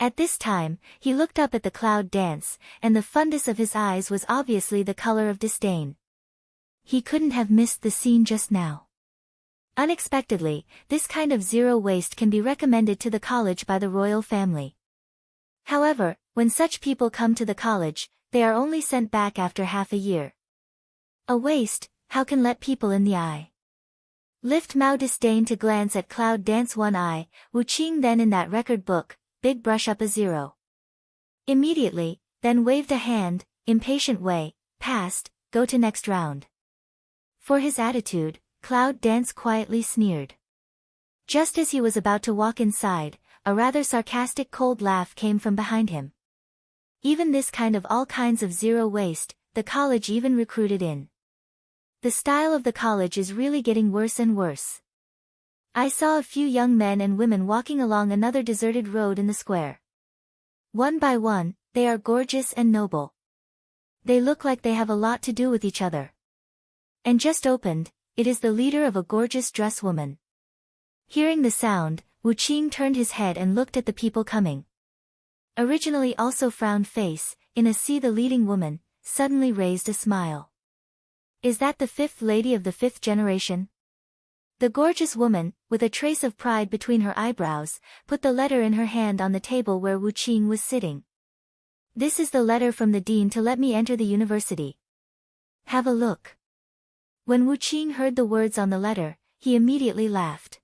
At this time, he looked up at the cloud dance, and the fundus of his eyes was obviously the color of disdain. He couldn't have missed the scene just now. Unexpectedly, this kind of zero waste can be recommended to the college by the royal family. However, when such people come to the college, they are only sent back after half a year. A waste, how can let people in the eye? Lift Mao disdained to glance at cloud dance one eye, Wu Qing then in that record book, big brush up a zero. Immediately, then waved a hand, impatient way, passed, go to next round. For his attitude, cloud dance quietly sneered. Just as he was about to walk inside, a rather sarcastic cold laugh came from behind him. Even this kind of all kinds of zero waste, the college even recruited in. The style of the college is really getting worse and worse. I saw a few young men and women walking along another deserted road in the square. One by one, they are gorgeous and noble. They look like they have a lot to do with each other. And just opened, it is the leader of a gorgeous dress woman. Hearing the sound, Wu Qing turned his head and looked at the people coming. Originally also frowned face, in a see the leading woman, suddenly raised a smile. Is that the fifth lady of the fifth generation? The gorgeous woman, with a trace of pride between her eyebrows, put the letter in her hand on the table where Wu Qing was sitting. This is the letter from the dean to let me enter the university. Have a look. When Wu Qing heard the words on the letter, he immediately laughed.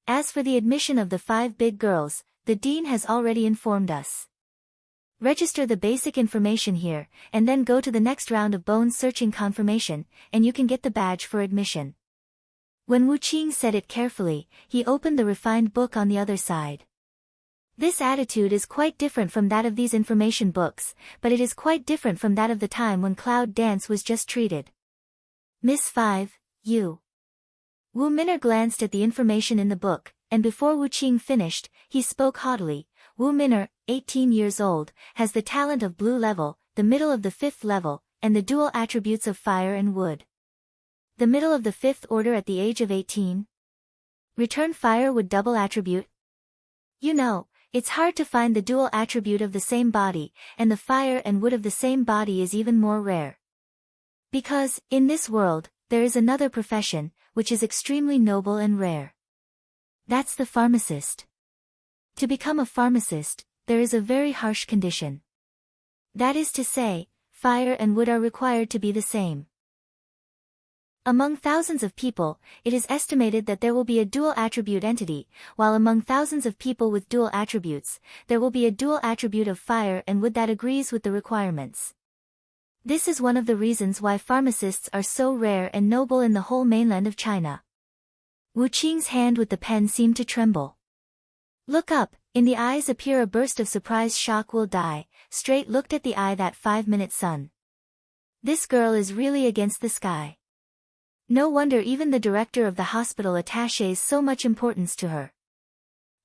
As for the admission of the 5 big girls, the dean has already informed us. Register the basic information here, and then go to the next round of bone-searching confirmation, and you can get the badge for admission. When Wu Qing said it carefully, he opened the refined book on the other side. This attitude is quite different from that of these information books, but it is quite different from that of the time when Cloud Dance was just treated. Miss 5, you. Wu Min'er glanced at the information in the book, and before Wu Qing finished, he spoke haughtily. Wu Min'er, 18 years old, has the talent of blue level, the middle of the 5th level, and the dual attributes of fire and wood. The middle of the 5th order at the age of 18? Return fire would double attribute? You know, it's hard to find the dual attribute of the same body, and the fire and wood of the same body is even more rare. Because, in this world, there is another profession, which is extremely noble and rare. That's the pharmacist. To become a pharmacist, there is a very harsh condition. That is to say, fire and wood are required to be the same. Among thousands of people, it is estimated that there will be a dual attribute entity, while among thousands of people with dual attributes, there will be a dual attribute of fire and wood that agrees with the requirements. This is one of the reasons why pharmacists are so rare and noble in the whole mainland of China. Wu Qing's hand with the pen seemed to tremble. Look up, in the eyes appear a burst of surprise shock will die, straight looked at the eye that 5-minute sun. This girl is really against the sky. No wonder even the director of the hospital attaches so much importance to her.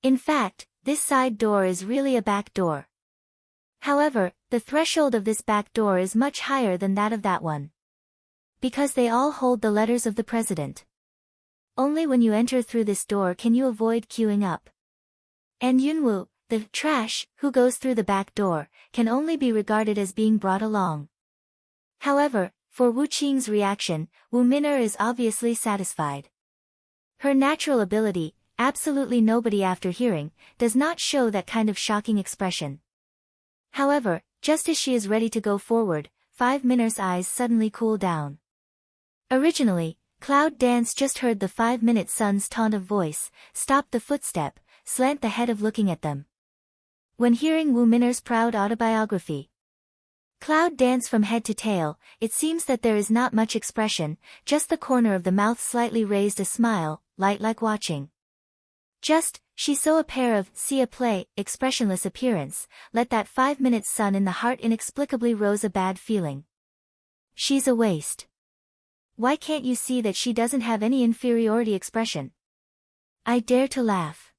In fact, this side door is really a back door. However, the threshold of this back door is much higher than that of that one. Because they all hold the letters of the president. Only when you enter through this door can you avoid queuing up. And Yunwu, the trash, who goes through the back door, can only be regarded as being brought along. However, for Wu Qing's reaction, Wu Min'er is obviously satisfied. Her natural ability, absolutely nobody after hearing, does not show that kind of shocking expression. However, just as she is ready to go forward, 5 Min'er's eyes suddenly cool down. Originally, Cloud Dance just heard the 5-minute sun's taunt of voice, stopped the footstep, slant the head of looking at them. When hearing Wu Min'er's proud autobiography, Cloud Dance from head to tail, it seems that there is not much expression, just the corner of the mouth slightly raised a smile, light like watching. Just, she saw a pair of, see a play, expressionless appearance, let that 5-minute sun in the heart inexplicably rose a bad feeling. She's a waste. Why can't you see that she doesn't have any inferiority expression? I dare to laugh.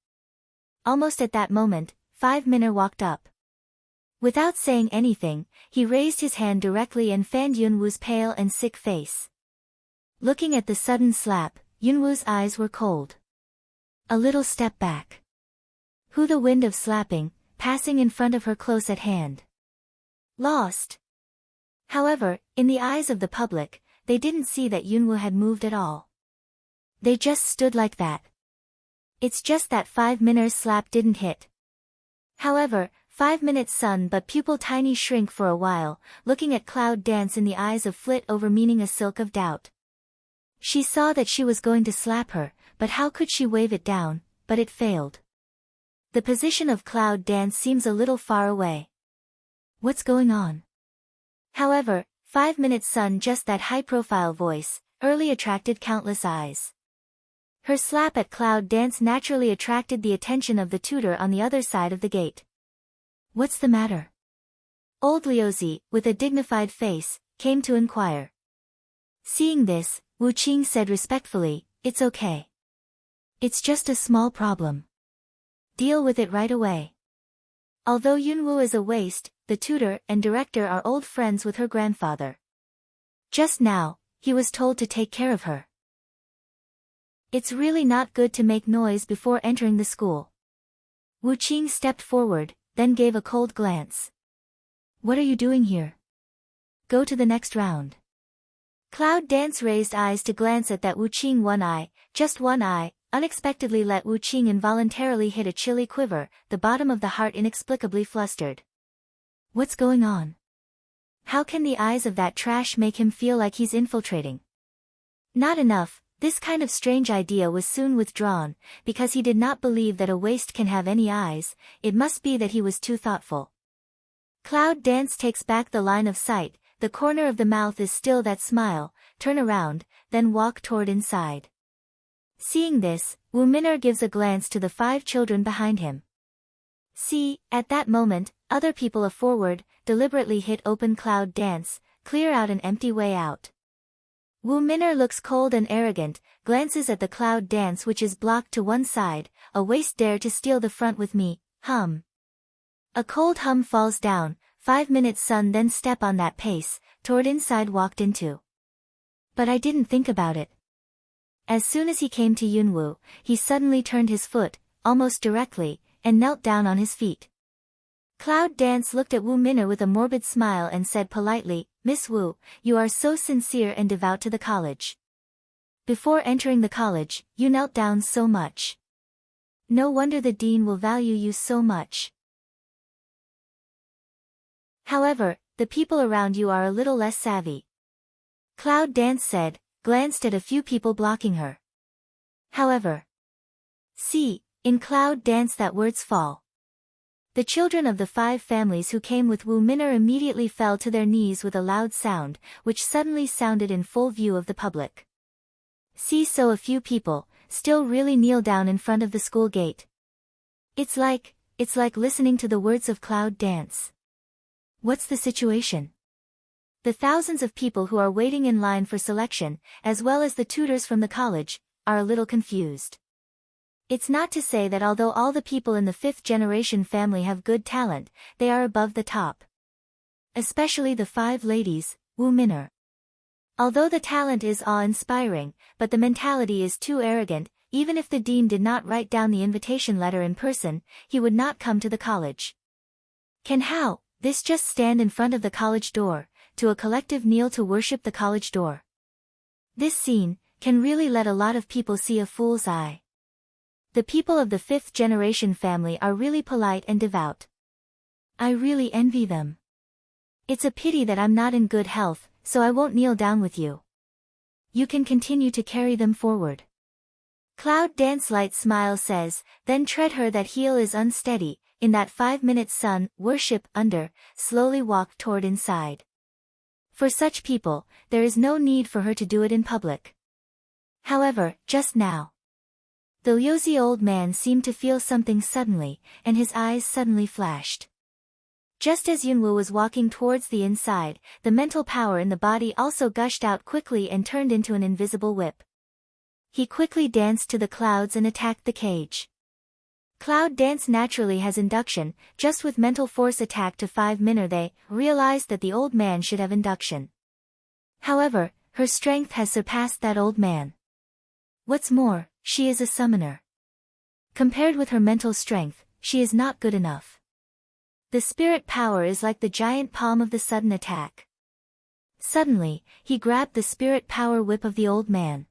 Almost at that moment, 5 Min'er walked up. Without saying anything, he raised his hand directly and fanned Yunwu's pale and sick face. Looking at the sudden slap, Yunwu's eyes were cold. A little step back. Who the wind of slapping, passing in front of her close at hand. Lost. However, in the eyes of the public, they didn't see that Yunwoo had moved at all. They just stood like that. It's just that 5-minute slap didn't hit. However, 5-minute sun but pupil tiny shrink for a while, looking at Cloud dance in the eyes of flit over meaning a silk of doubt. She saw that she was going to slap her, but how could she wave it down, but it failed. The position of Cloud dance seems a little far away. What's going on? However, 5-minute sun just that high-profile voice, early attracted countless eyes. Her slap at Cloud dance naturally attracted the attention of the tutor on the other side of the gate. What's the matter? Old Liuzi, with a dignified face, came to inquire. Seeing this, Wu Qing said respectfully, "It's okay. It's just a small problem. Deal with it right away." Although Yunwoo is a waste, the tutor and director are old friends with her grandfather. Just now, he was told to take care of her. It's really not good to make noise before entering the school. Wu Qing stepped forward, then gave a cold glance. What are you doing here? Go to the next round. Cloud dance raised eyes to glance at that Wu Qing. One eye, just one eye, unexpectedly let Wu Qing involuntarily hit a chilly quiver, the bottom of the heart inexplicably flustered. What's going on? How can the eyes of that trash make him feel like he's infiltrating? Not enough, this kind of strange idea was soon withdrawn, because he did not believe that a waste can have any eyes, it must be that he was too thoughtful. Cloud dance takes back the line of sight, the corner of the mouth is still that smile, turn around, then walk toward inside. Seeing this, Wu Min'er gives a glance to the 5 children behind him. See, at that moment, other people forward, deliberately hit open Cloud dance, clear out an empty way out. Wu Min'er looks cold and arrogant, glances at the Cloud dance which is blocked to one side, a waste dare to steal the front with me, hum. A cold hum falls down, 5-minute sun then step on that pace, toward inside walked into. But I didn't think about it. As soon as he came to Yunwoo, he suddenly turned his foot, almost directly, and knelt down on his feet. Cloud dance looked at Wu Min'er with a morbid smile and said politely, "Miss Wu, you are so sincere and devout to the college. Before entering the college, you knelt down so much. No wonder the dean will value you so much. However, the people around you are a little less savvy." Cloud dance said, glanced at a few people blocking her. However, see, in Cloud dance that words fall. The children of the 5 families who came with Wu Min'er immediately fell to their knees with a loud sound, which suddenly sounded in full view of the public. See, so a few people, still really kneel down in front of the school gate. It's like listening to the words of Cloud dance. What's the situation? The thousands of people who are waiting in line for selection, as well as the tutors from the college, are a little confused. It's not to say that although all the people in the 5th generation family have good talent, they are above the top. Especially the 5 ladies, Wu Min'er. Although the talent is awe-inspiring, but the mentality is too arrogant, even if the dean did not write down the invitation letter in person, he would not come to the college. Can how, this just stand in front of the college door, to a collective kneel to worship the college door. This scene, can really let a lot of people see a fool's eye. The people of the 5th generation family are really polite and devout. I really envy them. It's a pity that I'm not in good health, so I won't kneel down with you. You can continue to carry them forward. Cloud dance light smile says, then tread her that heel is unsteady, in that 5-minute sun, worship, under, slowly walk toward inside. For such people, there is no need for her to do it in public. However, just now, the Liuzi old man seemed to feel something suddenly, and his eyes suddenly flashed. Just as Yunwoo was walking towards the inside, the mental power in the body also gushed out quickly and turned into an invisible whip. He quickly danced to the clouds and attacked the cage. Cloud dance naturally has induction, just with mental force attack to 5-minute they realized that the old man should have induction. However, her strength has surpassed that old man. What's more, she is a summoner. Compared with her mental strength, she is not good enough. The spirit power is like the giant palm of the sudden attack. Suddenly, he grabbed the spirit power whip of the old man.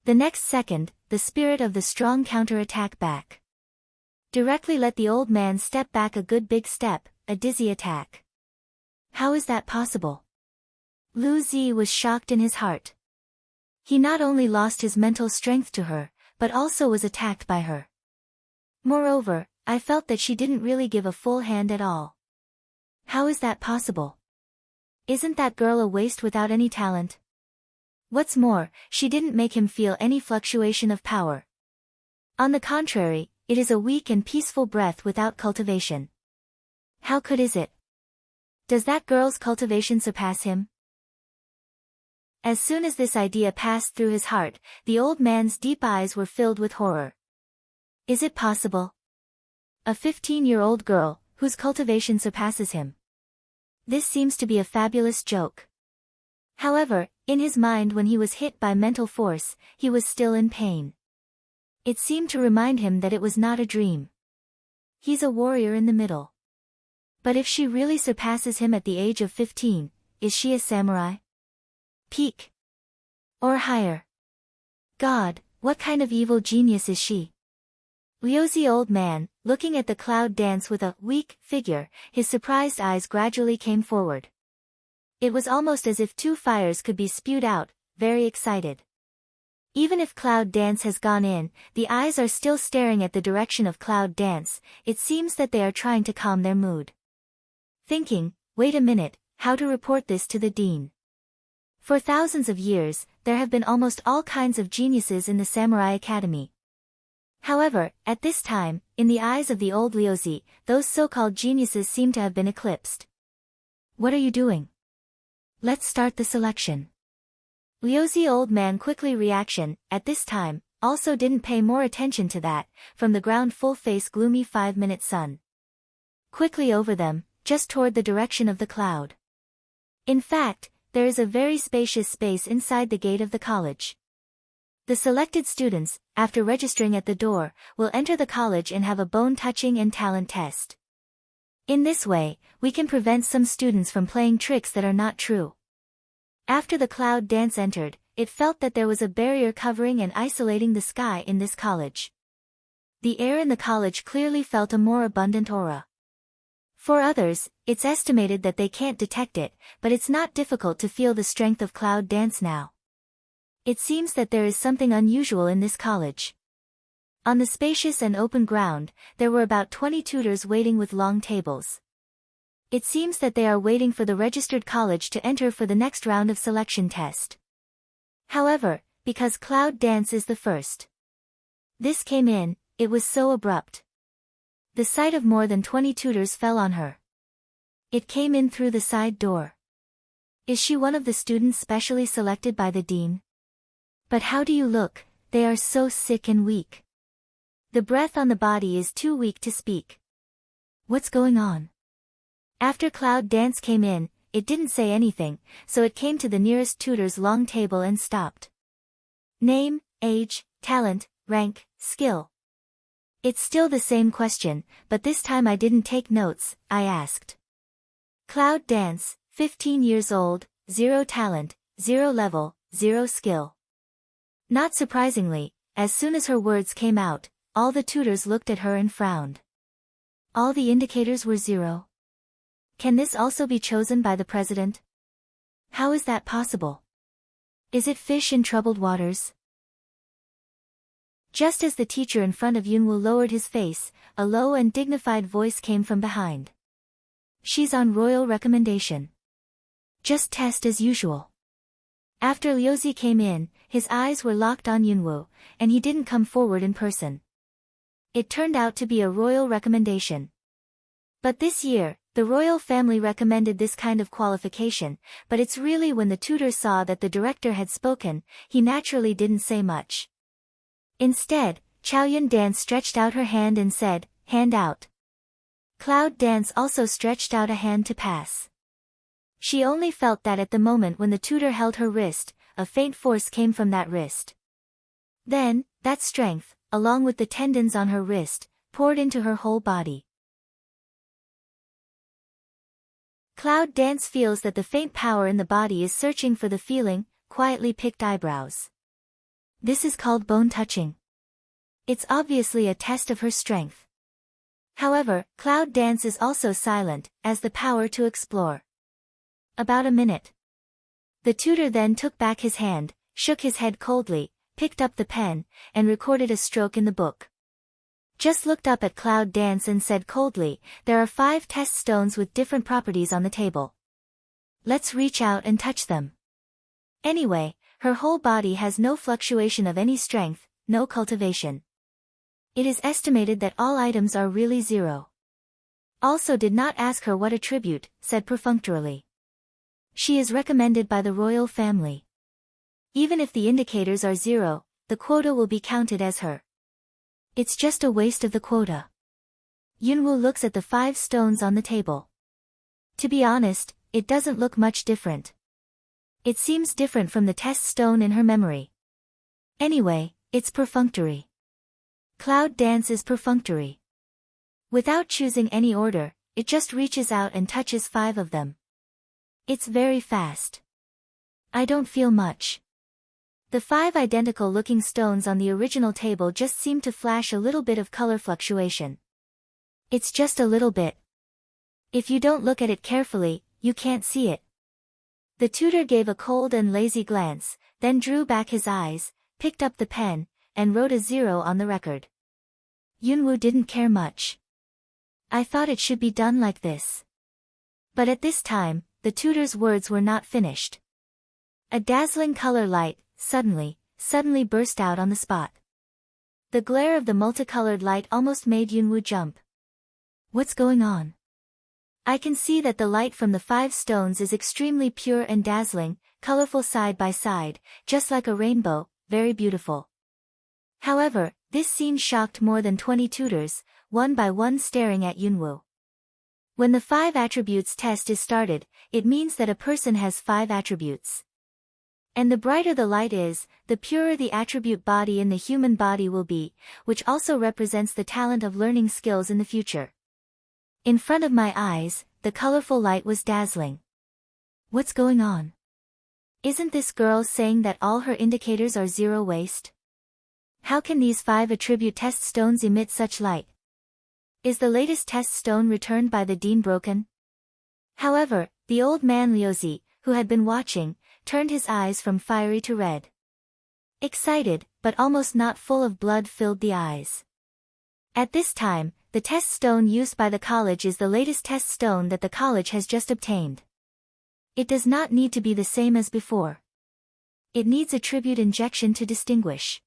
The next second, the spirit of the strong counter-attack back. Directly let the old man step back a good big step, a dizzy attack. How is that possible? Lu Zi was shocked in his heart. He not only lost his mental strength to her, but also was attacked by her. Moreover, I felt that she didn't really give a full hand at all. How is that possible? Isn't that girl a waste without any talent? What's more, she didn't make him feel any fluctuation of power. On the contrary, it is a weak and peaceful breath without cultivation. How could is it? Does that girl's cultivation surpass him? As soon as this idea passed through his heart, the old man's deep eyes were filled with horror. Is it possible? A 15-year-old girl, whose cultivation surpasses him. This seems to be a fabulous joke. However, in his mind when he was hit by mental force, he was still in pain. It seemed to remind him that it was not a dream. He's a warrior in the middle. But if she really surpasses him at the age of 15, is she a samurai? Peak. Or higher? God, what kind of evil genius is she? Liuzi old man, looking at the cloud dance with a weak figure, his surprised eyes gradually came forward. It was almost as if two fires could be spewed out, very excited. Even if cloud dance has gone in, the eyes are still staring at the direction of cloud dance. It seems that they are trying to calm their mood. Thinking, wait a minute, how to report this to the dean. For thousands of years, there have been almost all kinds of geniuses in the Samurai Academy. However, at this time, in the eyes of the old Liuzi, those so-called geniuses seem to have been eclipsed. What are you doing? Let's start the selection. Liuzi old man quickly reaction, at this time, also didn't pay more attention to that, from the ground full face gloomy 5-minute sun. Quickly over them, just toward the direction of the cloud. In fact, there is a very spacious space inside the gate of the college. The selected students, after registering at the door, will enter the college and have a bone-touching and talent test. In this way, we can prevent some students from playing tricks that are not true. After the cloud dance entered, it felt that there was a barrier covering and isolating the sky in this college. The air in the college clearly felt a more abundant aura. For others, it's estimated that they can't detect it, but it's not difficult to feel the strength of cloud dance now. It seems that there is something unusual in this college. On the spacious and open ground, there were about 20 tutors waiting with long tables. It seems that they are waiting for the registered college to enter for the next round of selection test. However, because cloud dance is the first. This came in, it was so abrupt. The sight of more than 20 tutors fell on her. It came in through the side door. Is she one of the students specially selected by the dean? But how do you look? They are so sick and weak. The breath on the body is too weak to speak. What's going on? After cloud dance came in, it didn't say anything, so it came to the nearest tutor's long table and stopped. Name, age, talent, rank, skill. It's still the same question, but this time I didn't take notes, I asked. Cloud dance, 15 years old, 0 talent, 0 level, 0 skill. Not surprisingly, as soon as her words came out, all the tutors looked at her and frowned. All the indicators were 0. Can this also be chosen by the president? How is that possible? Is it fish in troubled waters? Just as the teacher in front of Yunwoo lowered his face, a low and dignified voice came from behind. She's on royal recommendation. Just test as usual. After Liuzi came in, his eyes were locked on Yunwoo, and he didn't come forward in person. It turned out to be a royal recommendation. But this year, the royal family recommended this kind of qualification, but it's really when the tutor saw that the director had spoken, he naturally didn't say much. Instead, Chow Yun Dance stretched out her hand and said, "Hand out." Cloud Dance also stretched out a hand to pass. She only felt that at the moment when the tutor held her wrist, a faint force came from that wrist. Then, that strength, along with the tendons on her wrist, poured into her whole body. Cloud Dance feels that the faint power in the body is searching for the feeling, quietly picked eyebrows. This is called bone touching. It's obviously a test of her strength. However, Cloud Dance is also silent, as the power to explore. About a minute. The tutor then took back his hand, shook his head coldly, picked up the pen, and recorded a stroke in the book. Just looked up at Cloud Dance and said coldly, "There are 5 test stones with different properties on the table. Let's reach out and touch them." Anyway, her whole body has no fluctuation of any strength, no cultivation. It is estimated that all items are really 0. Also did not ask her what attribute, said perfunctorily. She is recommended by the royal family. Even if the indicators are 0, the quota will be counted as her. It's just a waste of the quota. Yunwoo looks at the 5 stones on the table. To be honest, it doesn't look much different. It seems different from the test stone in her memory. Anyway, it's perfunctory. Cloud Dance is perfunctory. Without choosing any order, it just reaches out and touches 5 of them. It's very fast. I don't feel much. The 5 identical-looking stones on the original table just seem to flash a little bit of color fluctuation. It's just a little bit. If you don't look at it carefully, you can't see it. The tutor gave a cold and lazy glance, then drew back his eyes, picked up the pen, and wrote a 0 on the record. Yunwoo didn't care much. I thought it should be done like this. But at this time, the tutor's words were not finished. A dazzling color light, suddenly burst out on the spot. The glare of the multicolored light almost made Yunwoo jump. What's going on? I can see that the light from the 5 stones is extremely pure and dazzling, colorful side by side, just like a rainbow, very beautiful. However, this scene shocked more than 20 tutors, one by one staring at Yunwoo. When the 5 attributes test is started, it means that a person has 5 attributes. And the brighter the light is, the purer the attribute body in the human body will be, which also represents the talent of learning skills in the future. In front of my eyes, the colorful light was dazzling. What's going on? Isn't this girl saying that all her indicators are 0 waste? How can these 5 attribute test stones emit such light? Is the latest test stone returned by the dean broken? However, the old man Liuzi, who had been watching, turned his eyes from fiery to red. Excited, but almost not full of blood filled the eyes. At this time, the test stone used by the college is the latest test stone that the college has just obtained. It does not need to be the same as before. It needs attribute injection to distinguish.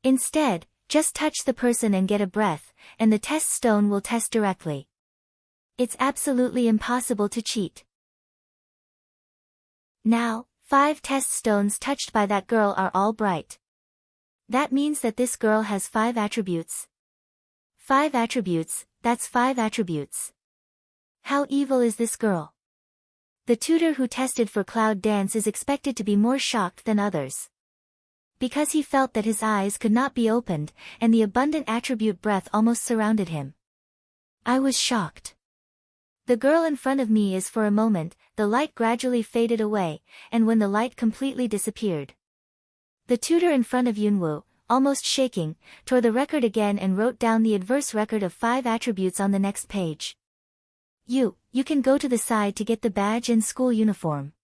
Instead, just touch the person and get a breath, and the test stone will test directly. It's absolutely impossible to cheat. Now, 5 test stones touched by that girl are all bright. That means that this girl has 5 attributes. 5 attributes, that's 5 attributes. How evil is this girl? The tutor who tested for Cloud Dance is expected to be more shocked than others. Because he felt that his eyes could not be opened, and the abundant attribute breath almost surrounded him. I was shocked. The girl in front of me is for a moment, the light gradually faded away, and when the light completely disappeared. The tutor in front of Yunwoo, almost shaking, tore the record again and wrote down the adverse record of 5 attributes on the next page. You can go to the side to get the badge and school uniform.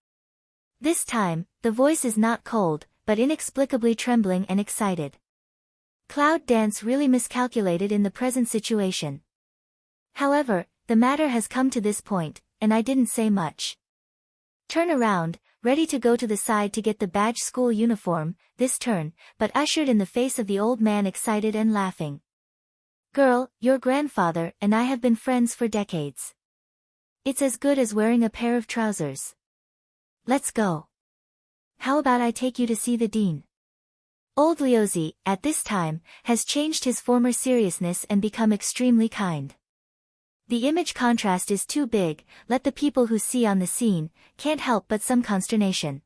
This time, the voice is not cold, but inexplicably trembling and excited. Cloud Dance really miscalculated in the present situation. However, the matter has come to this point, and I didn't say much. Turn around, ready to go to the side to get the badge school uniform, this turn, but ushered in the face of the old man excited and laughing. Girl, your grandfather and I have been friends for decades. It's as good as wearing a pair of trousers. Let's go. How about I take you to see the dean? Old Liuzi, at this time, has changed his former seriousness and become extremely kind. The image contrast is too big, let the people who see on the scene, can't help but some consternation.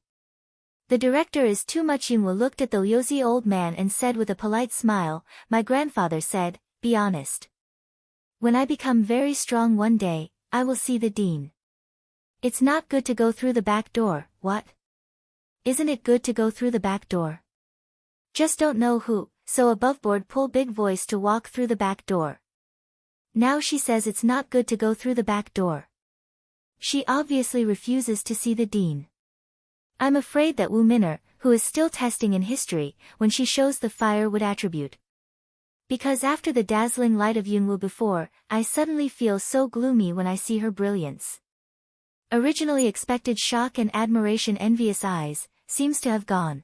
The director is too much. Yunwoo looked at the Liuzi old man and said with a polite smile, my grandfather said, be honest. When I become very strong one day, I will see the dean. It's not good to go through the back door, what? Isn't it good to go through the back door? Just don't know who, so aboveboard pull big voice to walk through the back door. Now she says it's not good to go through the back door. She obviously refuses to see the dean. I'm afraid that Wu Minner, who is still testing in history, when she shows the fire would attribute. Because after the dazzling light of Yunwu before, I suddenly feel so gloomy when I see her brilliance. Originally expected shock and admiration envious eyes, seems to have gone.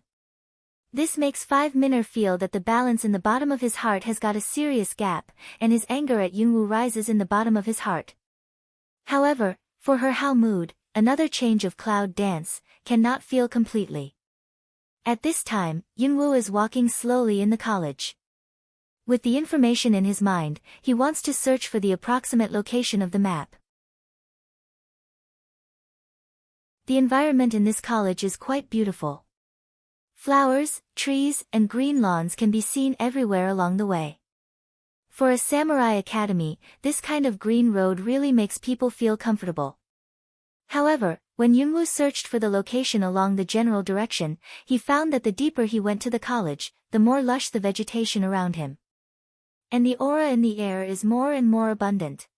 This makes 5 Minner feel that the balance in the bottom of his heart has got a serious gap, and his anger at Yunwu rises in the bottom of his heart. However, for her Hao mood, another change of cloud dance, cannot feel completely. At this time, Yunwu is walking slowly in the college. With the information in his mind, he wants to search for the approximate location of the map. The environment in this college is quite beautiful. Flowers, trees, and green lawns can be seen everywhere along the way. For a samurai academy, this kind of green road really makes people feel comfortable. However, when Yunwu searched for the location along the general direction, he found that the deeper he went to the college, the more lush the vegetation around him. And the aura in the air is more and more abundant.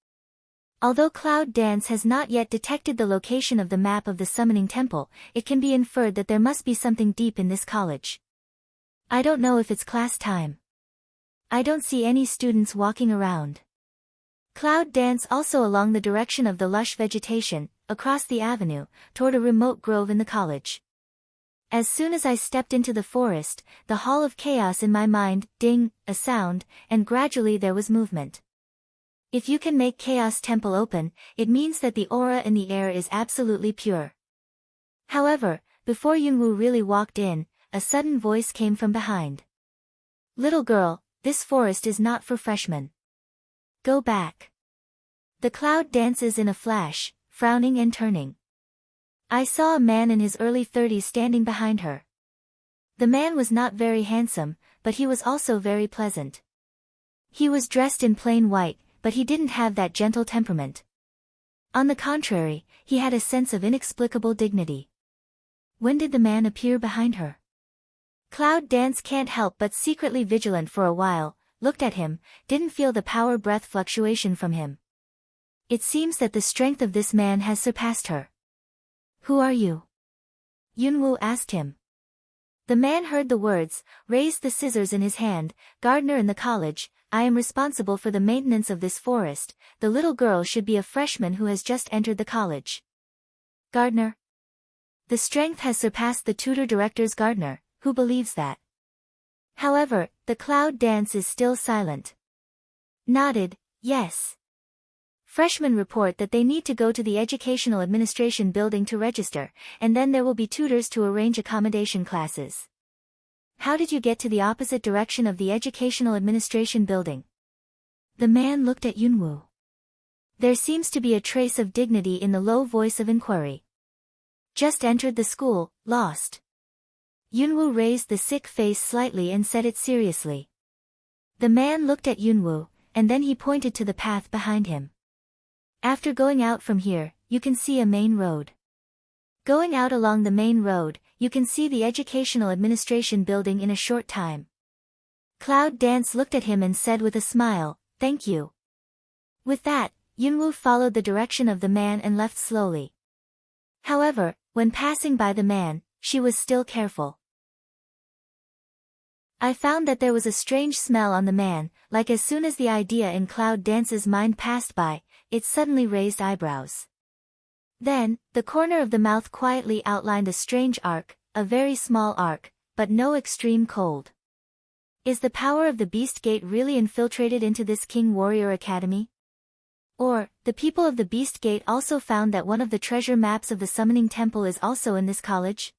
Although Cloud Dance has not yet detected the location of the map of the summoning temple, it can be inferred that there must be something deep in this college. I don't know if it's class time. I don't see any students walking around. Cloud Dance also along the direction of the lush vegetation, across the avenue, toward a remote grove in the college. As soon as I stepped into the forest, the hall of chaos in my mind, ding, a sound, and gradually there was movement. If you can make Chaos Temple open, it means that the aura in the air is absolutely pure. However, before Yunwu really walked in, a sudden voice came from behind. Little girl, this forest is not for freshmen. Go back. The cloud dances in a flash, frowning and turning. I saw a man in his early 30s standing behind her. The man was not very handsome, but he was also very pleasant. He was dressed in plain white, but he didn't have that gentle temperament. On the contrary, he had a sense of inexplicable dignity. When did the man appear behind her? Cloud Dance can't help but secretly vigilant for a while, looked at him, didn't feel the power breath fluctuation from him. It seems that the strength of this man has surpassed her. Who are you? Yunwu asked him. The man heard the words, raised the scissors in his hand, gardener in the college, I am responsible for the maintenance of this forest, the little girl should be a freshman who has just entered the college. Gardener? The strength has surpassed the tutor director's gardener, who believes that? However, the cloud dance is still silent. Nodded, yes. Freshmen report that they need to go to the Educational Administration building to register, and then there will be tutors to arrange accommodation classes. How did you get to the opposite direction of the Educational Administration building? The man looked at Yunwu. There seems to be a trace of dignity in the low voice of inquiry. Just entered the school, lost. Yunwu raised the sick face slightly and said it seriously. The man looked at Yunwu, and then he pointed to the path behind him. After going out from here, you can see a main road. Going out along the main road, you can see the Educational Administration building in a short time. Cloud Dance looked at him and said with a smile, thank you. With that, Yunwu followed the direction of the man and left slowly. However, when passing by the man, she was still careful. I found that there was a strange smell on the man, like as soon as the idea in Cloud Dance's mind passed by, it suddenly raised eyebrows. Then, the corner of the mouth quietly outlined a strange arc, a very small arc, but no extreme cold. Is the power of the Beast Gate really infiltrated into this King Warrior Academy? Or, the people of the Beast Gate also found that one of the treasure maps of the Summoning Temple is also in this college?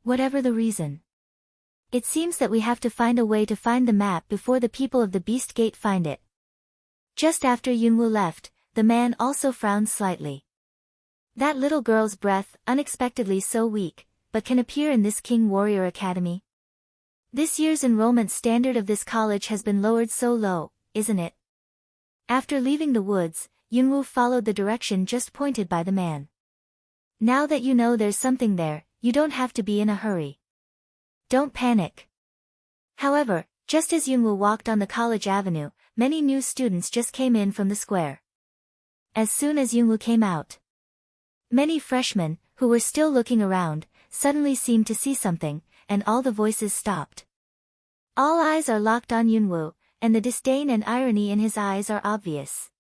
Whatever the reason. It seems that we have to find a way to find the map before the people of the Beast Gate find it. Just after Yunwu left, the man also frowned slightly. That little girl's breath, unexpectedly so weak, but can appear in this King Warrior Academy? This year's enrollment standard of this college has been lowered so low, isn't it? After leaving the woods, Yunwu followed the direction just pointed by the man. Now that you know there's something there, you don't have to be in a hurry. Don't panic. However, just as Yunwoo walked on the college avenue, many new students just came in from the square. As soon as Yunwoo came out, many freshmen, who were still looking around, suddenly seemed to see something, and all the voices stopped. All eyes are locked on Yunwoo, and the disdain and irony in his eyes are obvious.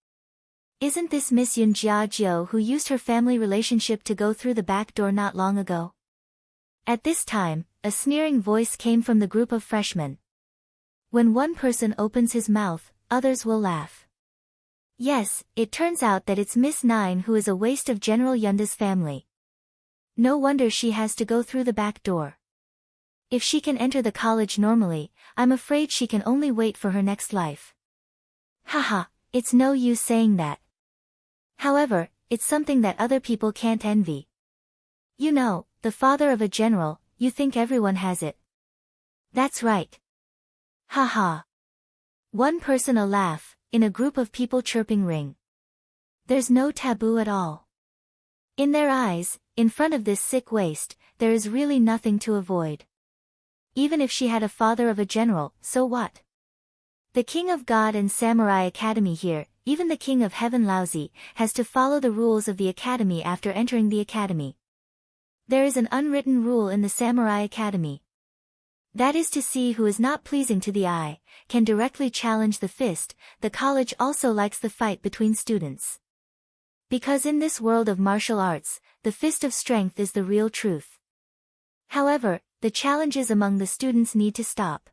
Isn't this Miss Yun Jiajio who used her family relationship to go through the back door not long ago? At this time, a sneering voice came from the group of freshmen. When one person opens his mouth, others will laugh. Yes, it turns out that it's Miss Nine who is a waste of General Yunda's family. No wonder she has to go through the back door. If she can enter the college normally, I'm afraid she can only wait for her next life. Haha, it's no use saying that. However, it's something that other people can't envy. You know, the father of a general, you think everyone has it. That's right. Haha. One person a laugh, in a group of people chirping ring. There's no taboo at all. In their eyes, in front of this sick waste, there is really nothing to avoid. Even if she had a father of a general, so what? The King of God and Samurai Academy here, even the King of Heaven Laozi, has to follow the rules of the academy after entering the academy. There is an unwritten rule in the Samurai Academy. That is to see who is not pleasing to the eye, can directly challenge the fist. The college also likes the fight between students. Because in this world of martial arts, the fist of strength is the real truth. However, the challenges among the students need to stop.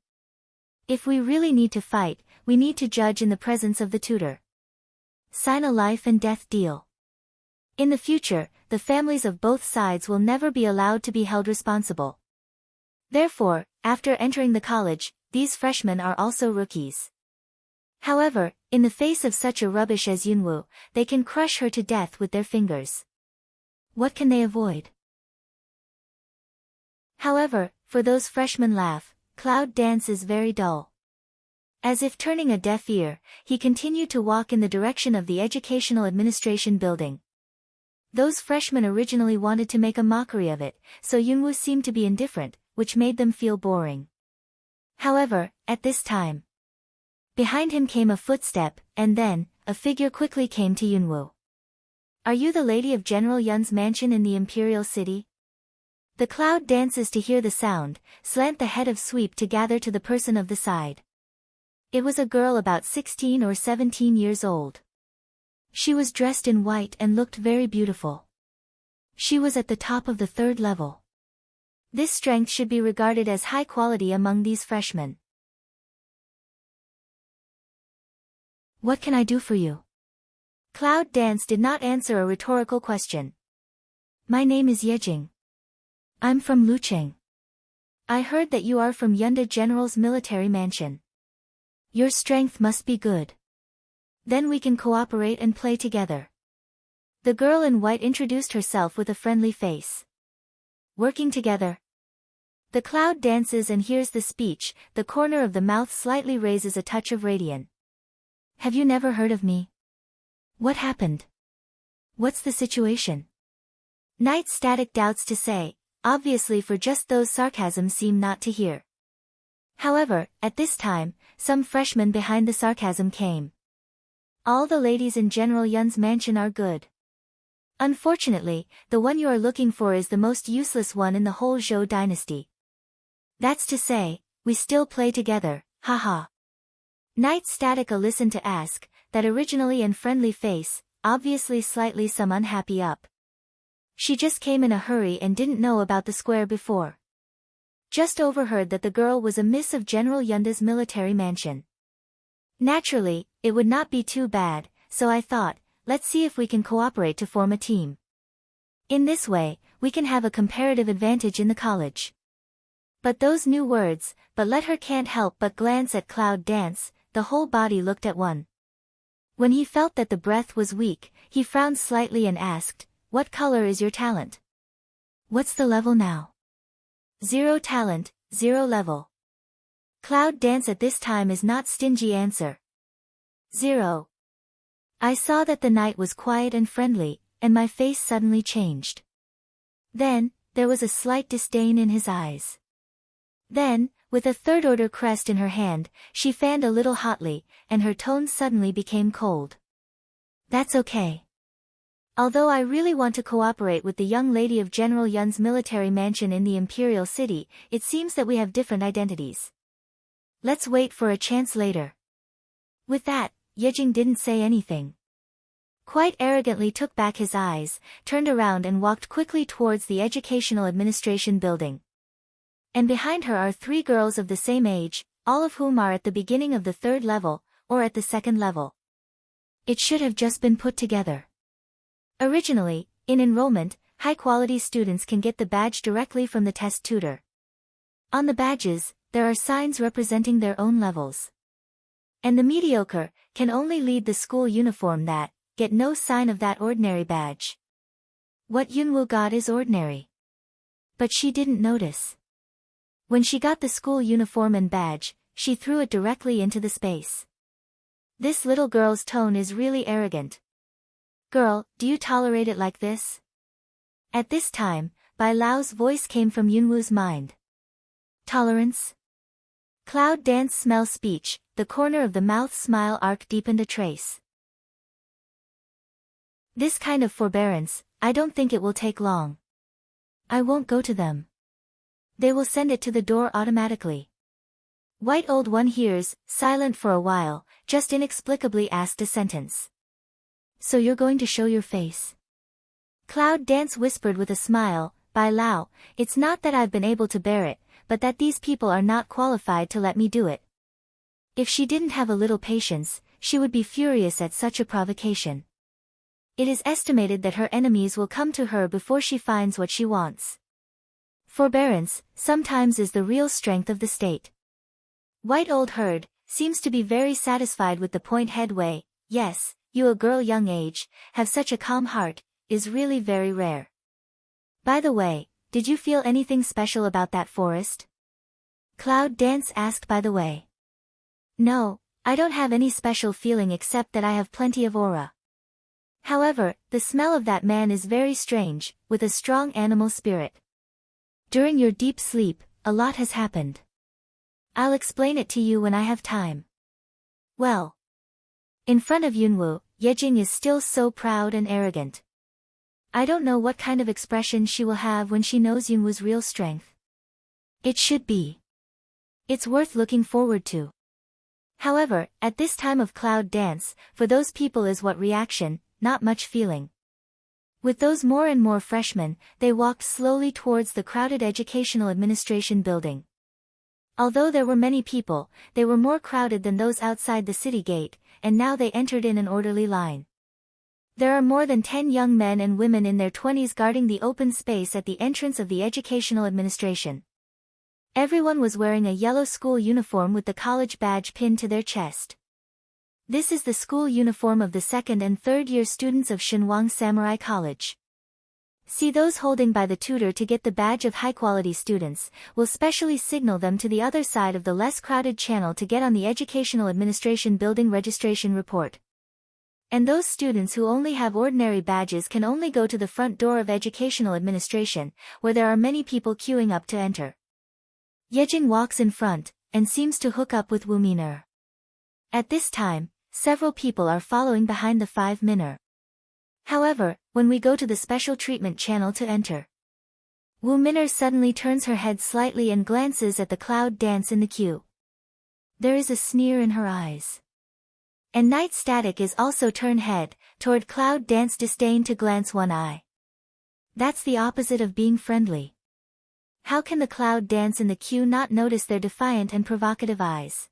If we really need to fight, we need to judge in the presence of the tutor. Sign a life and death deal. In the future, the families of both sides will never be allowed to be held responsible. Therefore, after entering the college, these freshmen are also rookies. However, in the face of such a rubbish as Yunwoo, they can crush her to death with their fingers. What can they avoid? However, for those freshmen laugh, Cloud Dance is very dull. As if turning a deaf ear, he continued to walk in the direction of the Educational Administration building. Those freshmen originally wanted to make a mockery of it, so Yunwoo seemed to be indifferent, which made them feel boring. However, at this time, behind him came a footstep, and then, a figure quickly came to Yunwoo. Are you the lady of General Yun's mansion in the Imperial City? The Cloud dances to hear the sound, slant the head of sweep to gather to the person of the side. It was a girl about 16 or 17 years old. She was dressed in white and looked very beautiful. She was at the top of the 3rd level. This strength should be regarded as high quality among these freshmen. What can I do for you? Cloud Dance did not answer a rhetorical question. My name is Yejing. I'm from Lucheng. I heard that you are from Yunda General's military mansion. Your strength must be good. Then we can cooperate and play together. The girl in white introduced herself with a friendly face. Working together. The Cloud dances and hears the speech, the corner of the mouth slightly raises a touch of radiance. Have you never heard of me? What happened? What's the situation? Night Static doubts to say, obviously for just those sarcasms seem not to hear. However, at this time, some freshmen behind the sarcasm came. All the ladies in General Yun's mansion are good. Unfortunately, the one you are looking for is the most useless one in the whole Zhou dynasty. That's to say, we still play together, haha. Night Statica listened to ask, that originally and friendly face, obviously slightly some unhappy up. She just came in a hurry and didn't know about the square before. Just overheard that the girl was a miss of General Yunda's military mansion. Naturally, it would not be too bad, so I thought, let's see if we can cooperate to form a team. In this way, we can have a comparative advantage in the college. But those new words, but let her can't help but glance at Cloud Dance, the whole body looked at one. When he felt that the breath was weak, he frowned slightly and asked, what color is your talent? What's the level now? 0 talent, 0 level. Cloud Dance at this time is not stingy answer. 0. I saw that the night was quiet and friendly, and my face suddenly changed. Then, there was a slight disdain in his eyes. Then, with a third-order crest in her hand, she fanned a little hotly, and her tone suddenly became cold. That's okay. Although I really want to cooperate with the young lady of General Yun's military mansion in the Imperial City, it seems that we have different identities. Let's wait for a chance later. With that, Yejing didn't say anything. Quite arrogantly took back his eyes, turned around and walked quickly towards the Educational Administration building. And behind her are 3 girls of the same age, all of whom are at the beginning of the 3rd level, or at the 2nd level. It should have just been put together. Originally, in enrollment, high-quality students can get the badge directly from the test tutor. On the badges, there are signs representing their own levels. And the mediocre can only lead the school uniform that get no sign of that ordinary badge. What Yunwoo got is ordinary. But she didn't notice. When she got the school uniform and badge, she threw it directly into the space. This little girl's tone is really arrogant. Girl, do you tolerate it like this? At this time, Bai Lao's voice came from Yunwoo's mind. Tolerance? Cloud dance smell speech, the corner of the mouth smile arc deepened a trace. This kind of forbearance, I don't think it will take long. I won't go to them. They will send it to the door automatically. White old one hears, silent for a while, just inexplicably asked a sentence. So you're going to show your face? Cloud Dance whispered with a smile, Bai Lao, it's not that I've been able to bear it, but that these people are not qualified to let me do it. If she didn't have a little patience, she would be furious at such a provocation. It is estimated that her enemies will come to her before she finds what she wants. Forbearance, sometimes is the real strength of the state. White old herd, seems to be very satisfied with the point headway, yes, you a girl young age, have such a calm heart, is really very rare. By the way, did you feel anything special about that forest? Cloud Dance asked by the way. No, I don't have any special feeling except that I have plenty of aura. However, the smell of that man is very strange, with a strong animal spirit. During your deep sleep, a lot has happened. I'll explain it to you when I have time. Well. In front of Yunwoo, Yejing is still so proud and arrogant. I don't know what kind of expression she will have when she knows Yunwoo's real strength. It should be. It's worth looking forward to. However, at this time of Cloud Dance, for those people is what reaction, not much feeling. With those more and more freshmen, they walked slowly towards the crowded Educational Administration building. Although there were many people, they were more crowded than those outside the city gate, and now they entered in an orderly line. There are more than 10 young men and women in their 20s guarding the open space at the entrance of the Educational Administration. Everyone was wearing a yellow school uniform with the college badge pinned to their chest. This is the school uniform of the 2nd and 3rd year students of Shinwang Samurai College. See, those holding by the tutor to get the badge of high-quality students, will specially signal them to the other side of the less crowded channel to get on the Educational Administration building registration report. And those students who only have ordinary badges can only go to the front door of Educational Administration, where there are many people queuing up to enter. Yejing walks in front, and seems to hook up with Wu Min'er. At this time, several people are following behind the 5 Min'er. However, when we go to the special treatment channel to enter, Wu Min'er suddenly turns her head slightly and glances at the Cloud Dance in the queue. There is a sneer in her eyes. And Night Static is also turned head toward Cloud Dance, disdain to glance one eye. That's the opposite of being friendly. How can the Cloud Dance in the queue not notice their defiant and provocative eyes?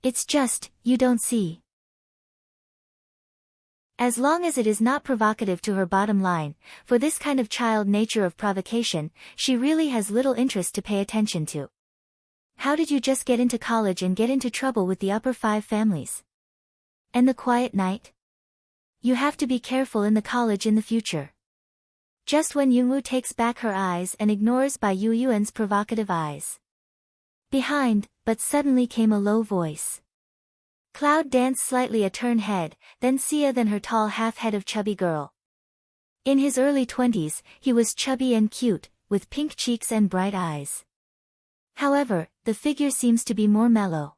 It's just, you don't see. As long as it is not provocative to her bottom line, for this kind of child nature of provocation, she really has little interest to pay attention to. How did you just get into college and get into trouble with the upper 5 families? And the quiet night? You have to be careful in the college in the future. Just when Yunwoo takes back her eyes and ignores Bai Yuan's provocative eyes. Behind, but suddenly came a low voice. Cloud Dance slightly a turn head, then Sia, then her tall half-head of chubby girl. In his early 20s, he was chubby and cute, with pink cheeks and bright eyes. However, the figure seems to be more mellow.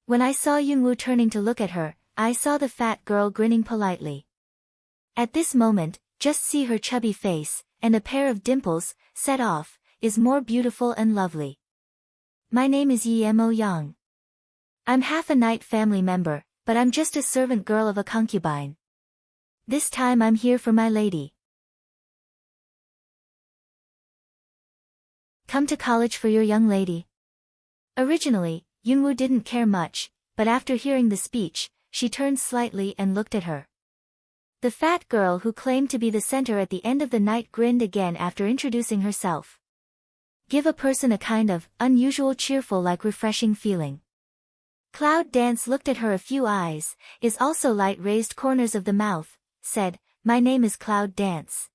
When I saw Yunwoo turning to look at her, I saw the fat girl grinning politely. At this moment, just see her chubby face, and a pair of dimples, set off, is more beautiful and lovely. My name is Yemo Yang. I'm half a Knight family member, but I'm just a servant girl of a concubine. This time I'm here for my lady. Come to college for your young lady. Originally, Yunwoo didn't care much, but after hearing the speech, she turned slightly and looked at her. The fat girl who claimed to be the center at the end of the night grinned again after introducing herself. Give a person a kind of unusual cheerful like refreshing feeling. Cloud Dance looked at her a few eyes, is also light raised corners of the mouth, said, my name is Cloud Dance.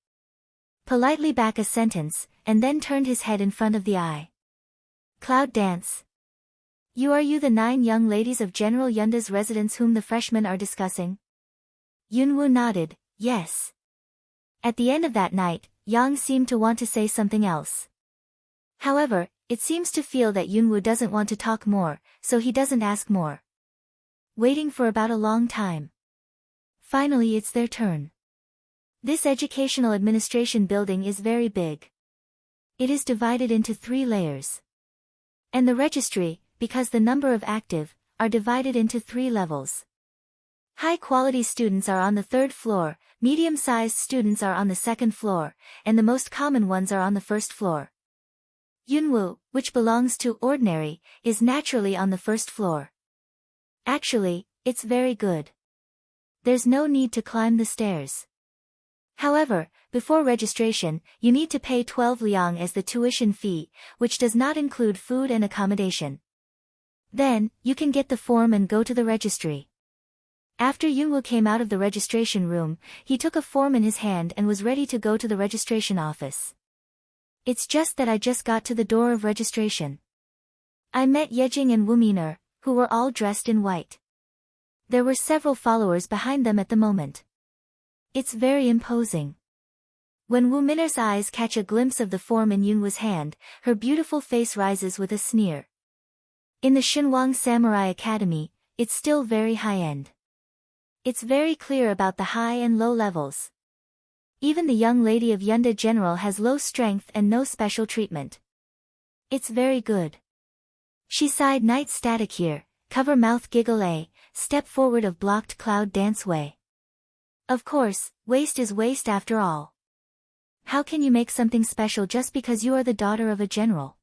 Politely back a sentence, and then turned his head in front of the eye. Cloud Dance. Are you the 9 young ladies of General Yunda's residence whom the freshmen are discussing? Yunwoo nodded, yes. At the end of that night, Yang seemed to want to say something else. However, it seems to feel that Yunwoo doesn't want to talk more, so he doesn't ask more. Waiting for about a long time. Finally it's their turn. This educational administration building is very big. It is divided into 3 layers. And the registry, because the number of active, are divided into 3 levels. High-quality students are on the 3rd floor, medium-sized students are on the 2nd floor, and the most common ones are on the 1st floor. Yunwoo, which belongs to ordinary, is naturally on the 1st floor. Actually, it's very good. There's no need to climb the stairs. However, before registration, you need to pay 12 liang as the tuition fee, which does not include food and accommodation. Then, you can get the form and go to the registry. After Yunwoo came out of the registration room, he took a form in his hand and was ready to go to the registration office. It's just that I just got to the door of registration. I met Yejing and Wuminer, who were all dressed in white. There were several followers behind them at the moment. It's very imposing. When Wuminer's eyes catch a glimpse of the form in Yunwoo's hand, her beautiful face rises with a sneer. In the Shinwang Samurai Academy, it's still very high-end. It's very clear about the high and low levels. Even the young lady of Yunda General has low strength and no special treatment. It's very good. She sighed night static here, cover mouth giggle a, step forward of blocked Cloud Dance way. Of course, waste is waste after all. How can you make something special just because you are the daughter of a general?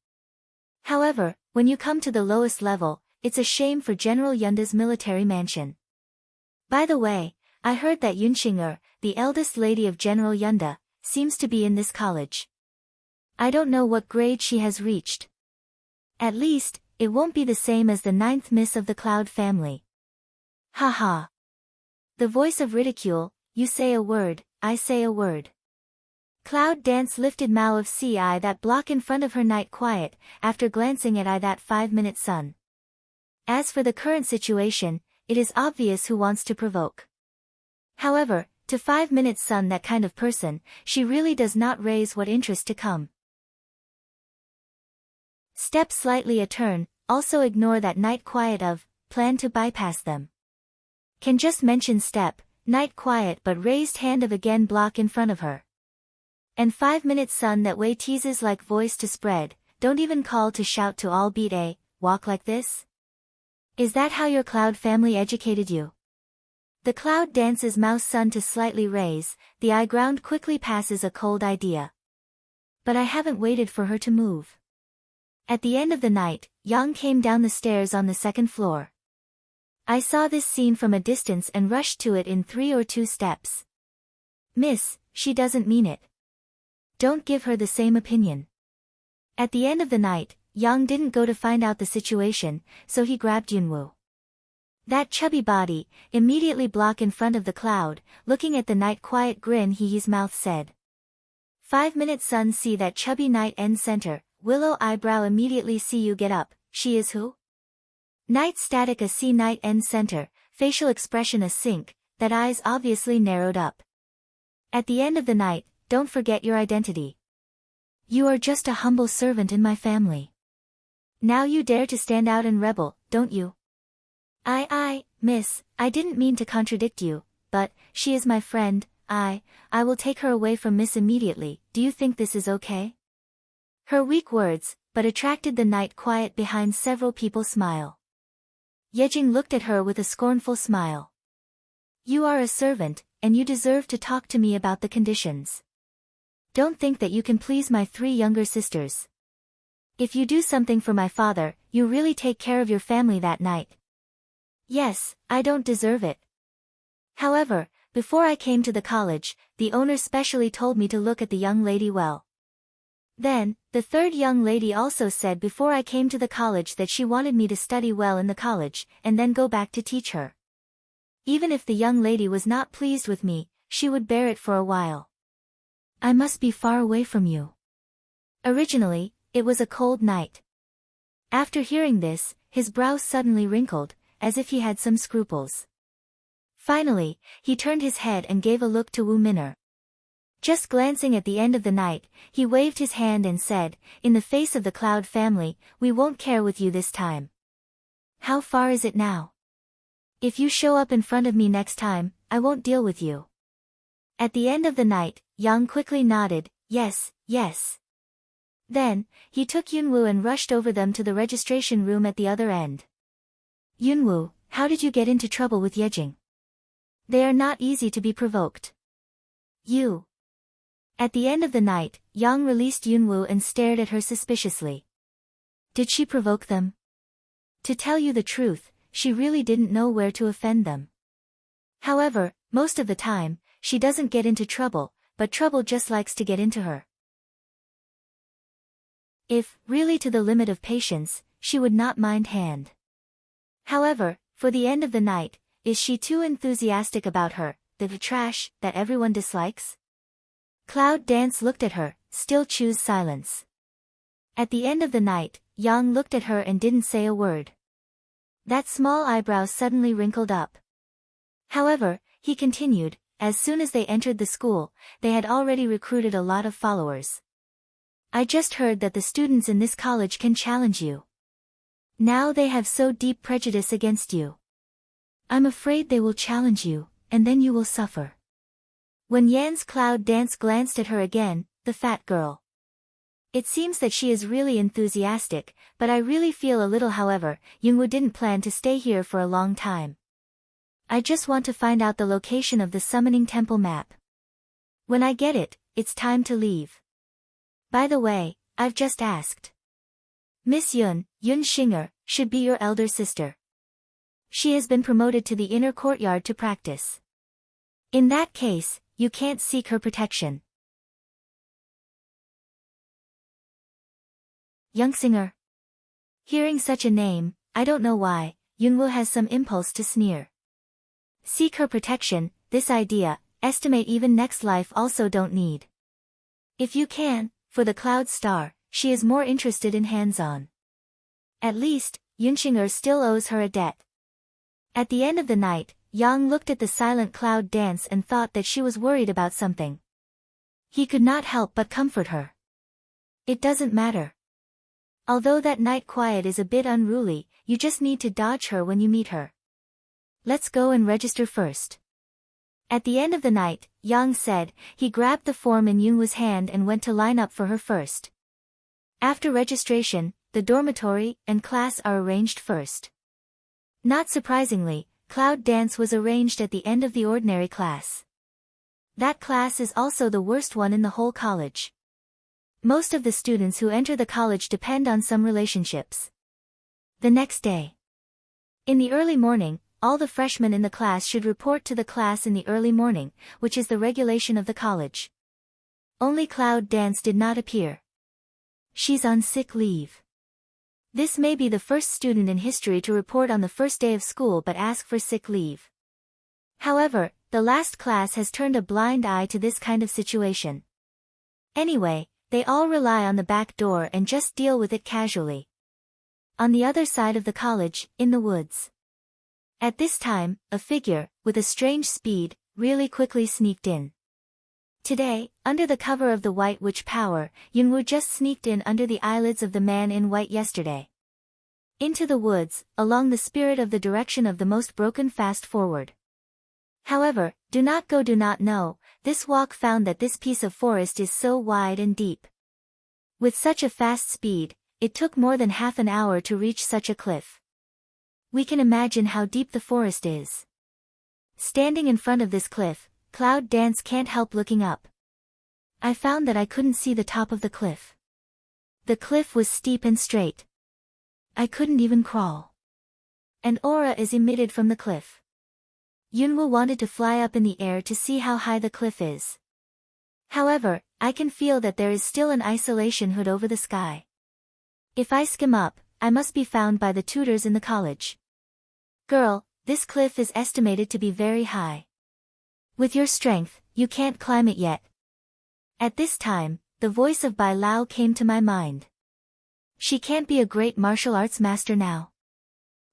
However, when you come to the lowest level, it's a shame for General Yunda's military mansion. By the way, I heard that Yunxinger, the eldest lady of General Yunda, seems to be in this college. I don't know what grade she has reached. At least, it won't be the same as the 9th Miss of the Cloud family. Haha. The voice of ridicule, you say a word, I say a word. Cloud Dance lifted Mao of Ci that block in front of her night quiet, after glancing at that 5-minute sun. As for the current situation, it is obvious who wants to provoke. However, to 5-minute sun that kind of person, she really does not raise what interest to come. Step slightly a turn, also ignore that night quiet of, plan to bypass them. Can just mention step, night quiet but raised hand of again block in front of her. And 5-minute sun that way teases like voice to spread, don't even call to shout to all beat a, walk like this? Is that how your Cloud family educated you? The Cloud Dance's mouse sun to slightly raise, the eye ground quickly passes a cold idea. But I haven't waited for her to move. At the end of the night, Yang came down the stairs on the 2nd floor. I saw this scene from a distance and rushed to it in 3 or 2 steps. Miss, she doesn't mean it. Don't give her the same opinion. At the end of the night, Yang didn't go to find out the situation, so he grabbed Yunwoo. That chubby body, immediately block in front of the Cloud, looking at the night quiet grin his mouth said. 5-minute sun see that chubby night end center, willow eyebrow immediately see you get up, she is who? Night static a see night end center, facial expression a sync, that eyes obviously narrowed up. At the end of the night, don't forget your identity. You are just a humble servant in my family. Now you dare to stand out and rebel, don't you? Miss, I didn't mean to contradict you, but, she is my friend, I will take her away from Miss immediately. Do you think this is okay? Her weak words, but attracted the night quiet behind several people smile. Yejing looked at her with a scornful smile. You are a servant, and you deserve to talk to me about the conditions. Don't think that you can please my 3 younger sisters. If you do something for my father, you really take care of your family that night. Yes, I don't deserve it. However, before I came to the college, the owner specially told me to look at the young lady well. Then, the 3rd young lady also said before I came to the college that she wanted me to study well in the college, and then go back to teach her. Even if the young lady was not pleased with me, she would bear it for a while. I must be far away from you. Originally, it was a cold night. After hearing this, his brow suddenly wrinkled, as if he had some scruples. Finally, he turned his head and gave a look to Wu Min'er. Just glancing at the end of the night, he waved his hand and said, in the face of the Cloud family, we won't care with you this time. How far is it now? If you show up in front of me next time, I won't deal with you. At the end of the night, Yang quickly nodded, yes, yes. Then, he took Yunwoo and rushed over them to the registration room at the other end. Yunwoo, how did you get into trouble with Yejing? They are not easy to be provoked. You. At the end of the night, Yang released Yunwoo and stared at her suspiciously. Did she provoke them? To tell you the truth, she really didn't know where to offend them. However, most of the time, she doesn't get into trouble, but trouble just likes to get into her. If, really to the limit of patience, she would not mind hand. However, for the end of the night, is she too enthusiastic about her, the trash, that everyone dislikes? Cloud Dance looked at her, still choose silence. At the end of the night, Yang looked at her and didn't say a word. That small eyebrow suddenly wrinkled up. However, he continued, as soon as they entered the school, they had already recruited a lot of followers. I just heard that the students in this college can challenge you. Now they have so deep prejudice against you. I'm afraid they will challenge you, and then you will suffer. When Yan's Cloud Dance glanced at her again, the fat girl. It seems that she is really enthusiastic, but I really feel a little. However, Yunwoo didn't plan to stay here for a long time. I just want to find out the location of the summoning temple map. When I get it, it's time to leave. By the way, I've just asked. Miss Yun Xinger, should be your elder sister. She has been promoted to the inner courtyard to practice. In that case, you can't seek her protection. Youngsinger. Hearing such a name, I don't know why, Yunwoo has some impulse to sneer. Seek her protection, this idea, estimate even next life also don't need. If you can, for the Cloud Star, she is more interested in hands-on. At least, Yunxinger still owes her a debt. At the end of the night, Yang looked at the silent Cloud Dance and thought that she was worried about something. He could not help but comfort her. It doesn't matter. Although that night quiet is a bit unruly, you just need to dodge her when you meet her. Let's go and register first. At the end of the night, Yang said, he grabbed the form in Yunwoo's hand and went to line up for her first. After registration, the dormitory and class are arranged first. Not surprisingly, Cloud Dance was arranged at the end of the ordinary class. That class is also the worst one in the whole college. Most of the students who enter the college depend on some relationships. The next day. In the early morning, all the freshmen in the class should report to the class in the early morning, which is the regulation of the college. Only Cloud Dance did not appear. She's on sick leave. This may be the first student in history to report on the first day of school but ask for sick leave. However, the last class has turned a blind eye to this kind of situation. Anyway, they all rely on the back door and just deal with it casually. On the other side of the college, in the woods. At this time, a figure, with a strange speed, really quickly sneaked in. Today, under the cover of the White Witch power, Yunwoo just sneaked in under the eyelids of the man in white yesterday. Into the woods, along the spirit of the direction of the most broken fast forward. However, do not know, this walk found that this piece of forest is so wide and deep. With such a fast speed, it took more than half an hour to reach such a cliff. We can imagine how deep the forest is. Standing in front of this cliff, Cloud Dance can't help looking up. I found that I couldn't see the top of the cliff. The cliff was steep and straight. I couldn't even crawl. An aura is emitted from the cliff. Yunwoo wanted to fly up in the air to see how high the cliff is. However, I can feel that there is still an isolation hood over the sky. If I skim up, I must be found by the tutors in the college. Girl, this cliff is estimated to be very high. With your strength, you can't climb it yet. At this time, the voice of Bai Lao came to my mind. She can't be a great martial arts master now.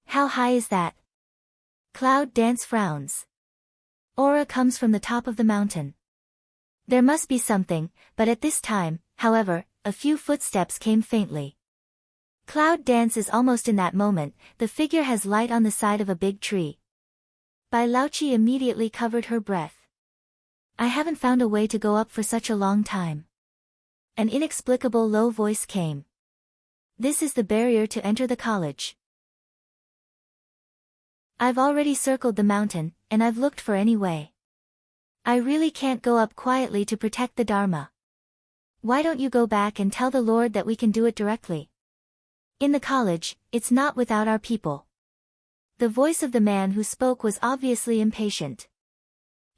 How high is that? Cloud Dance frowns. Aura comes from the top of the mountain. There must be something, but at this time, however, a few footsteps came faintly. Cloud Dance is almost in that moment, the figure has light on the side of a big tree. Bai Laochi immediately covered her breath. I haven't found a way to go up for such a long time. An inexplicable low voice came. This is the barrier to enter the college. I've already circled the mountain, and I've looked for any way. I really can't go up quietly to protect the Dharma. Why don't you go back and tell the Lord that we can do it directly? In the college, it's not without our people. The voice of the man who spoke was obviously impatient.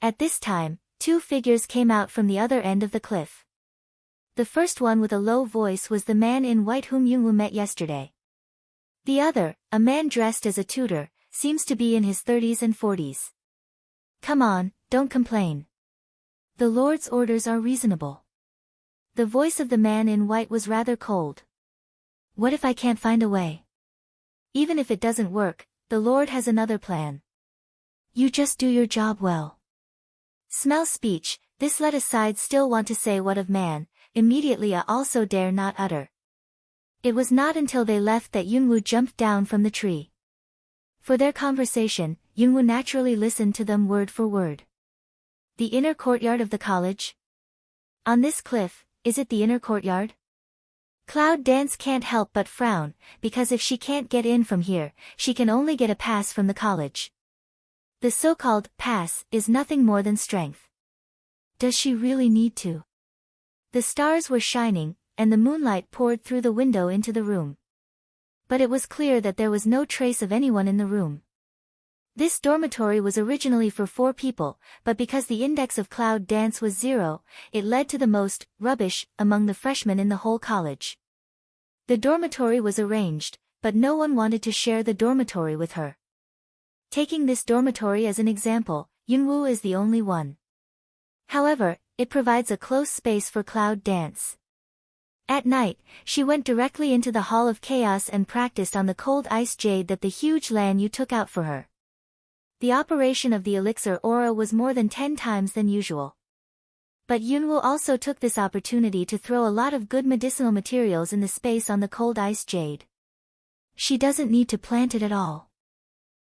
At this time, two figures came out from the other end of the cliff. The first one with a low voice was the man in white whom Yunwoo met yesterday. The other, a man dressed as a tutor, seems to be in his 30s and 40s. Come on, don't complain. The Lord's orders are reasonable. The voice of the man in white was rather cold. What if I can't find a way? Even if it doesn't work, the Lord has another plan. You just do your job well. Smell speech, this let aside still want to say what of man, immediately I also dare not utter. It was not until they left that Yunwoo jumped down from the tree. For their conversation, Yunwoo naturally listened to them word for word. The inner courtyard of the college? On this cliff, is it the inner courtyard? Cloud Dance can't help but frown, because if she can't get in from here, she can only get a pass from the college. The so-called pass is nothing more than strength. Does she really need to? The stars were shining, and the moonlight poured through the window into the room. But it was clear that there was no trace of anyone in the room. This dormitory was originally for 4 people, but because the index of Cloud Dance was 0, it led to the most rubbish among the freshmen in the whole college. The dormitory was arranged, but no one wanted to share the dormitory with her. Taking this dormitory as an example, Yunwoo is the only one. However, it provides a close space for Cloud Dance. At night, she went directly into the Hall of Chaos and practiced on the cold ice jade that the huge Lan Yu took out for her. The operation of the elixir aura was more than 10 times than usual. But Yunwoo also took this opportunity to throw a lot of good medicinal materials in the space on the cold ice jade. She doesn't need to plant it at all.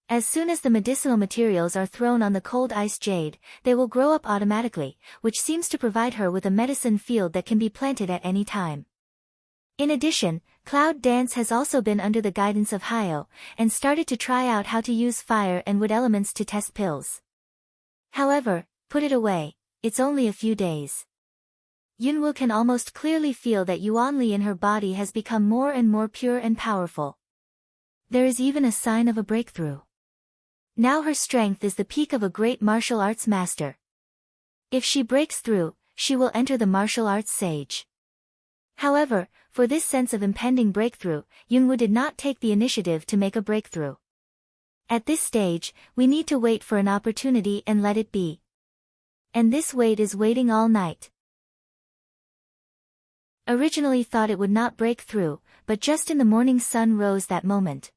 As soon as the medicinal materials are thrown on the cold ice jade, they will grow up automatically, which seems to provide her with a medicine field that can be planted at any time. In addition, Cloud Dance has also been under the guidance of Hyo, and started to try out how to use fire and wood elements to test pills. However, put it away, it's only a few days. Yunwoo can almost clearly feel that Yuanli in her body has become more and more pure and powerful. There is even a sign of a breakthrough. Now her strength is the peak of a great martial arts master. If she breaks through, she will enter the martial arts sage. However, for this sense of impending breakthrough, Yunwoo did not take the initiative to make a breakthrough. At this stage, we need to wait for an opportunity and let it be. And this wait is waiting all night. Originally thought it would not break through, but just in the morning sun rose that moment.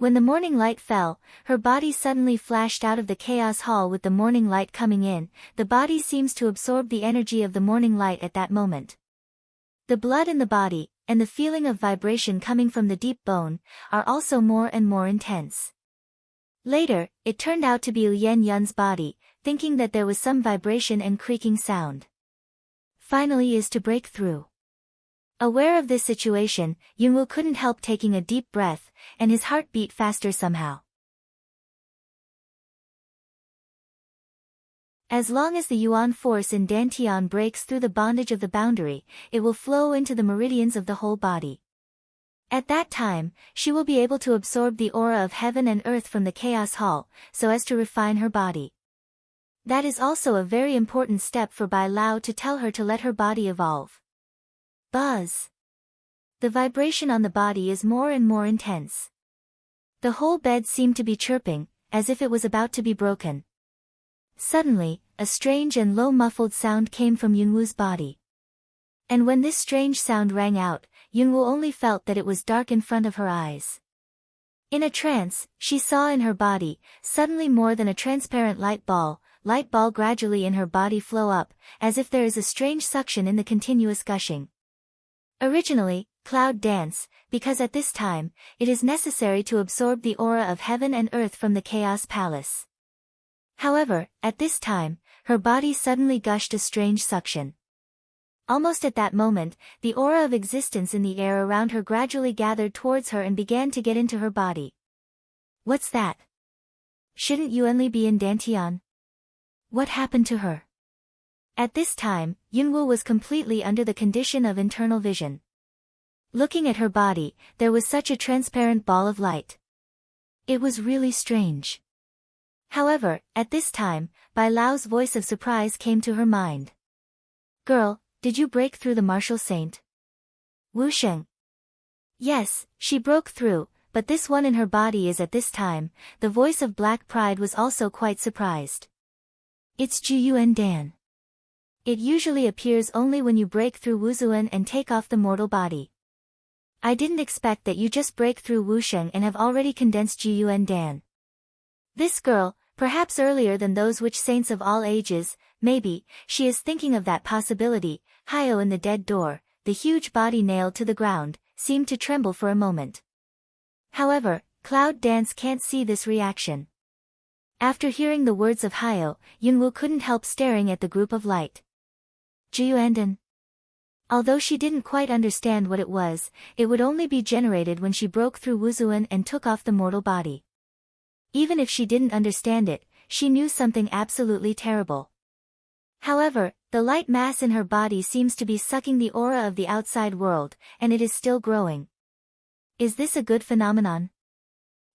When the morning light fell, her body suddenly flashed out of the chaos hall with the morning light coming in. The body seems to absorb the energy of the morning light at that moment. The blood in the body, and the feeling of vibration coming from the deep bone, are also more and more intense. Later, it turned out to be Lien Yun's body, thinking that there was some vibration and creaking sound. Finally is to break through. Aware of this situation, Yunwoo couldn't help taking a deep breath, and his heart beat faster somehow. As long as the Yuan force in Dantian breaks through the bondage of the boundary, it will flow into the meridians of the whole body. At that time, she will be able to absorb the aura of heaven and earth from the chaos hall, so as to refine her body. That is also a very important step for Bai Lao to tell her to let her body evolve. Buzz. The vibration on the body is more and more intense. The whole bed seemed to be chirping, as if it was about to be broken. Suddenly, a strange and low muffled sound came from Yunwoo's body. And when this strange sound rang out, Yunwoo only felt that it was dark in front of her eyes. In a trance, she saw in her body, suddenly more than a transparent light ball gradually in her body flow up, as if there is a strange suction in the continuous gushing. Originally, cloud dance, because at this time, it is necessary to absorb the aura of heaven and earth from the chaos palace. However, at this time, her body suddenly gushed a strange suction. Almost at that moment, the aura of existence in the air around her gradually gathered towards her and began to get into her body. What's that? Shouldn't Yuanli be in Dantian? What happened to her? At this time, Yunwoo was completely under the condition of internal vision. Looking at her body, there was such a transparent ball of light. It was really strange. However, at this time, Bai Lao's voice of surprise came to her mind. Girl, did you break through the martial saint? Wu Sheng. Yes, she broke through, but this one in her body is at this time. The voice of Black Pride was also quite surprised. It's Jiyuan Dan. It usually appears only when you break through Wuzuan and take off the mortal body. I didn't expect that you just break through Wusheng and have already condensed Jiyuan Dan. This girl, perhaps earlier than those witch saints of all ages, maybe, she is thinking of that possibility. Hyo in the dead door, the huge body nailed to the ground, seemed to tremble for a moment. However, Cloud Dance can't see this reaction. After hearing the words of Hyo, Yunwoo couldn't help staring at the group of light. Jiyuandan. Although she didn't quite understand what it was, it would only be generated when she broke through Wuzuan and took off the mortal body. Even if she didn't understand it, she knew something absolutely terrible. However, the light mass in her body seems to be sucking the aura of the outside world, and it is still growing. Is this a good phenomenon?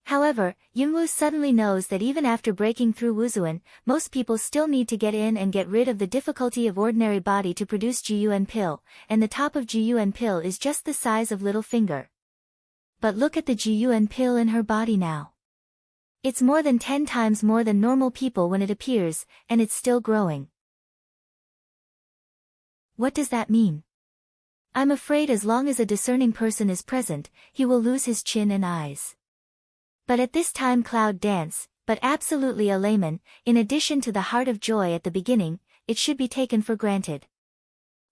However, Yunwoo suddenly knows that even after breaking through Wuzuan, most people still need to get in and get rid of the difficulty of ordinary body to produce Jiyuan pill, and the top of Jiyuan pill is just the size of little finger. But look at the Jiyuan pill in her body now. It's more than 10 times more than normal people when it appears, and it's still growing. What does that mean? I'm afraid as long as a discerning person is present, he will lose his chin and eyes. But at this time Cloud Dance, but absolutely a layman, in addition to the heart of joy at the beginning, it should be taken for granted.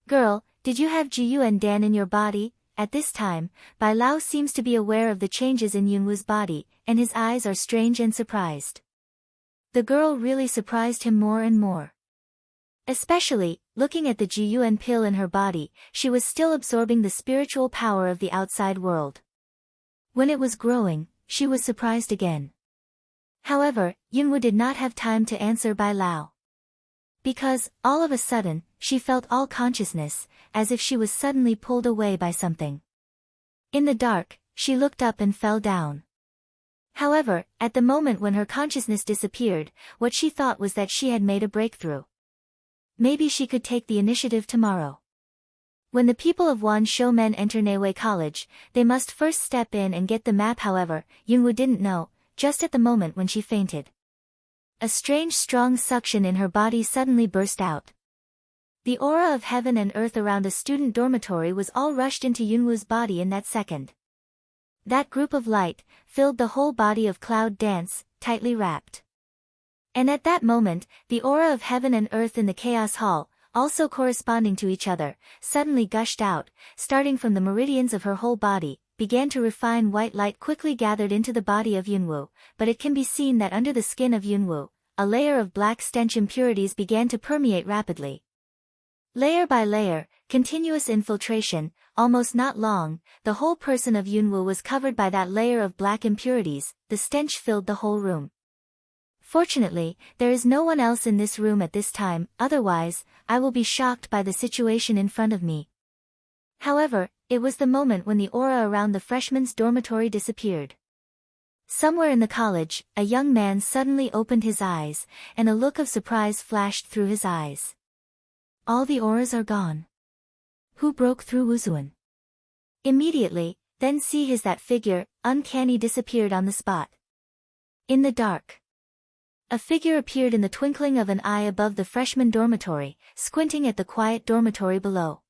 Girl, did you have Jiyuan Dan in your body? At this time, Bai Lao seems to be aware of the changes in Yunwoo's body, and his eyes are strange and surprised. The girl really surprised him more and more. Especially, looking at the Jiyuan pill in her body, she was still absorbing the spiritual power of the outside world. When it was growing, she was surprised again. However, Yunwoo did not have time to answer Bai Lao. Because, all of a sudden, she felt all consciousness, as if she was suddenly pulled away by something. In the dark, she looked up and fell down. However, at the moment when her consciousness disappeared, what she thought was that she had made a breakthrough. Maybe she could take the initiative tomorrow. When the people of Wanshou men enter Neiwei College, they must first step in and get the map. However, Yunwoo didn't know, just at the moment when she fainted. A strange strong suction in her body suddenly burst out. The aura of heaven and earth around a student dormitory was all rushed into Yunwoo's body in that second. That group of light filled the whole body of Cloud Dance, tightly wrapped. And at that moment, the aura of heaven and earth in the Chaos Hall, also corresponding to each other, suddenly gushed out, starting from the meridians of her whole body, began to refine. White light quickly gathered into the body of Yunwu, but it can be seen that under the skin of Yunwu, a layer of black stench impurities began to permeate rapidly. Layer by layer, continuous infiltration, almost not long, the whole person of Yunwu was covered by that layer of black impurities. The stench filled the whole room. Fortunately, there is no one else in this room at this time, otherwise, I will be shocked by the situation in front of me. However, it was the moment when the aura around the freshmen's dormitory disappeared. Somewhere in the college, a young man suddenly opened his eyes, and a look of surprise flashed through his eyes. All the auras are gone. Who broke through Wuzuan? Immediately, then see his that figure, uncanny, disappeared on the spot. In the dark. A figure appeared in the twinkling of an eye above the freshman dormitory, squinting at the quiet dormitory below.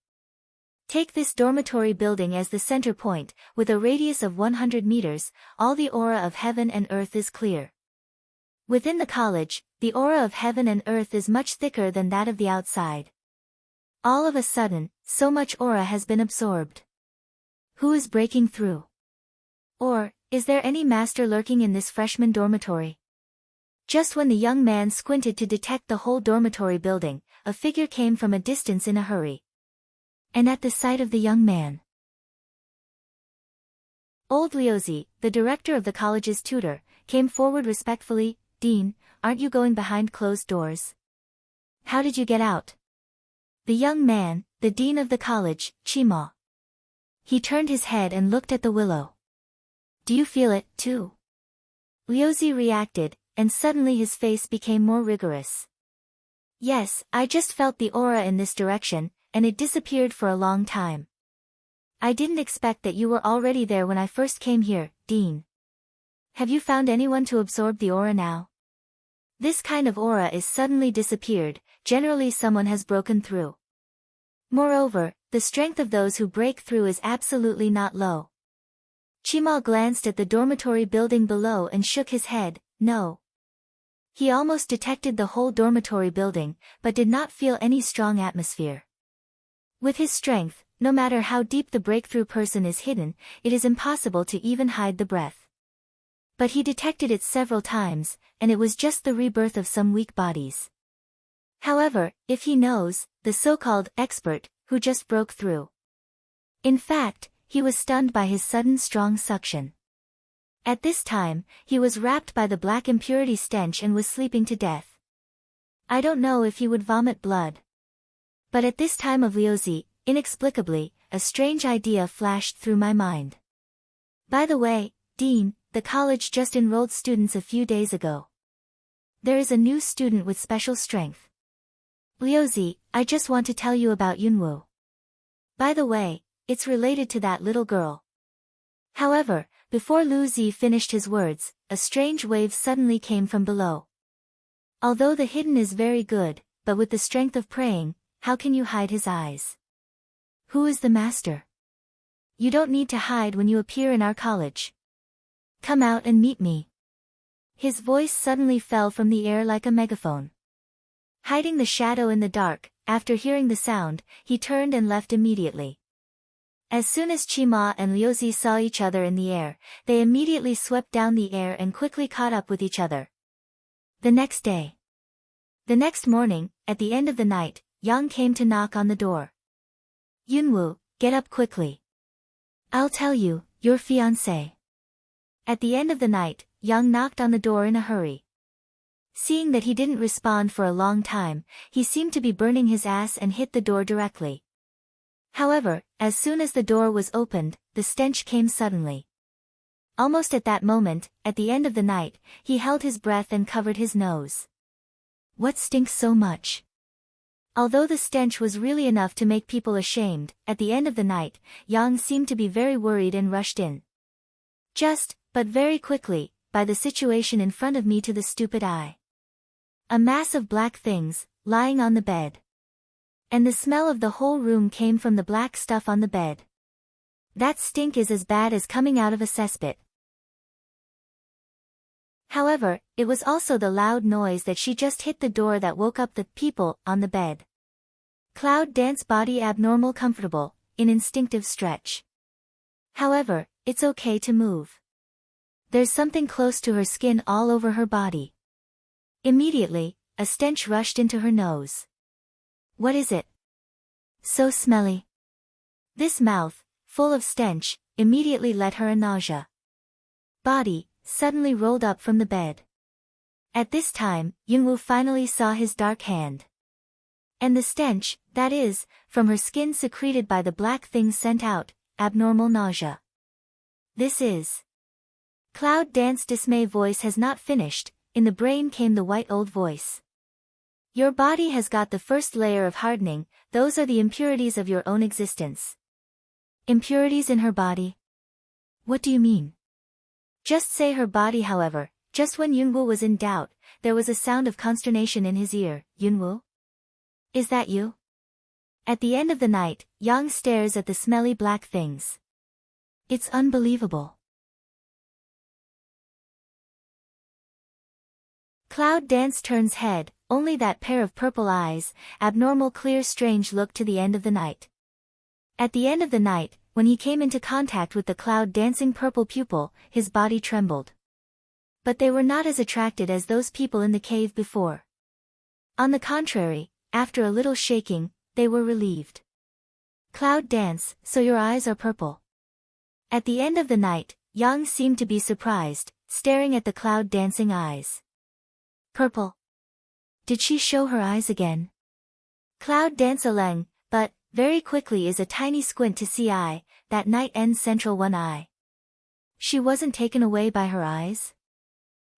Take this dormitory building as the center point, with a radius of 100 meters, all the aura of heaven and earth is clear. Within the college, the aura of heaven and earth is much thicker than that of the outside. All of a sudden, so much aura has been absorbed. Who is breaking through? Or, is there any master lurking in this freshman dormitory? Just when the young man squinted to detect the whole dormitory building, a figure came from a distance in a hurry. And at the sight of the young man, old Liuzi, the director of the college's tutor, came forward respectfully. "Dean, aren't you going behind closed doors? How did you get out?" The young man, the dean of the college, Chima. He turned his head and looked at the willow. "Do you feel it, too?" Liuzi reacted, and suddenly his face became more rigorous. "Yes, I just felt the aura in this direction, and it disappeared for a long time. I didn't expect that you were already there when I first came here, Dean. Have you found anyone to absorb the aura now? This kind of aura is suddenly disappeared, generally someone has broken through. Moreover, the strength of those who break through is absolutely not low." Chimal glanced at the dormitory building below and shook his head. No. He almost detected the whole dormitory building, but did not feel any strong atmosphere. With his strength, no matter how deep the breakthrough person is hidden, it is impossible to even hide the breath. But he detected it several times, and it was just the rebirth of some weak bodies. However, if he knows, the so-called expert, who just broke through. In fact, he was stunned by his sudden strong suction. At this time, he was wrapped by the black impurity stench and was sleeping to death. I don't know if he would vomit blood. But at this time of Liuzi, inexplicably, a strange idea flashed through my mind. By the way, Dean, the college just enrolled students a few days ago. There is a new student with special strength. Liuzi, I just want to tell you about Yunwu. By the way, it's related to that little girl. However, before Liuzi finished his words, a strange wave suddenly came from below. Although the hidden is very good, but with the strength of praying, how can you hide his eyes? Who is the master? You don't need to hide when you appear in our college. Come out and meet me. His voice suddenly fell from the air like a megaphone. Hiding the shadow in the dark, after hearing the sound, he turned and left immediately. As soon as Chima and Liuzi saw each other in the air, they immediately swept down the air and quickly caught up with each other. The next day. The next morning, at the end of the night, Yang came to knock on the door. Yunwu, get up quickly. I'll tell you, your fiancé. At the end of the night, Yang knocked on the door in a hurry. Seeing that he didn't respond for a long time, he seemed to be burning his ass and hit the door directly. However, as soon as the door was opened, the stench came suddenly. Almost at that moment, at the end of the night, he held his breath and covered his nose. What stinks so much? Although the stench was really enough to make people ashamed, at the end of the night, Yang seemed to be very worried and rushed in. But very quickly, by the situation in front of me to the stupid eye. A mass of black things, lying on the bed. And the smell of the whole room came from the black stuff on the bed. That stink is as bad as coming out of a cesspit. However, it was also the loud noise that she just hit the door that woke up the people on the bed. Cloud Dance body abnormal comfortable, in instinctive stretch. However, it's okay to move. There's something close to her skin all over her body. Immediately, a stench rushed into her nose. What is it? So smelly. This mouth, full of stench, immediately let her a nausea. Body, suddenly rolled up from the bed. At this time, Yunwoo finally saw his dark hand. And the stench, that is, from her skin secreted by the black things sent out, abnormal nausea. This is... Cloud Dance dismay voice has not finished, in the brain came the white old voice. Your body has got the first layer of hardening, those are the impurities of your own existence. Impurities in her body? What do you mean? Just say her body. However, just when Yunwoo was in doubt, there was a sound of consternation in his ear. Yunwoo? Is that you? At the end of the night, Yang stares at the smelly black things. It's unbelievable. Cloud Dance turns head, only that pair of purple eyes, abnormal clear strange look to the end of the night. At the end of the night, when he came into contact with the Cloud Dancing purple pupil, his body trembled. But they were not as attracted as those people in the cave before. On the contrary, after a little shaking, they were relieved. Cloud Dance, so your eyes are purple. At the end of the night, Yang seemed to be surprised, staring at the Cloud Dancing eyes. Purple. Did she show her eyes again? Cloud Dance Aleng, but, very quickly is a tiny squint to see eye, that night end central one eye. She wasn't taken away by her eyes?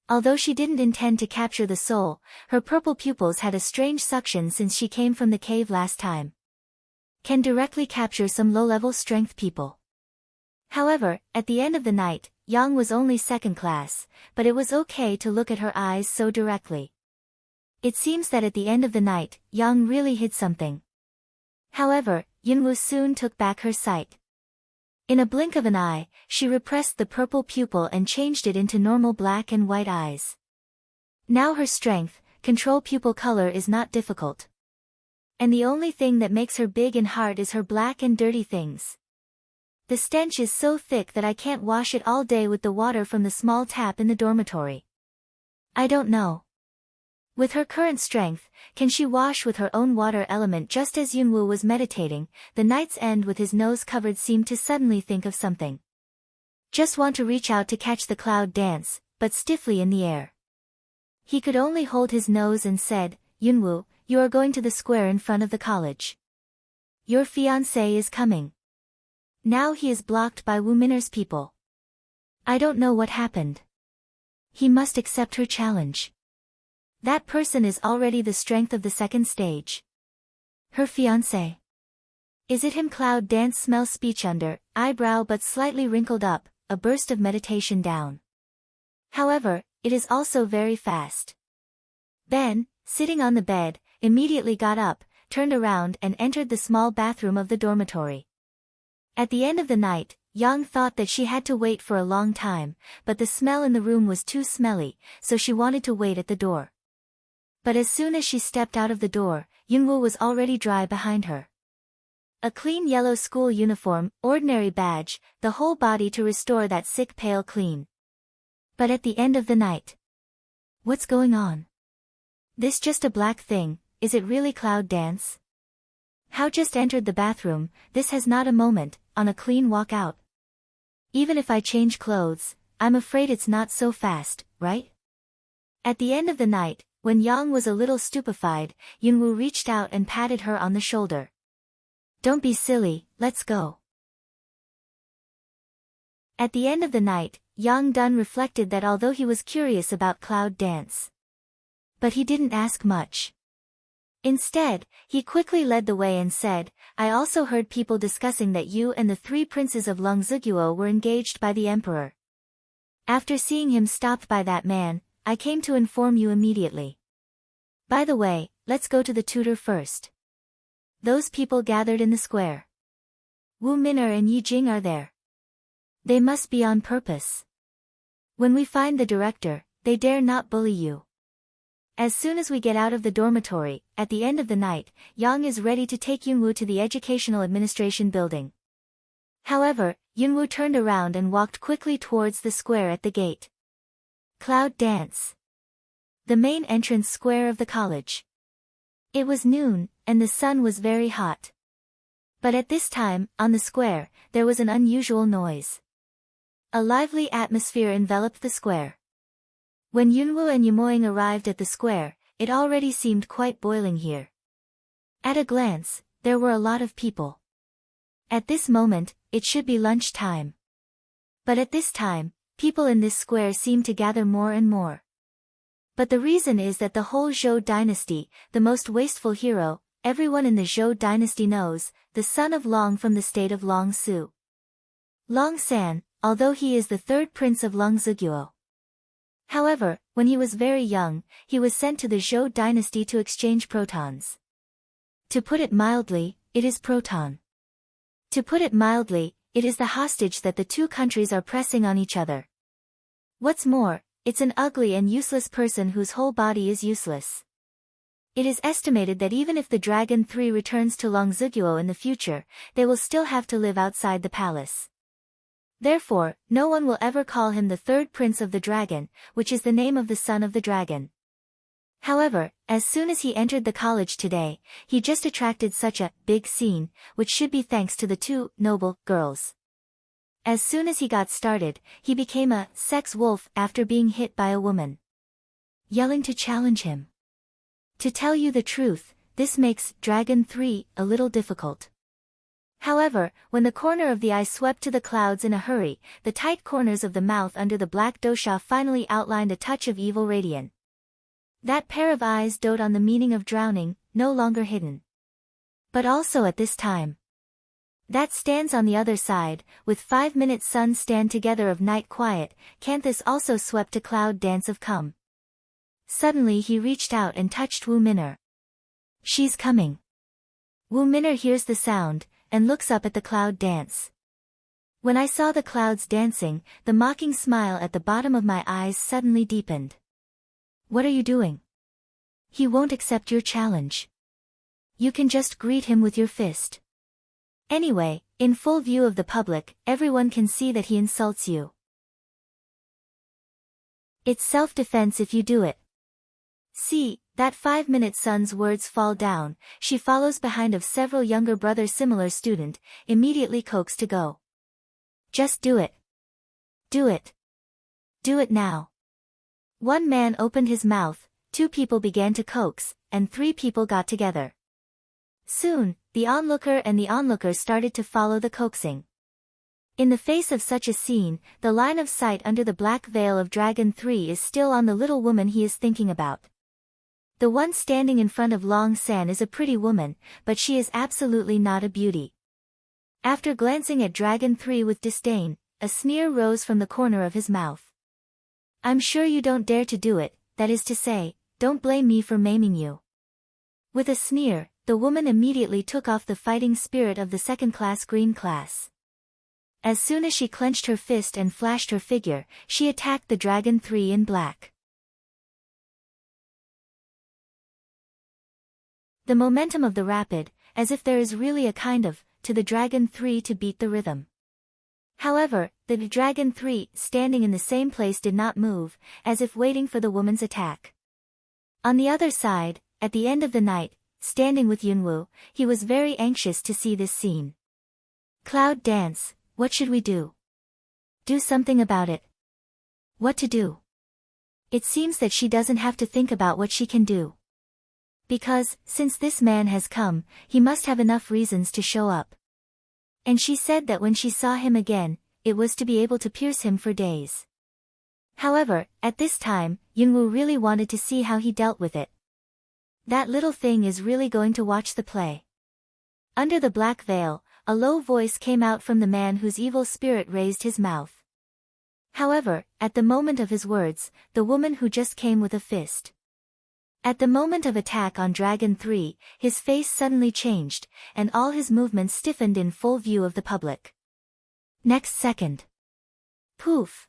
Although she didn't intend to capture the soul, her purple pupils had a strange suction since she came from the cave last time. Can directly capture some low-level strength people. However, at the end of the night, Yang was only second class, but it was okay to look at her eyes so directly. It seems that at the end of the night, Yang really hid something. However, Yunwoo soon took back her sight. In a blink of an eye, she repressed the purple pupil and changed it into normal black and white eyes. Now her strength, control pupil color is not difficult. And the only thing that makes her big and hard is her black and dirty things. The stench is so thick that I can't wash it all day with the water from the small tap in the dormitory. I don't know. With her current strength, can she wash with her own water element? Just as Yunwoo was meditating, the night's end with his nose covered seemed to suddenly think of something. Just want to reach out to catch the Cloud Dance, but stiffly in the air. He could only hold his nose and said, Yunwoo, you are going to the square in front of the college. Your fiancé is coming. Now he is blocked by Wu Minner's people. I don't know what happened. He must accept her challenge. That person is already the strength of the second stage. Her fiancé. Is it him? Cloud Dance smells speech under, eyebrow but slightly wrinkled up, a burst of meditation down. However, it is also very fast. Ben, sitting on the bed, immediately got up, turned around and entered the small bathroom of the dormitory. At the end of the night, Yang thought that she had to wait for a long time, but the smell in the room was too smelly, so she wanted to wait at the door. But as soon as she stepped out of the door, Yunwoo was already dry behind her. A clean yellow school uniform, ordinary badge, the whole body to restore that sick pale clean. But at the end of the night. What's going on? This just a black thing, is it really Cloud Dance? How just entered the bathroom, this has not a moment, on a clean walk out. Even if I change clothes, I'm afraid it's not so fast, right? At the end of the night, when Yang was a little stupefied, Yunwoo reached out and patted her on the shoulder. Don't be silly, let's go. At the end of the night, Yang Dun reflected that although he was curious about Cloud Dance, but he didn't ask much. Instead, he quickly led the way and said, I also heard people discussing that you and the 3 princes of Longzuguo were engaged by the emperor. After seeing him stopped by that man, I came to inform you immediately. By the way, let's go to the tutor first. Those people gathered in the square. Wu Min'er and Yi Jing are there. They must be on purpose. When we find the director, they dare not bully you. As soon as we get out of the dormitory, at the end of the night, Yang is ready to take Yunwu to the Educational Administration building. However, Yunwu turned around and walked quickly towards the square at the gate. Cloud Dance. The main entrance square of the college. It was noon, and the sun was very hot. But at this time, on the square, there was an unusual noise. A lively atmosphere enveloped the square. When Yunwu and Yumoying arrived at the square, it already seemed quite boiling here. At a glance, there were a lot of people. At this moment, it should be lunch time. But at this time, people in this square seemed to gather more and more. But the reason is that the whole Zhou dynasty, the most wasteful hero, everyone in the Zhou dynasty knows, the son of Long from the state of Long Su. Long San, although he is the third prince of Long Ziguo. However, when he was very young, he was sent to the Zhou dynasty to exchange protons. To put it mildly, it is proton. To put it mildly, it is the hostage that the two countries are pressing on each other. What's more, it's an ugly and useless person whose whole body is useless. It is estimated that even if the Dragon 3 returns to Long Ziguo in the future, they will still have to live outside the palace. Therefore, no one will ever call him the third prince of the dragon, which is the name of the son of the dragon. However, as soon as he entered the college today, he just attracted such a big scene, which should be thanks to the two noble girls. As soon as he got started, he became a sex wolf after being hit by a woman. Yelling to challenge him. To tell you the truth, this makes Dragon 3 a little difficult. However, when the corner of the eye swept to the clouds in a hurry, the tight corners of the mouth under the black dosha finally outlined a touch of evil radiance. That pair of eyes dote on the meaning of drowning, no longer hidden. But also at this time. That stands on the other side, with 5-minute sun stand together of night quiet, Canthus also swept a cloud dance of come. Suddenly he reached out and touched Wu Min'er. She's coming. Wu Min'er hears the sound, and looks up at the cloud dance. When I saw the clouds dancing, the mocking smile at the bottom of my eyes suddenly deepened. What are you doing? He won't accept your challenge. You can just greet him with your fist. Anyway, in full view of the public, everyone can see that he insults you. It's self-defense if you do it. See, that 5-minute sun's words fall down, she follows behind of several younger brother similar student, immediately coaxed to go. Just do it. Do it. Do it now. One man opened his mouth, 2 people began to coax, and 3 people got together. Soon, the onlooker and the onlookers started to follow the coaxing. In the face of such a scene, the line of sight under the black veil of Dragon 3 is still on the little woman he is thinking about. The one standing in front of Long San is a pretty woman, but she is absolutely not a beauty. After glancing at Dragon 3 with disdain, a sneer rose from the corner of his mouth. I'm sure you don't dare to do it, that is to say, don't blame me for maiming you. With a sneer, the woman immediately took off the fighting spirit of the second-class green class. As soon as she clenched her fist and flashed her figure, she attacked the Dragon 3 in black. The momentum of the rapid, as if there is really a kind of, to the Dragon 3 to beat the rhythm. However, the Dragon 3, standing in the same place did not move, as if waiting for the woman's attack. On the other side, at the end of the night, standing with Yunwu, he was very anxious to see this scene. Cloud dance, what should we do? Do something about it. What to do? It seems that she doesn't have to think about what she can do. Because, since this man has come, he must have enough reasons to show up. And she said that when she saw him again, it was to be able to pierce him for days. However, at this time, Yunwu really wanted to see how he dealt with it. That little thing is really going to watch the play. Under the black veil, a low voice came out from the man whose evil spirit raised his mouth. However, at the moment of his words, the woman who just came with a fist. At the moment of attack on Dragon 3, his face suddenly changed, and all his movements stiffened in full view of the public. Next second. Poof!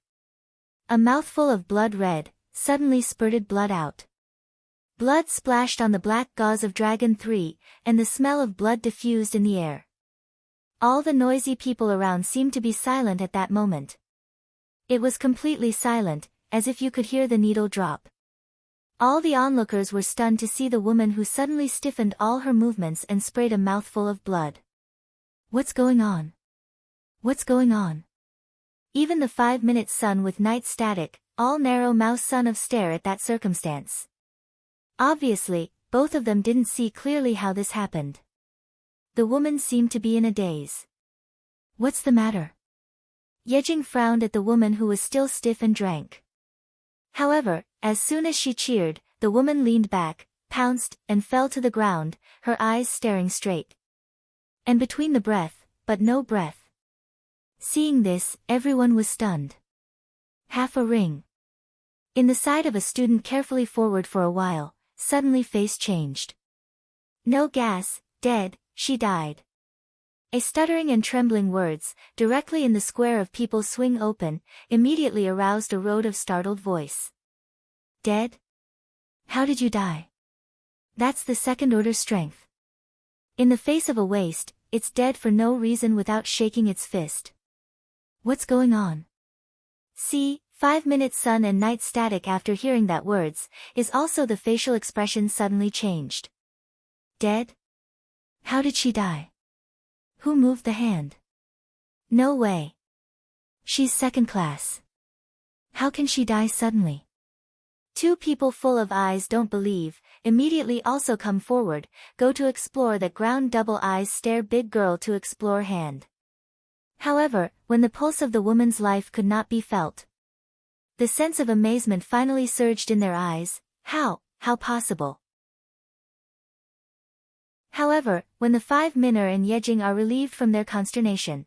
A mouthful of blood red, suddenly spurted blood out. Blood splashed on the black gauze of Dragon 3, and the smell of blood diffused in the air. All the noisy people around seemed to be silent at that moment. It was completely silent, as if you could hear the needle drop. All the onlookers were stunned to see the woman who suddenly stiffened all her movements and sprayed a mouthful of blood. What's going on? What's going on? Even the 5-minute sun with night static, all narrow mouse son of stare at that circumstance. Obviously, both of them didn't see clearly how this happened. The woman seemed to be in a daze. What's the matter? Yejing frowned at the woman who was still stiff and drank. However, as soon as she cheered, the woman leaned back, pounced, and fell to the ground, her eyes staring straight. And between the breath, but no breath. Seeing this, everyone was stunned. Half a ring. In the side of a student carefully forward for a while, suddenly face changed. No gas, dead, she died. A stuttering and trembling words, directly in the square of people swing open, immediately aroused a road of startled voice. Dead? How did you die? That's the second-order strength. In the face of a waste, it's dead for no reason without shaking its fist. What's going on? See, 5-minute sun and night static after hearing that words, is also the facial expression suddenly changed. Dead? How did she die? Who moved the hand? No way. She's second class. How can she die suddenly? Two people full of eyes don't believe, immediately also come forward, go to explore that ground double eyes stare big girl to explore hand. However, when the pulse of the woman's life could not be felt. The sense of amazement finally surged in their eyes, how possible? However, when the 5 Minor and Yejing are relieved from their consternation.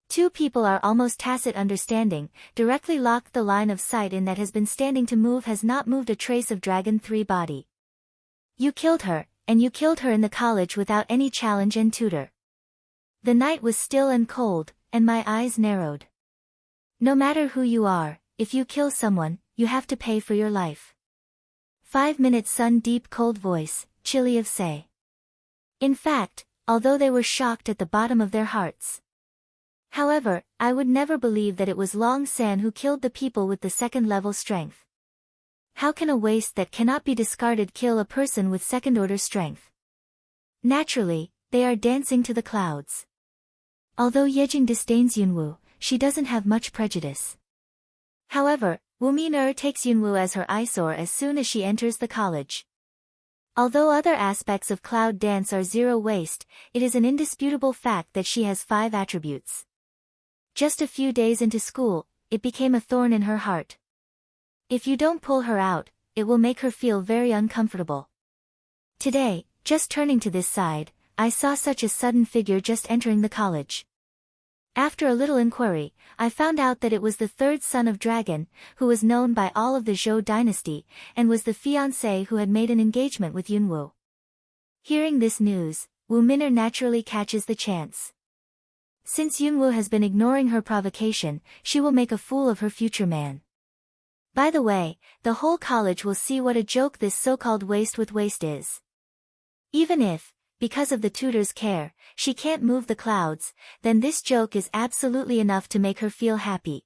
Two people are almost tacit understanding, directly locked the line of sight in that has been standing to move has not moved a trace of Dragon 3 body. You killed her, and you killed her in the college without any challenge and tutor. The night was still and cold, and my eyes narrowed. No matter who you are, if you kill someone, you have to pay for your life. 5-minute sun deep cold voice, chilly of say. In fact, although they were shocked at the bottom of their hearts. However, I would never believe that it was Long San who killed the people with the second-level strength. How can a waste that cannot be discarded kill a person with second-order strength? Naturally, they are dancing to the clouds. Although Yejing disdains Yunwoo, she doesn't have much prejudice. However, Wu Min takes Yunwoo as her eyesore as soon as she enters the college. Although other aspects of cloud dance are zero waste, it is an indisputable fact that she has 5 attributes. Just a few days into school, it became a thorn in her heart. If you don't pull her out, it will make her feel very uncomfortable. Today, just turning to this side, I saw such a sudden figure just entering the college. After a little inquiry, I found out that it was the third son of Dragon, who was known by all of the Zhou dynasty, and was the fiancé who had made an engagement with Yunwoo. Hearing this news, Wu Minor naturally catches the chance. Since Yunwoo has been ignoring her provocation, she will make a fool of her future man. By the way, the whole college will see what a joke this so-called waste with waste is. Even if, because of the tutor's care, she can't move the clouds, then this joke is absolutely enough to make her feel happy.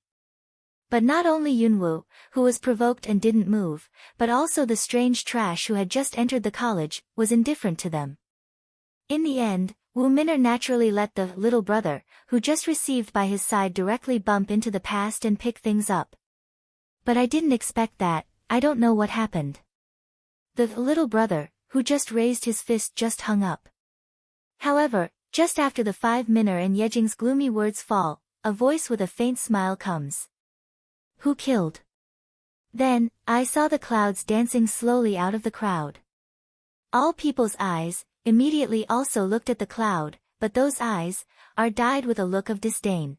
But not only Yunwoo, who was provoked and didn't move, but also the strange trash who had just entered the college, was indifferent to them. In the end, Wu Minor naturally let the little brother, who just received by his side directly bump into the past and pick things up. But I didn't expect that, I don't know what happened. The little brother, who just raised his fist just hung up. However, just after the 5 Minor and Yejing's gloomy words fall, a voice with a faint smile comes. Who killed? Then, I saw the clouds dancing slowly out of the crowd. All people's eyes, immediately also looked at the cloud, but those eyes, are dyed with a look of disdain.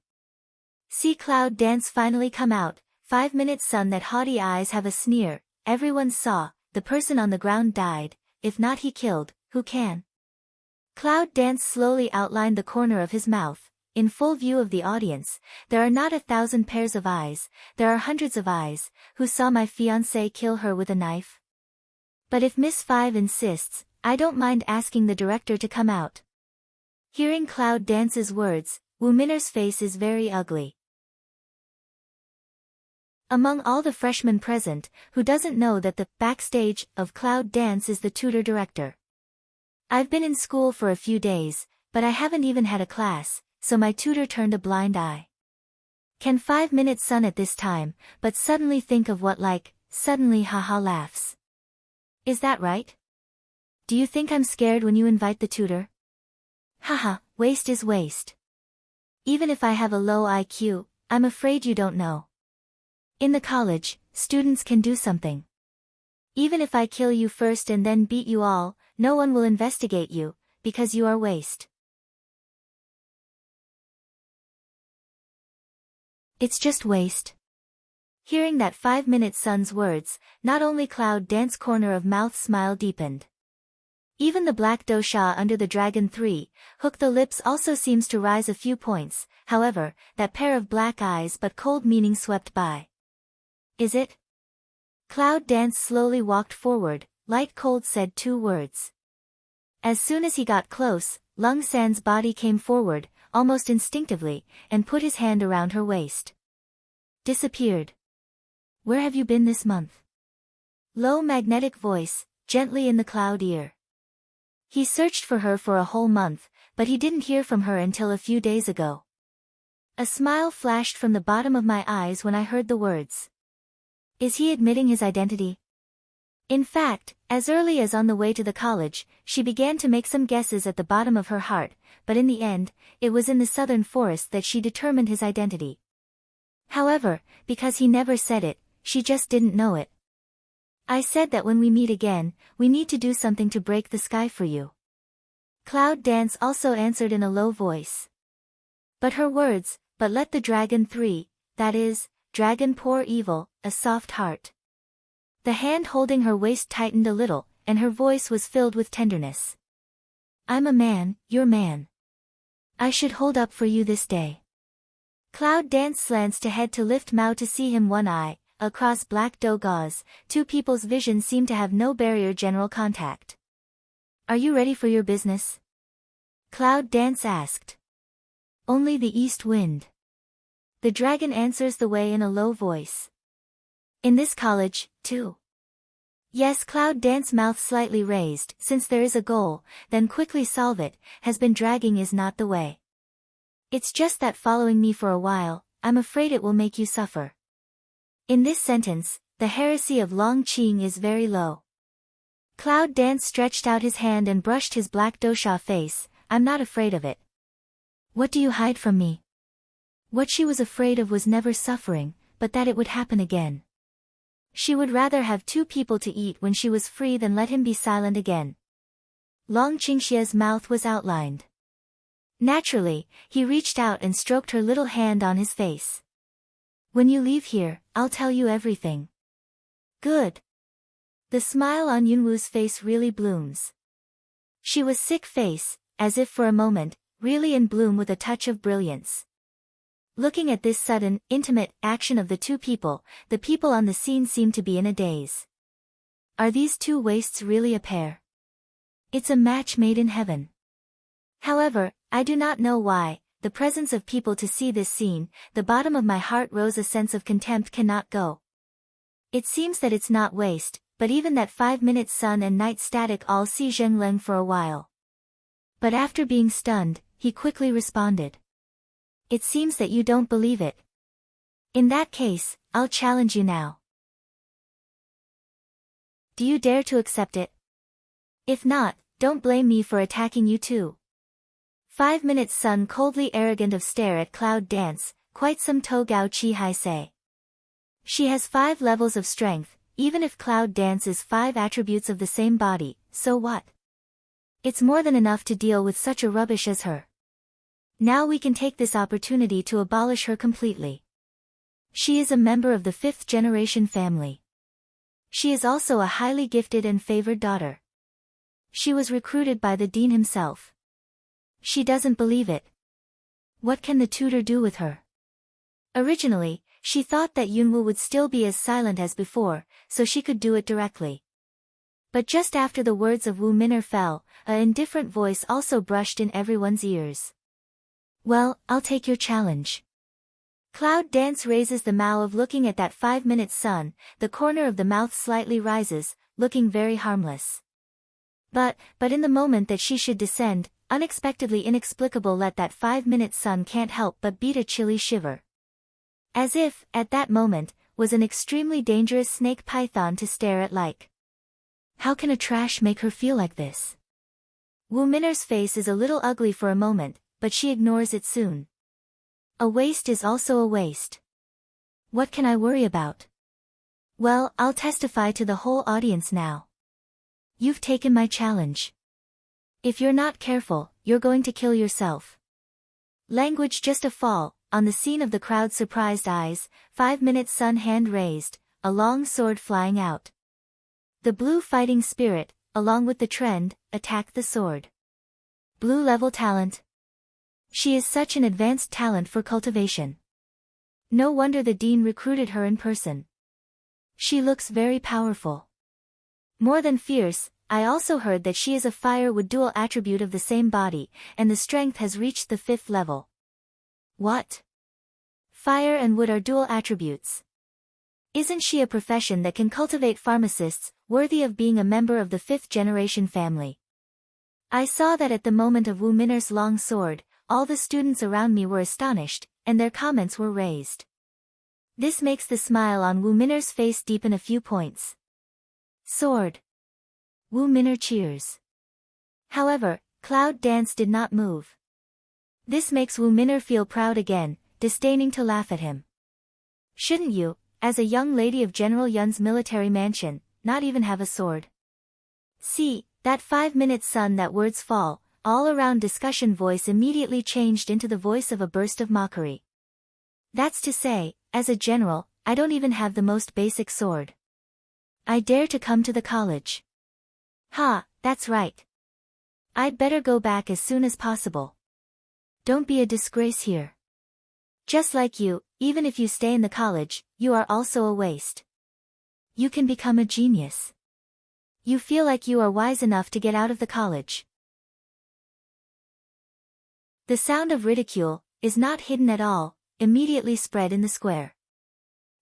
See cloud dance finally come out, 5-minute sun that haughty eyes have a sneer, everyone saw, the person on the ground died, if not he killed, who can? Cloud Dance slowly outlined the corner of his mouth. In full view of the audience, there are not 1,000 pairs of eyes, there are hundreds of eyes, who saw my fiancé kill her with a knife. But if Miss Five insists, I don't mind asking the director to come out. Hearing Cloud Dance's words, Wu Min'er's face is very ugly. Among all the freshmen present, who doesn't know that the backstage of Cloud Dance is the tutor director? I've been in school for a few days, but I haven't even had a class, so my tutor turned a blind eye. Can 5-minute son at this time, but suddenly think of what suddenly haha laughs. Is that right? Do you think I'm scared when you invite the tutor? Haha, waste is waste. Even if I have a low IQ, I'm afraid you don't know. In the college, students can do something. Even if I kill you first and then beat you all, no one will investigate you, because you are waste. It's just waste. Hearing that 5-minute son's words, not only Cloud Dance's corner of mouth smile deepened. Even the black dosha under the Dragon 3, hook the lips also seems to rise a few points, however, that pair of black eyes but cold meaning swept by. Is it? Cloud Dance slowly walked forward, light cold said 2 words. As soon as he got close, Lung San's body came forward, almost instinctively, and put his hand around her waist. Disappeared. Where have you been this month? Low magnetic voice, gently in the Cloud ear. He searched for her for a whole month, but he didn't hear from her until a few days ago. A smile flashed from the bottom of my eyes when I heard the words. Is he admitting his identity? In fact, as early as on the way to the college, she began to make some guesses at the bottom of her heart, but in the end, it was in the southern forest that she determined his identity. However, because he never said it, she just didn't know it. I said that when we meet again, we need to do something to break the sky for you. Cloud Dance also answered in a low voice. But her words, but let the Dragon 3, that is, Dragon pour evil, a soft heart. The hand holding her waist tightened a little, and her voice was filled with tenderness. I'm a man, your man. I should hold up for you this day. Cloud Dance slants ahead to lift Mao to see him one eye, across black dough gauze, 2 people's vision seemed to have no barrier general contact. Are you ready for your business? Cloud Dance asked. Only the east wind. The dragon answers the way in a low voice. In this college, too. Yes, Cloud Dance's mouth slightly raised, since there is a goal, then quickly solve it, has been dragging is not the way. It's just that following me for a while, I'm afraid it will make you suffer. In this sentence, the heresy of Long Qing is very low. Cloud Dance stretched out his hand and brushed his black dosha face. I'm not afraid of it. What do you hide from me? What she was afraid of was never suffering, but that it would happen again. She would rather have 2 people to eat when she was free than let him be silent again. Long Qingxia's mouth was outlined. Naturally, he reached out and stroked her little hand on his face. When you leave here, I'll tell you everything. Good. The smile on Yunwu's face really blooms. She was sick face, as if for a moment, really in bloom with a touch of brilliance. Looking at this sudden, intimate action of the 2 people, the people on the scene seemed to be in a daze. Are these 2 wastes really a pair? It's a match made in heaven. However, I do not know why, the presence of people to see this scene, the bottom of my heart rose a sense of contempt cannot go. It seems that it's not waste, but even that 5-minute sun and night static all see Zhengleng for a while. But after being stunned, he quickly responded. It seems that you don't believe it. In that case, I'll challenge you now. Do you dare to accept it? If not, don't blame me for attacking you too. 5-minute sun coldly arrogant of stare at Cloud Dance, quite some To Gao Chi Hai say. She has 5 levels of strength, even if Cloud Dance is 5 attributes of the same body, so what? It's more than enough to deal with such a rubbish as her. Now we can take this opportunity to abolish her completely. She is a member of the 5th generation family. She is also a highly gifted and favored daughter. She was recruited by the dean himself. She doesn't believe it. What can the tutor do with her? Originally, she thought that Yunwoo would still be as silent as before, so she could do it directly. But just after the words of Wu Min'er fell, an indifferent voice also brushed in everyone's ears. Well, I'll take your challenge. Cloud Dance raises the mouth of looking at that 5-minute sun, the corner of the mouth slightly rises, looking very harmless. But in the moment that she should descend, unexpectedly inexplicable let that 5-minute sun can't help but beat a chilly shiver. As if, at that moment, was an extremely dangerous snake python to stare at like. How can a trash make her feel like this? Wu Min'er's face is a little ugly for a moment, but she ignores it soon. A waste is also a waste. What can I worry about? Well, I'll testify to the whole audience now. You've taken my challenge. If you're not careful, you're going to kill yourself. Language just a fall, on the scene of the crowd's surprised eyes, 5-minute sun hand raised, a long sword flying out. The blue fighting spirit, along with the trend, attacked the sword. Blue level talent. She is such an advanced talent for cultivation. No wonder the dean recruited her in person. She looks very powerful. More than fierce, I also heard that she is a fire with dual attribute of the same body, and the strength has reached the 5th level. What? Fire and wood are dual attributes. Isn't she a profession that can cultivate pharmacists, worthy of being a member of the 5th generation family? I saw that at the moment of Wu Min'er's long sword, all the students around me were astonished, and their comments were raised. This makes the smile on Wu Min'er's face deepen a few points. Sword. Wu Min'er cheers. However, Cloud Dance did not move. This makes Wu Min'er feel proud again, disdaining to laugh at him. Shouldn't you, as a young lady of General Yun's military mansion, not even have a sword? See, that 5-minute sun that words fall, all around discussion voice immediately changed into the voice of a burst of mockery. That's to say, as a general, I don't even have the most basic sword. I dare to come to the college. Ha, that's right. I'd better go back as soon as possible. Don't be a disgrace here. Just like you, even if you stay in the college, you are also a waste. You can become a genius. You feel like you are wise enough to get out of the college. The sound of ridicule, is not hidden at all, immediately spread in the square.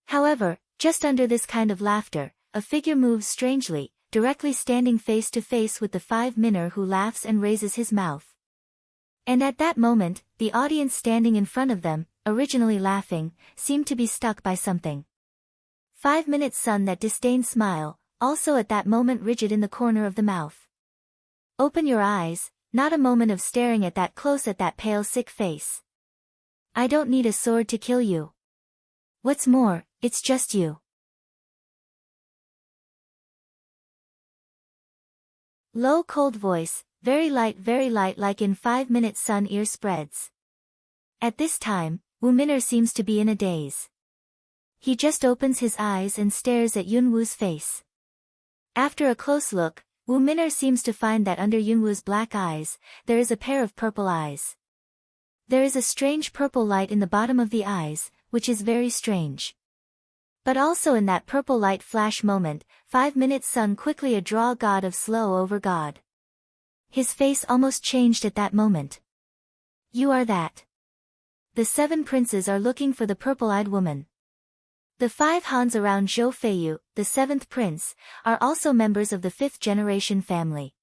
However, just under this kind of laughter, a figure moves strangely, directly standing face to face with the 5-minner who laughs and raises his mouth. And at that moment, the audience standing in front of them, originally laughing, seemed to be stuck by something. 5-minute sun that disdained smile, also at that moment rigid in the corner of the mouth. Open your eyes, not a moment of staring at that close at that pale sick face. I don't need a sword to kill you. What's more, it's just you. Low cold voice, very light like in 5-minute sun ear spreads. At this time, Wu Min'er seems to be in a daze. He just opens his eyes and stares at Yunwoo's face. After a close look, Wu Min'er seems to find that under Yunwoo's black eyes, there is a pair of purple eyes. There is a strange purple light in the bottom of the eyes, which is very strange. But also in that purple light flash moment, 5-minute sun quickly a draw god of slow over god. His face almost changed at that moment. You are that. The 7 princes are looking for the purple-eyed woman. The 5 Hans around Zhou Feiyu, the 7th prince, are also members of the 5th generation family.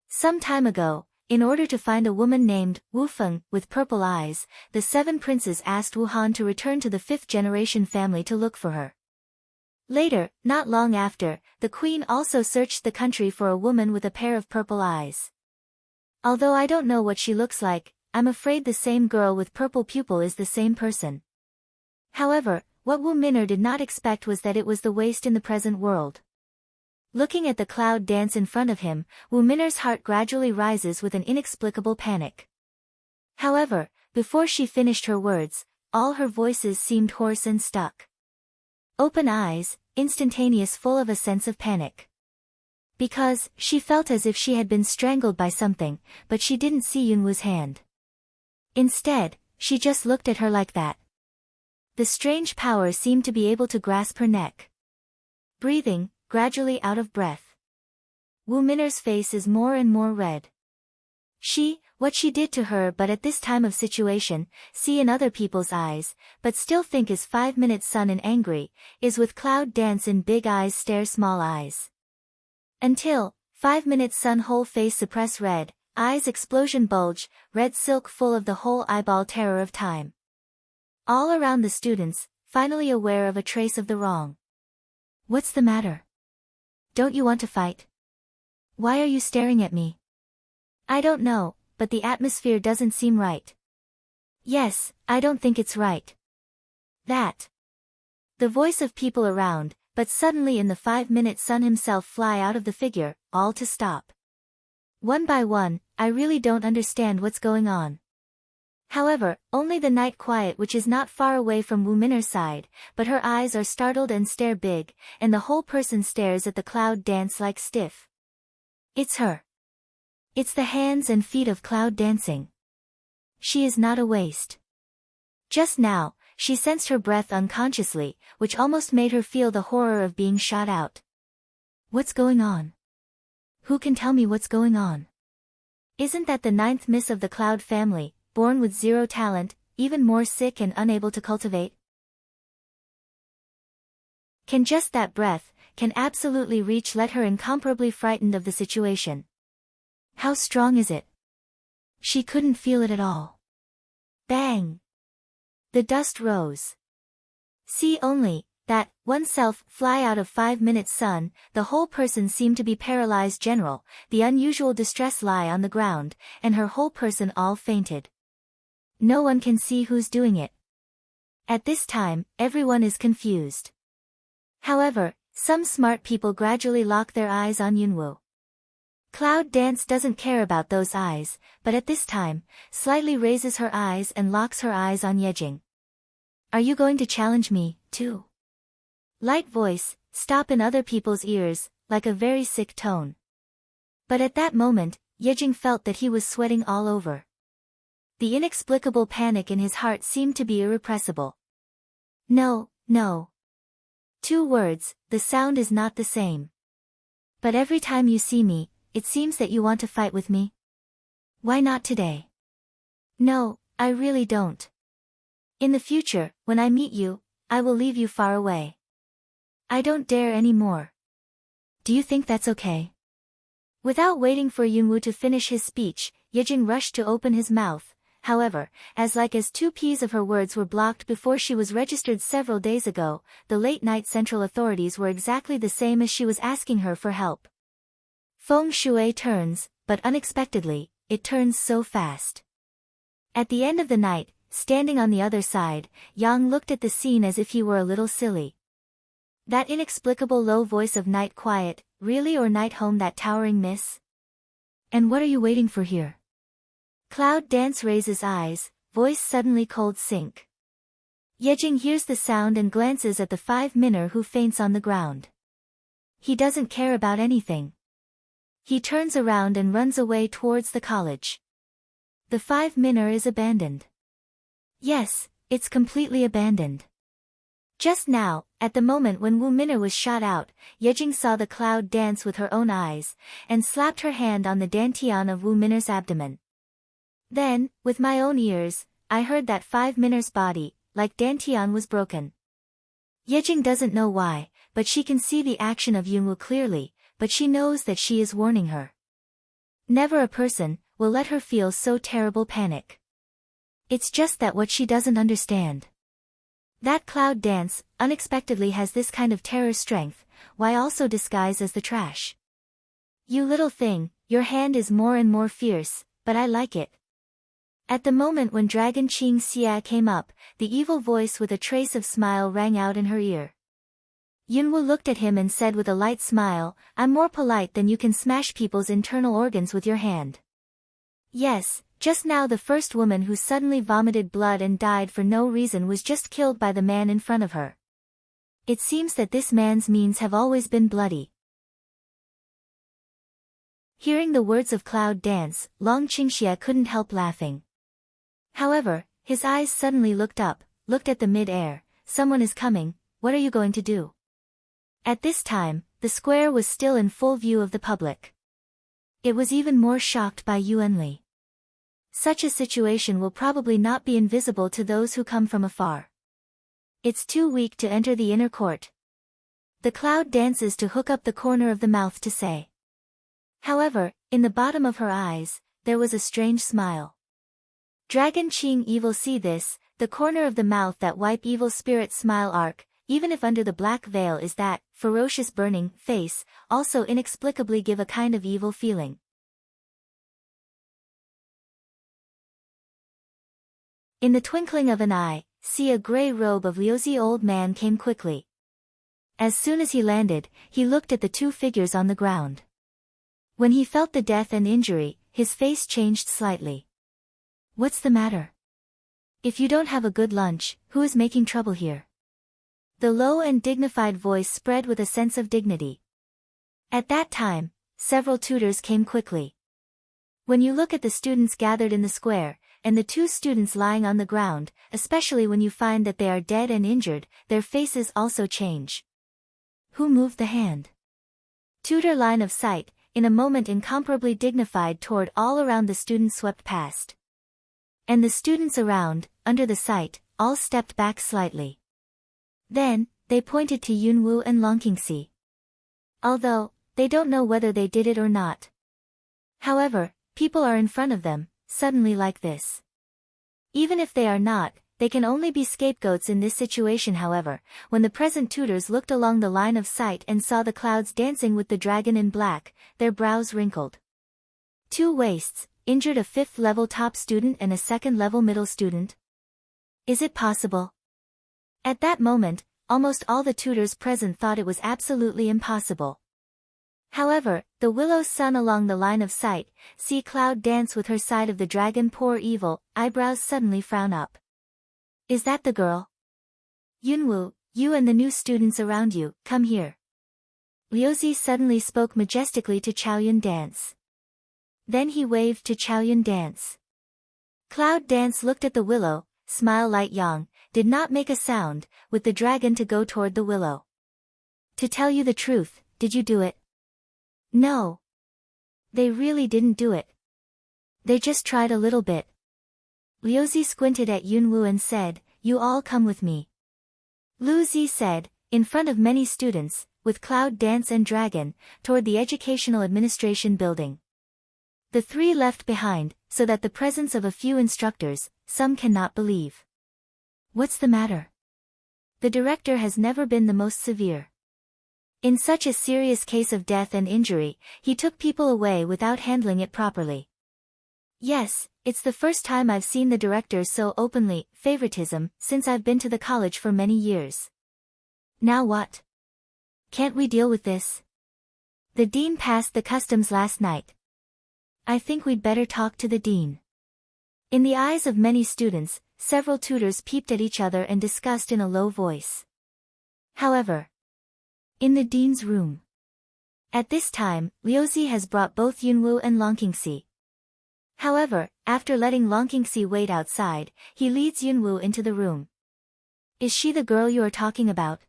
Some time ago, in order to find a woman named Wu Feng with purple eyes, the 7 princes asked Wu Han to return to the 5th generation family to look for her. Later, not long after, the queen also searched the country for a woman with a pair of purple eyes. Although I don't know what she looks like, I'm afraid the same girl with purple pupil is the same person. However, what Wu Min'er did not expect was that it was the waste in the present world. Looking at the Cloud Dance in front of him, Wu Min'er's heart gradually rises with an inexplicable panic. However, before she finished her words, all her voices seemed hoarse and stuck. Open eyes, instantaneous, full of a sense of panic. Because, she felt as if she had been strangled by something, but she didn't see Yunwoo's hand. Instead, she just looked at her like that. The strange power seemed to be able to grasp her neck. Breathing, gradually out of breath. Woo Minner's face is more and more red. What she did to her, but at this time of situation, see in other people's eyes, but still think is 5 minutes sun in angry, is with Cloud Dance in big eyes stare small eyes. Until, 5 minutes sun whole face suppress red, eyes explosion bulge, red silk full of the whole eyeball terror of time. All around the students, finally aware of a trace of the wrong. What's the matter? Don't you want to fight? Why are you staring at me? I don't know, but the atmosphere doesn't seem right. Yes, I don't think it's right. That. The voice of people around, but suddenly in the 5 minute sun himself fly out of the figure, all to stop. One by one, I really don't understand what's going on. However, only the night quiet which is not far away from Woo Minner's side, but her eyes are startled and stare big, and the whole person stares at the Cloud Dance like stiff. It's her. It's the hands and feet of Cloud dancing. She is not a waste. Just now, she sensed her breath unconsciously, which almost made her feel the horror of being shot out. What's going on? Who can tell me what's going on? Isn't that the 9th Miss of the Cloud family, born with 0 talent, even more sick and unable to cultivate? Can just that breath, can absolutely reach let her incomparably frightened of the situation. How strong is it? She couldn't feel it at all. Bang! The dust rose. See only, that, oneself, fly out of 5 minutes sun, the whole person seemed to be paralyzed general, the unusual distress lie on the ground, and her whole person all fainted. No one can see who's doing it. At this time, everyone is confused. However, some smart people gradually lock their eyes on Yunwoo. Cloud Dance doesn't care about those eyes, but at this time, slightly raises her eyes and locks her eyes on Yejing. Are you going to challenge me, too? Light voice, stop in other people's ears, like a very sick tone. But at that moment, Yejing felt that he was sweating all over. The inexplicable panic in his heart seemed to be irrepressible. No, no. 2 words, the sound is not the same. But every time you see me, it seems that you want to fight with me. Why not today? No, I really don't. In the future, when I meet you, I will leave you far away. I don't dare any more. Do you think that's okay? Without waiting for Yunwoo to finish his speech, Yejing rushed to open his mouth. However, as 2 peas of her words were blocked before she was registered several days ago, the late-night central authorities were exactly the same as she was asking her for help. Feng Shui turns, but unexpectedly, it turns so fast. At the end of the night, standing on the other side, Yang looked at the scene as if he were a little silly. That inexplicable low voice of night quiet, really, or night home, that towering miss? And what are you waiting for here? Cloud Dance raises eyes, voice suddenly cold sink. Yejing hears the sound and glances at the 5 minner who faints on the ground. He doesn't care about anything. He turns around and runs away towards the college. The 5 minner is abandoned. Yes, it's completely abandoned. Just now, at the moment when Woo Minner was shot out, Yejing saw the Cloud Dance with her own eyes, and slapped her hand on the dantian of Woo Minner's abdomen. Then, with my own ears, I heard that 5 minner's body, like dantian, was broken. Yejing doesn't know why, but she can see the action of Yunwoo clearly, but she knows that she is warning her. Never a person will let her feel so terrible panic. It's just that what she doesn't understand. That Cloud Dance, unexpectedly has this kind of terror strength, why also disguise as the trash? You little thing, your hand is more and more fierce, but I like it. At the moment when Dragon Ching Xia came up, the evil voice with a trace of smile rang out in her ear. Yunwoo looked at him and said with a light smile, I'm more polite than you can smash people's internal organs with your hand. Yes, just now the first woman who suddenly vomited blood and died for no reason was just killed by the man in front of her. It seems that this man's means have always been bloody. Hearing the words of Cloud Dance, Long Qingxia couldn't help laughing. However, his eyes suddenly looked up, looked at the mid-air. Someone is coming, what are you going to do? At this time, the square was still in full view of the public. It was even more shocked by Yuanli. Such a situation will probably not be invisible to those who come from afar. It's too weak to enter the inner court. The Cloud dances to hook up the corner of the mouth to say. However, in the bottom of her eyes, there was a strange smile. Dragon Qing evil see this, the corner of the mouth that wipe evil spirit smile arc, even if under the black veil is that, ferocious burning, face, also inexplicably give a kind of evil feeling. In the twinkling of an eye, see a grey robe of Liuzi old man came quickly. As soon as he landed, he looked at the two figures on the ground. When he felt the death and injury, his face changed slightly. What's the matter? If you don't have a good lunch, who is making trouble here? The low and dignified voice spread with a sense of dignity. At that time, several tutors came quickly. When you look at the students gathered in the square, and the two students lying on the ground, especially when you find that they are dead and injured, their faces also change. Who moved the hand? Tutor line of sight, in a moment incomparably dignified toward all around the students swept past. And the students around, under the sight, all stepped back slightly. Then, they pointed to Yunwu and Longqingxi. Although, they don't know whether they did it or not. However, people are in front of them, suddenly like this. Even if they are not, they can only be scapegoats in this situation. However, when the present tutors looked along the line of sight and saw the clouds dancing with the dragon in black, their brows wrinkled. Two wastes, injured a 5th level top student and a 2nd level middle student? Is it possible? At that moment, almost all the tutors present thought it was absolutely impossible. However, the Willow's son along the line of sight, see Cloud dance with her side of the dragon poor evil, eyebrows suddenly frown up. Is that the girl? Yunwu, you and the new students around you, come here. Liuzi suddenly spoke majestically to Chaoyun Dance. Then he waved to Chaoyun Dance. Cloud Dance looked at the willow, smile light yang, did not make a sound, with the dragon to go toward the willow. To tell you the truth, did you do it? No. They really didn't do it. They just tried a little bit. Liuzi squinted at Yunwu and said, you all come with me. Liuzi said, in front of many students, with Cloud Dance and Dragon, toward the Educational Administration building. The three left behind, so that the presence of a few instructors, some cannot believe. What's the matter? The director has never been the most severe. In such a serious case of death and injury, he took people away without handling it properly. Yes, it's the first time I've seen the director so openly, favoritism, since I've been to the college for many years. Now what? Can't we deal with this? The dean passed the customs last night. I think we'd better talk to the dean. In the eyes of many students, several tutors peeped at each other and discussed in a low voice. However, in the dean's room. At this time, Liuzi has brought both Yunwu and Longqingxi. However, after letting Longqingxi wait outside, he leads Yunwu into the room. Is she the girl you are talking about?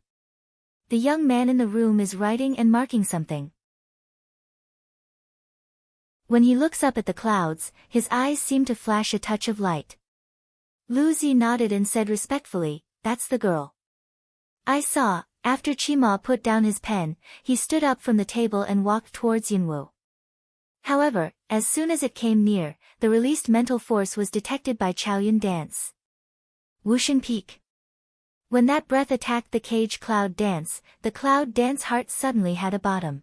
The young man in the room is writing and marking something. When he looks up at the clouds, his eyes seem to flash a touch of light. Liuzi nodded and said respectfully, that's the girl. I saw. After Qima put down his pen, he stood up from the table and walked towards Yunwu. However, as soon as it came near, the released mental force was detected by Chaoyun Dance. Wushan Peak. When that breath attacked the cage Cloud Dance, the Cloud Dance heart suddenly had a bottom.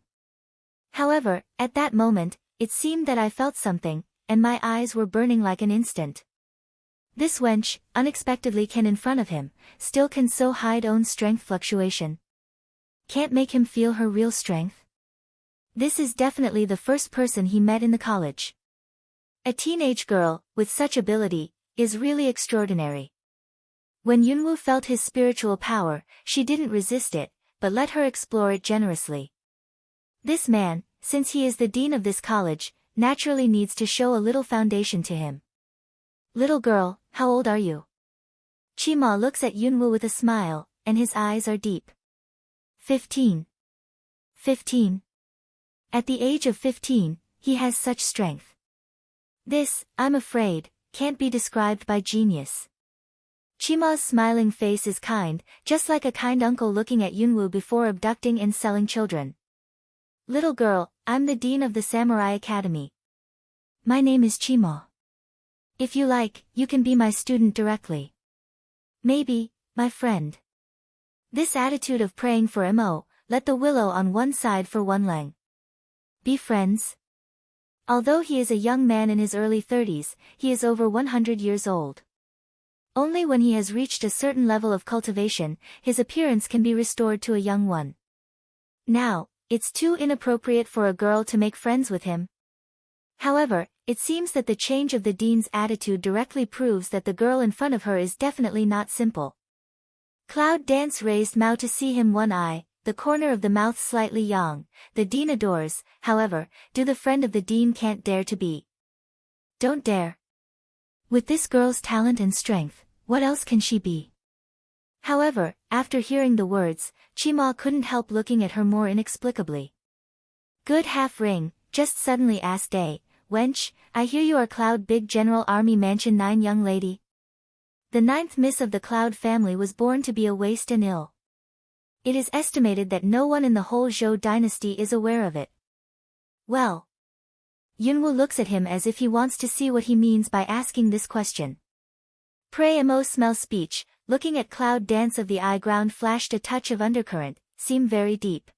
However, at that moment, it seemed that I felt something, and my eyes were burning like an instant. This wench, unexpectedly can in front of him, still can so hide own strength fluctuation. Can't make him feel her real strength? This is definitely the first person he met in the college. A teenage girl, with such ability, is really extraordinary. When Yunwoo felt his spiritual power, she didn't resist it, but let her explore it generously. This man, since he is the dean of this college, naturally needs to show a little foundation to him. Little girl, how old are you? Chima looks at Yunwoo with a smile, and his eyes are deep. 15. 15. At the age of 15, he has such strength. This, I'm afraid, can't be described by genius. Chima's smiling face is kind, just like a kind uncle looking at Yunwoo before abducting and selling children. Little girl, I'm the dean of the Samurai Academy. My name is Chima. If you like, you can be my student directly. Maybe, my friend. This attitude of praying for Mo, let the willow on one side for one lang. Be friends. Although he is a young man in his early 30s, he is over 100 years old. Only when he has reached a certain level of cultivation, his appearance can be restored to a young one. Now, it's too inappropriate for a girl to make friends with him. However, it seems that the change of the dean's attitude directly proves that the girl in front of her is definitely not simple. Cloud Dance raised mouth to see him one eye, the corner of the mouth slightly yang. The dean adores, however, do the friend of the dean can't dare to be. Don't dare. With this girl's talent and strength, what else can she be? However, after hearing the words, Chima couldn't help looking at her more inexplicably. Good half ring, just suddenly asked Day, wench, I hear you are Cloud Big General Army Mansion 9 young lady. The 9th Miss of the Cloud family was born to be a waste and ill. It is estimated that no one in the whole Zhou dynasty is aware of it. Well. Yunwoo looks at him as if he wants to see what he means by asking this question. Pray Mo smell speech, looking at Cloud Dance of the eye ground flashed a touch of undercurrent, seemed very deep.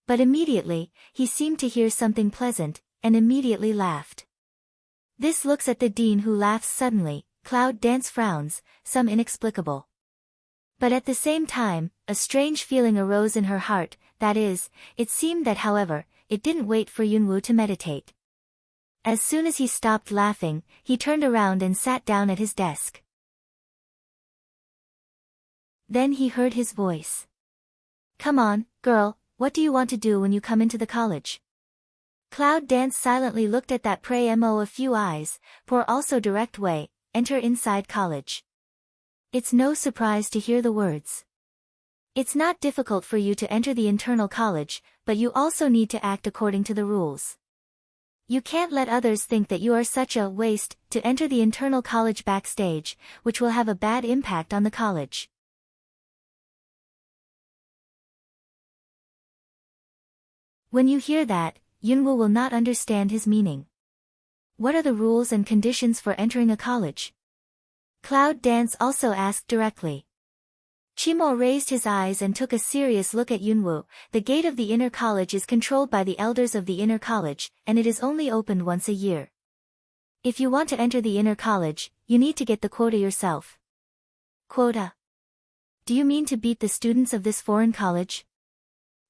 But immediately, he seemed to hear something pleasant, and immediately laughed. This looks at the dean who laughs suddenly, Cloud Dance frowns, some inexplicable. But at the same time, a strange feeling arose in her heart, that is, it seemed that however, it didn't wait for Yunwoo to meditate. As soon as he stopped laughing, he turned around and sat down at his desk. Then he heard his voice. Come on, girl, what do you want to do when you come into the college? Cloud Dance silently looked at that Pray Mo a few eyes, pour also direct way, enter inside college. It's no surprise to hear the words. It's not difficult for you to enter the internal college, but you also need to act according to the rules. You can't let others think that you are such a waste to enter the internal college backstage, which will have a bad impact on the college. When you hear that, Yunwoo will not understand his meaning. What are the rules and conditions for entering a college? Cloud Dance also asked directly. Chimo raised his eyes and took a serious look at Yunwoo. The gate of the inner college is controlled by the elders of the inner college, and it is only opened once a year. If you want to enter the inner college, you need to get the quota yourself. Quota? Do you mean to beat the students of this foreign college?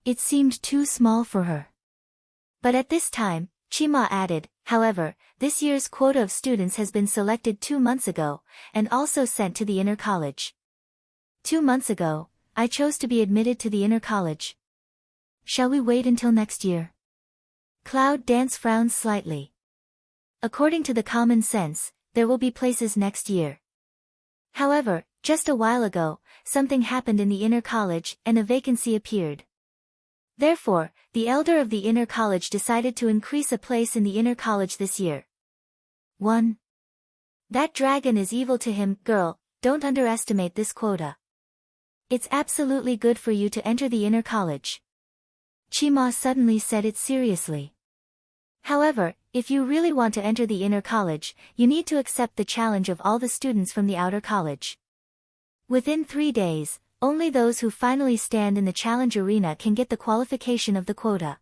It seemed too small for her. But at this time, Chima added, however, this year's quota of students has been selected 2 months ago, and also sent to the inner college. 2 months ago, I chose to be admitted to the inner college. Shall we wait until next year? Cloud Dance frowned slightly. According to the common sense, there will be places next year. However, just a while ago, something happened in the inner college and a vacancy appeared. Therefore, the elder of the inner college decided to increase a place in the inner college this year. 1. That dragon is evil to him. Girl, don't underestimate this quota. It's absolutely good for you to enter the inner college. Chima suddenly said it seriously. However, if you really want to enter the inner college, you need to accept the challenge of all the students from the outer college. Within 3 days, only those who finally stand in the challenge arena can get the qualification of the quota.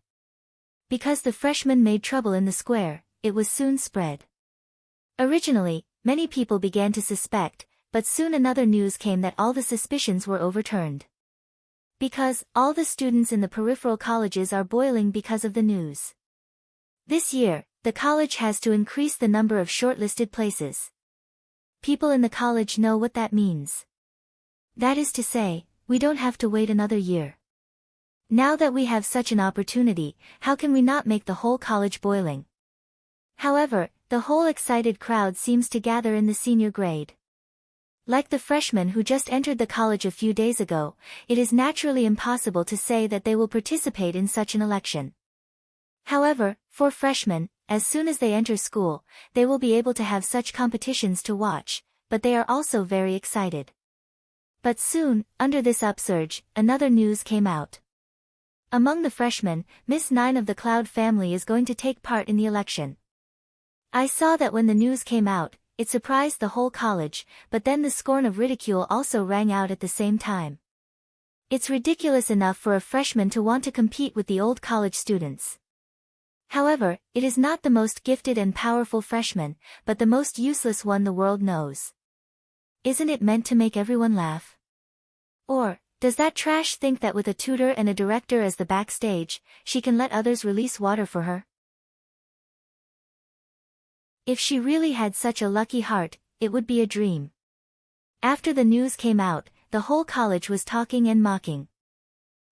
Because the freshmen made trouble in the square, it was soon spread. Originally, many people began to suspect, but soon another news came that all the suspicions were overturned. Because all the students in the peripheral colleges are boiling because of the news. This year, the college has to increase the number of shortlisted places. People in the college know what that means. That is to say, we don't have to wait another year. Now that we have such an opportunity, how can we not make the whole college boiling? However, the whole excited crowd seems to gather in the senior grade. Like the freshmen who just entered the college a few days ago, it is naturally impossible to say that they will participate in such an election. However, for freshmen, as soon as they enter school, they will be able to have such competitions to watch, but they are also very excited. But soon, under this upsurge, another news came out. Among the freshmen, Miss Nine of the Cloud family is going to take part in the election. I saw that when the news came out, it surprised the whole college, but then the scorn of ridicule also rang out at the same time. It's ridiculous enough for a freshman to want to compete with the old college students. However, it is not the most gifted and powerful freshman, but the most useless one the world knows. Isn't it meant to make everyone laugh? Or, does that trash think that with a tutor and a director as the backstage, she can let others release water for her? If she really had such a lucky heart, it would be a dream. After the news came out, the whole college was talking and mocking.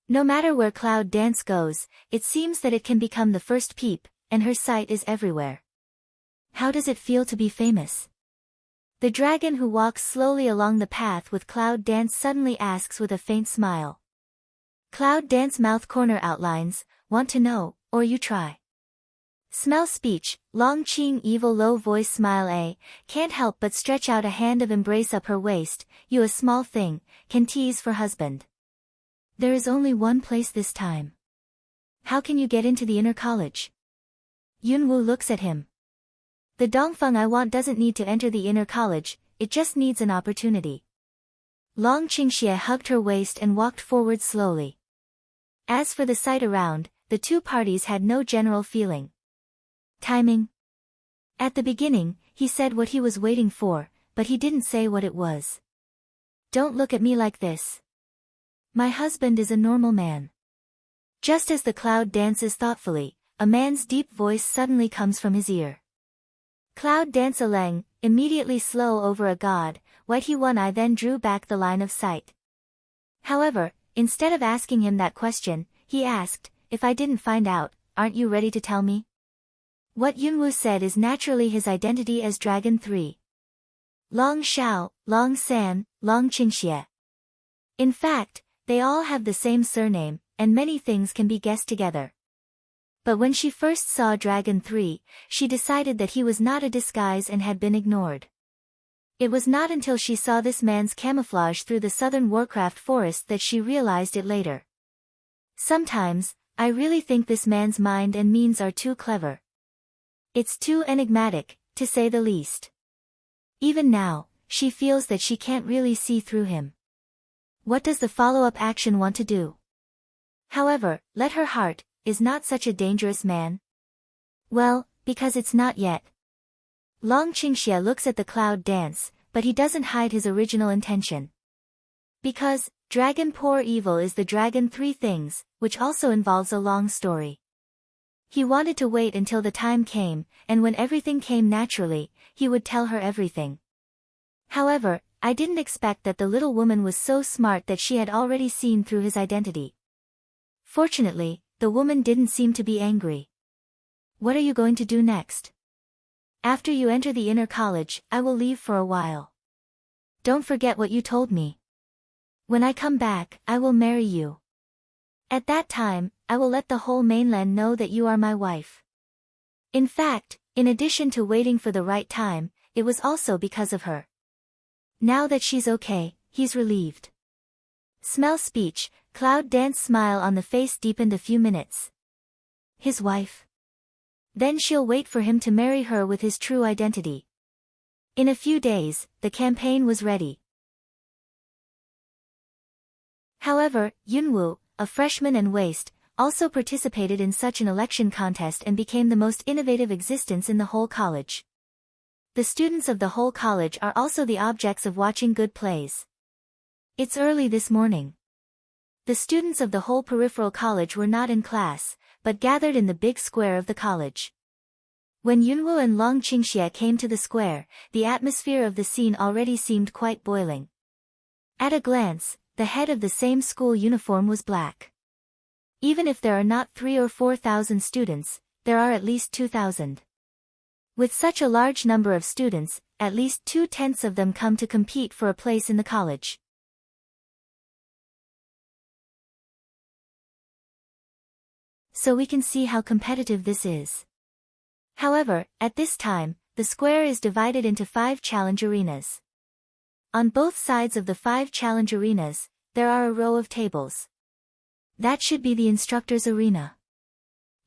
No matter where Cloud Dance goes, it seems that it can become the first peep, and her sight is everywhere. How does it feel to be famous? The dragon who walks slowly along the path with Cloud Dance suddenly asks with a faint smile. Cloud Dance mouth corner outlines, want to know, or you try. Smell speech, Long Qing evil low voice smile can't help but stretch out a hand of embrace up her waist, you a small thing, can tease for husband. There is only one place this time. How can you get into the inner college? Yunwu looks at him. The Dongfeng I want doesn't need to enter the inner college, it just needs an opportunity. Long Qingxie hugged her waist and walked forward slowly. As for the sight around, the two parties had no general feeling. Timing. At the beginning, he said what he was waiting for, but he didn't say what it was. Don't look at me like this. My husband is a normal man. Just as the cloud dances thoughtfully, a man's deep voice suddenly comes from his ear. Cloud dance Aleng, immediately slow over a god, white he one eye then drew back the line of sight. However, instead of asking him that question, he asked, if I didn't find out, aren't you ready to tell me? What Yunwu said is naturally his identity as Dragon 3. Long Xiao, Long San, Long Qingxie. In fact, they all have the same surname, and many things can be guessed together. But when she first saw Dragon 3, she decided that he was not a disguise and had been ignored. It was not until she saw this man's camouflage through the southern Warcraft forest that she realized it later. Sometimes, I really think this man's mind and means are too clever. It's too enigmatic, to say the least. Even now, she feels that she can't really see through him. What does the follow-up action want to do? However, let her heart, is not such a dangerous man? Well, because it's not yet. Long Qingxie looks at the cloud dance, but he doesn't hide his original intention. Because, Dragon Poor Evil is the Dragon 3 things, which also involves a long story. He wanted to wait until the time came, and when everything came naturally, he would tell her everything. However, I didn't expect that the little woman was so smart that she had already seen through his identity. Fortunately, the woman didn't seem to be angry. What are you going to do next? After you enter the inner college, I will leave for a while. Don't forget what you told me. When I come back, I will marry you. At that time, I will let the whole mainland know that you are my wife. In fact, in addition to waiting for the right time, it was also because of her. Now that she's okay, he's relieved. Smell speech, cloud dance smile on the face deepened a few minutes. His wife? Then she'll wait for him to marry her with his true identity. In a few days, the campaign was ready. However, Yunwu, a freshman and waste, also participated in such an election contest and became the most innovative existence in the whole college. The students of the whole college are also the objects of watching good plays. It's early this morning. The students of the whole peripheral college were not in class, but gathered in the big square of the college. When Yunwu and Long Qingxie came to the square, the atmosphere of the scene already seemed quite boiling. At a glance, the head of the same school uniform was black. Even if there are not 3,000 or 4,000 students, there are at least 2,000. With such a large number of students, at least 2/10 of them come to compete for a place in the college. So we can see how competitive this is. However, at this time, the square is divided into 5 challenge arenas. On both sides of the 5 challenge arenas, there are a row of tables. That should be the instructor's arena.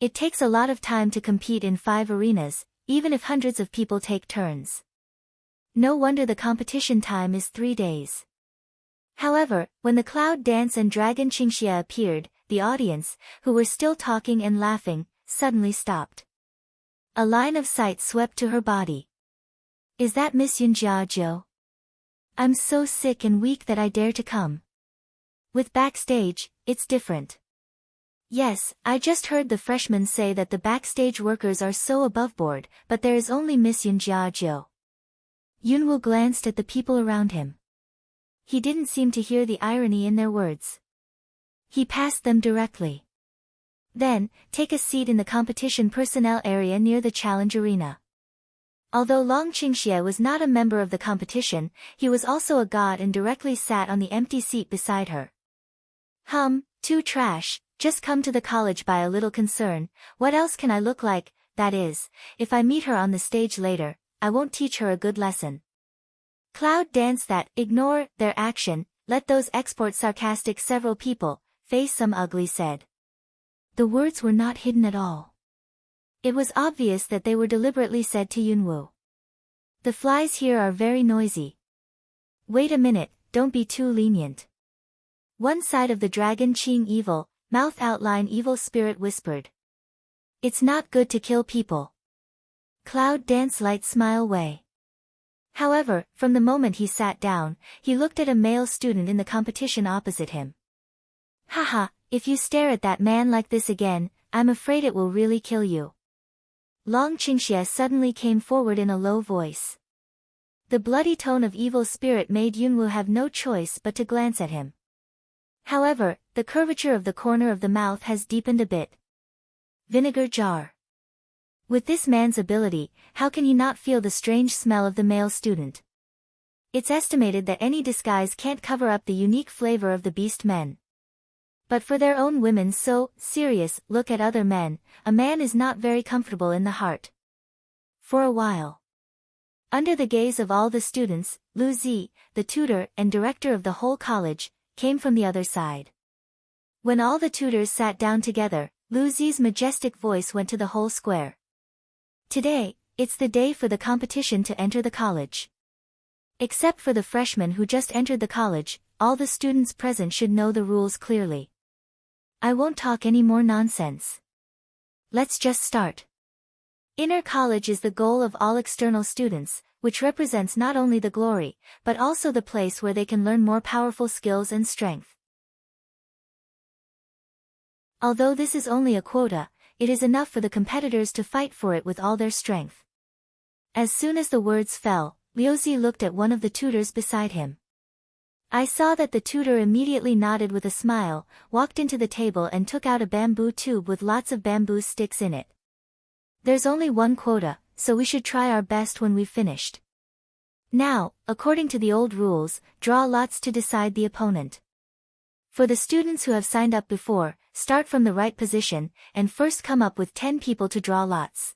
It takes a lot of time to compete in 5 arenas, even if hundreds of people take turns. No wonder the competition time is 3 days. However, when the cloud dance and dragon Qingxia appeared, the audience, who were still talking and laughing, suddenly stopped. A line of sight swept to her body. Is that Miss Yunjiajiu? I'm so sick and weak that I dare to come. With backstage, it's different. Yes, I just heard the freshmen say that the backstage workers are so above board, but there is only Miss Yunjiajiu. Yunwu glanced at the people around him. He didn't seem to hear the irony in their words. He passed them directly. Then, take a seat in the competition personnel area near the challenge arena. Although Long Qingxie was not a member of the competition, he was also a god and directly sat on the empty seat beside her. Too trash, just come to the college by a little concern, what else can I look like, that is, if I meet her on the stage later, I won't teach her a good lesson. Cloud dance that, ignore, their action, let those export sarcastic several people, face some ugly said. The words were not hidden at all. It was obvious that they were deliberately said to Yunwu. The flies here are very noisy. Wait a minute, don't be too lenient. One side of the dragon Qing evil, mouth outline evil spirit whispered. It's not good to kill people. Cloud dance light smile way. However, from the moment he sat down, he looked at a male student in the competition opposite him. Haha, if you stare at that man like this again, I'm afraid it will really kill you. Long Qingxie suddenly came forward in a low voice. The bloody tone of evil spirit made Yunwu have no choice but to glance at him. However, the curvature of the corner of the mouth has deepened a bit. Vinegar jar. With this man's ability, how can he not feel the strange smell of the male student? It's estimated that any disguise can't cover up the unique flavor of the beast men. But for their own women's so serious look at other men, a man is not very comfortable in the heart. For a while. Under the gaze of all the students, Lu Zi, the tutor and director of the whole college, came from the other side. When all the tutors sat down together, Lu Zi's majestic voice went to the whole square. Today, it's the day for the competition to enter the college. Except for the freshmen who just entered the college, all the students present should know the rules clearly. I won't talk any more nonsense. Let's just start. Inner college is the goal of all external students, which represents not only the glory, but also the place where they can learn more powerful skills and strength. Although this is only a quota, it is enough for the competitors to fight for it with all their strength. As soon as the words fell, Liuzi looked at one of the tutors beside him. I saw that the tutor immediately nodded with a smile, walked into the table and took out a bamboo tube with lots of bamboo sticks in it. There's only one quota, so we should try our best when we've finished. Now, according to the old rules, draw lots to decide the opponent. For the students who have signed up before, start from the right position, and first come up with 10 people to draw lots.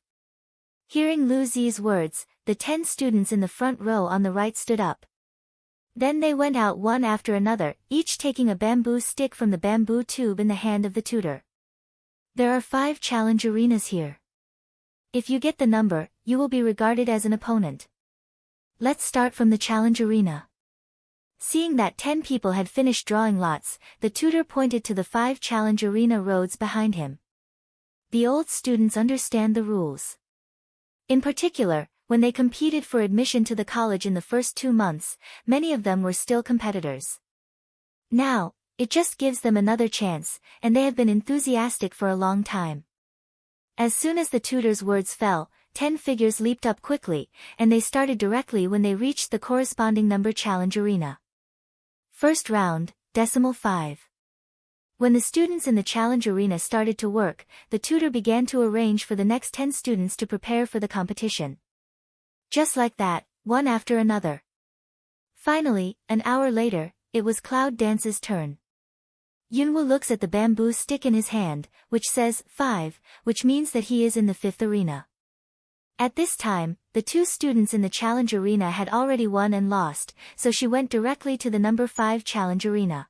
Hearing Lu Zi's words, the 10 students in the front row on the right stood up. Then they went out one after another, each taking a bamboo stick from the bamboo tube in the hand of the tutor. There are 5 challenge arenas here. If you get the number, you will be regarded as an opponent. Let's start from the challenge arena. Seeing that 10 people had finished drawing lots, the tutor pointed to the 5 challenge arena roads behind him. The old students understand the rules. In particular, when they competed for admission to the college in the first 2 months, many of them were still competitors. Now, it just gives them another chance, and they have been enthusiastic for a long time. As soon as the tutor's words fell, 10 figures leaped up quickly, and they started directly when they reached the corresponding number challenge arena. First round, decimal 5. When the students in the challenge arena started to work, the tutor began to arrange for the next 10 students to prepare for the competition. Just like that, one after another. Finally, an hour later, it was Cloud Dance's turn. Yunwoo looks at the bamboo stick in his hand, which says 5, which means that he is in the 5th arena. At this time, the 2 students in the challenge arena had already won and lost, so she went directly to the number 5 challenge arena.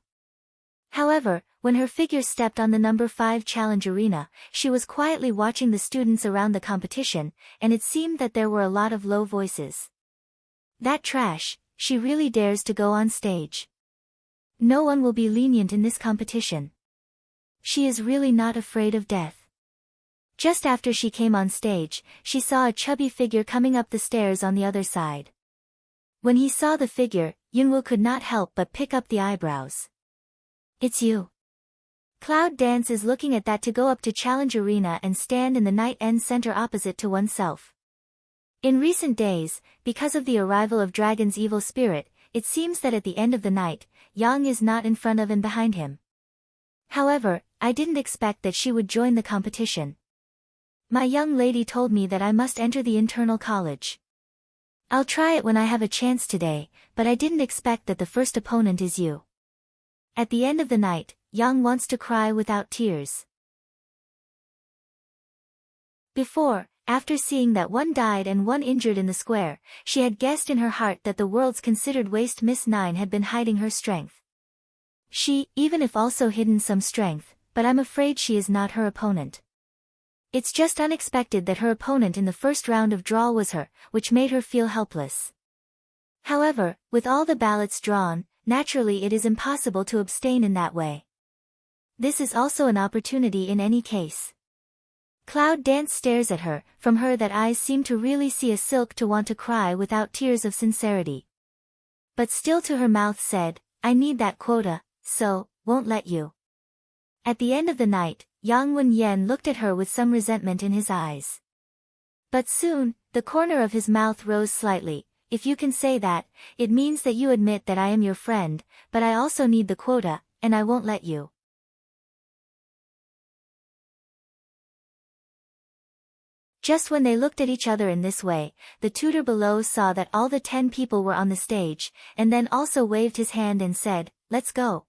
However, when her figure stepped on the number 5 challenge arena, she was quietly watching the students around the competition, and it seemed that there were a lot of low voices. That trash, she really dares to go on stage. No one will be lenient in this competition. She is really not afraid of death. Just after she came on stage, she saw a chubby figure coming up the stairs on the other side. When he saw the figure, Yunwoo could not help but pick up the eyebrows. It's you. Cloud Dance is looking at that to go up to Challenge Arena and stand in the night end center opposite to oneself. In recent days, because of the arrival of Dragon's evil spirit, it seems that at the end of the night, Yang is not in front of and behind him. However, I didn't expect that she would join the competition. My young lady told me that I must enter the internal college. I'll try it when I have a chance today, but I didn't expect that the first opponent is you. At the end of the night, Yang wants to cry without tears. After seeing that one died and one injured in the square, she had guessed in her heart that the world's considered waste Miss Nine had been hiding her strength. She, even if also hidden some strength, but I'm afraid she is not her opponent. It's just unexpected that her opponent in the first round of draw was her, which made her feel helpless. However, with all the ballots drawn, naturally it is impossible to abstain in that way. This is also an opportunity in any case. Cloud Dance stares at her, from her that eyes seem to really see a silk to want to cry without tears of sincerity. But still to her mouth said, I need that quota, so, won't let you. At the end of the night, Yang Wen-yen looked at her with some resentment in his eyes. But soon, the corner of his mouth rose slightly. If you can say that, it means that you admit that I am your friend, but I also need the quota, and I won't let you. Just when they looked at each other in this way, the tutor below saw that all the 10 people were on the stage, and then also waved his hand and said, let's go.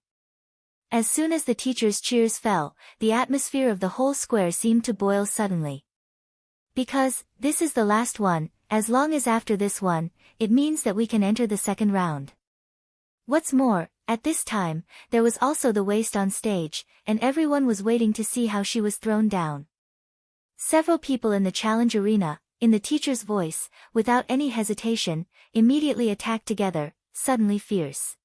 As soon as the teacher's cheers fell, the atmosphere of the whole square seemed to boil suddenly. Because, this is the last one, as long as after this one, it means that we can enter the second round. What's more, at this time, there was also the waste on stage, and everyone was waiting to see how she was thrown down. Several people in the challenge arena, in the teacher's voice, without any hesitation, immediately attacked together, suddenly fierce.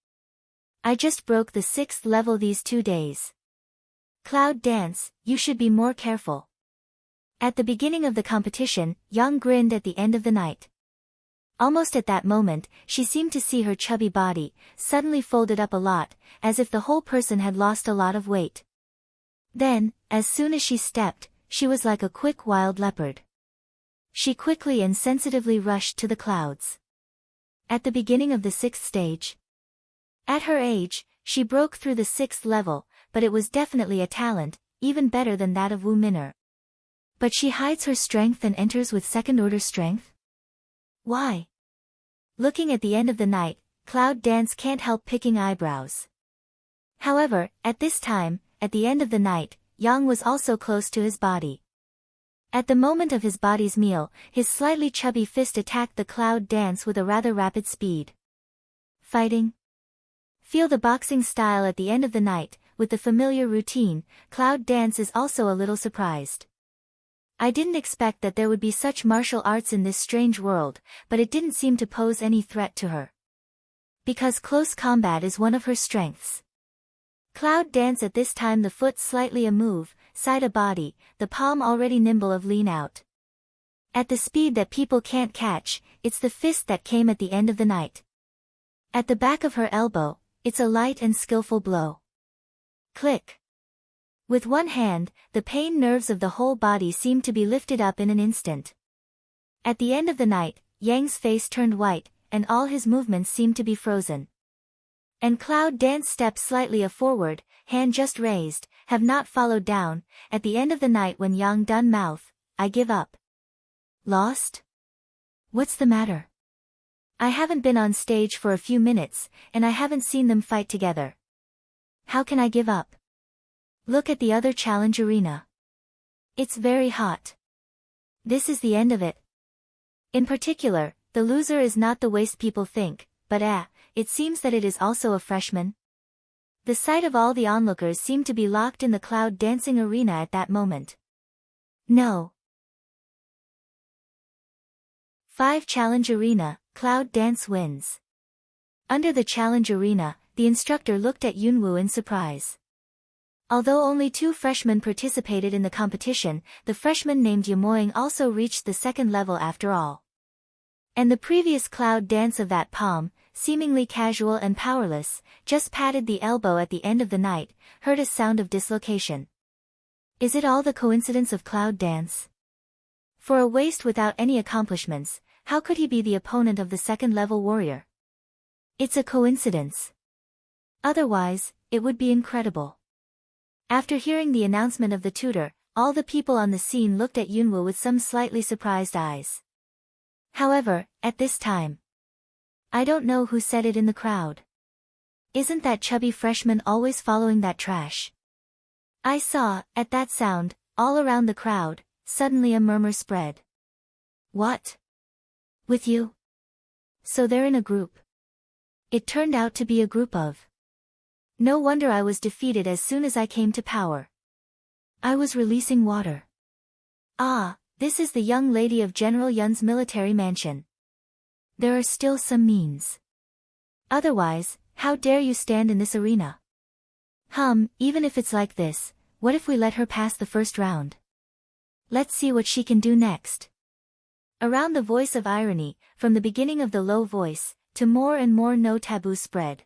I just broke the 6th level these 2 days. Cloud Dance, you should be more careful. At the beginning of the competition, Yang grinned at the end of the night. Almost at that moment, she seemed to see her chubby body, suddenly folded up a lot, as if the whole person had lost a lot of weight. Then, as soon as she stepped, she was like a quick wild leopard. She quickly and sensitively rushed to the clouds. At the beginning of the 6th stage. At her age, she broke through the 6th level, but it was definitely a talent, even better than that of Wu Min'er. But she hides her strength and enters with second-order strength? Why? Looking at the end of the night, Cloud Dance can't help picking eyebrows. However, at this time, at the end of the night, Yang was also close to his body. At the moment of his body's meal, his slightly chubby fist attacked the Cloud Dance with a rather rapid speed. Fighting? Feel the boxing style at the end of the night, with the familiar routine, Cloud Dance is also a little surprised. I didn't expect that there would be such martial arts in this strange world, but it didn't seem to pose any threat to her. Because close combat is one of her strengths. Cloud Dance at this time the foot slightly a move, side a body, the palm already nimble of lean out. At the speed that people can't catch, it's the fist that came at the end of the night. At the back of her elbow, it's a light and skillful blow. Click. With one hand, the pain nerves of the whole body seemed to be lifted up in an instant. At the end of the night, Yang's face turned white, and all his movements seemed to be frozen. And Cloud Dance stepped slightly forward, hand just raised, have not followed down, at the end of the night when Yang done mouth, I give up. Lost? What's the matter? I haven't been on stage for a few minutes, and I haven't seen them fight together. How can I give up? Look at the other challenge arena. It's very hot. This is the end of it. In particular, the loser is not the waste people think, but it seems that it is also a freshman. The sight of all the onlookers seemed to be locked in the cloud dancing arena at that moment. No. 5 Challenge Arena, Cloud Dance wins. Under the challenge arena, the instructor looked at Yunwoo in surprise. Although only 2 freshmen participated in the competition, the freshman named Yamoying also reached the second level after all. And the previous cloud dance of that palm, seemingly casual and powerless, just patted the elbow at the end of the night, heard a sound of dislocation. Is it all the coincidence of cloud dance? For a waste without any accomplishments, how could he be the opponent of the second-level warrior? It's a coincidence. Otherwise, it would be incredible. After hearing the announcement of the tutor, all the people on the scene looked at Yunwoo with some slightly surprised eyes. However, at this time, I don't know who said it in the crowd. Isn't that chubby freshman always following that trash? I saw, at that sound, all around the crowd, suddenly a murmur spread. What? With you? So they're in a group. It turned out to be a group of. No wonder I was defeated as soon as I came to power. I was releasing water. Ah, this is the young lady of General Yun's military mansion. There are still some means. Otherwise, how dare you stand in this arena? Even if it's like this, what if we let her pass the first round? Let's see what she can do next. Around the voice of irony, from the beginning of the low voice, to more and more no taboo spread.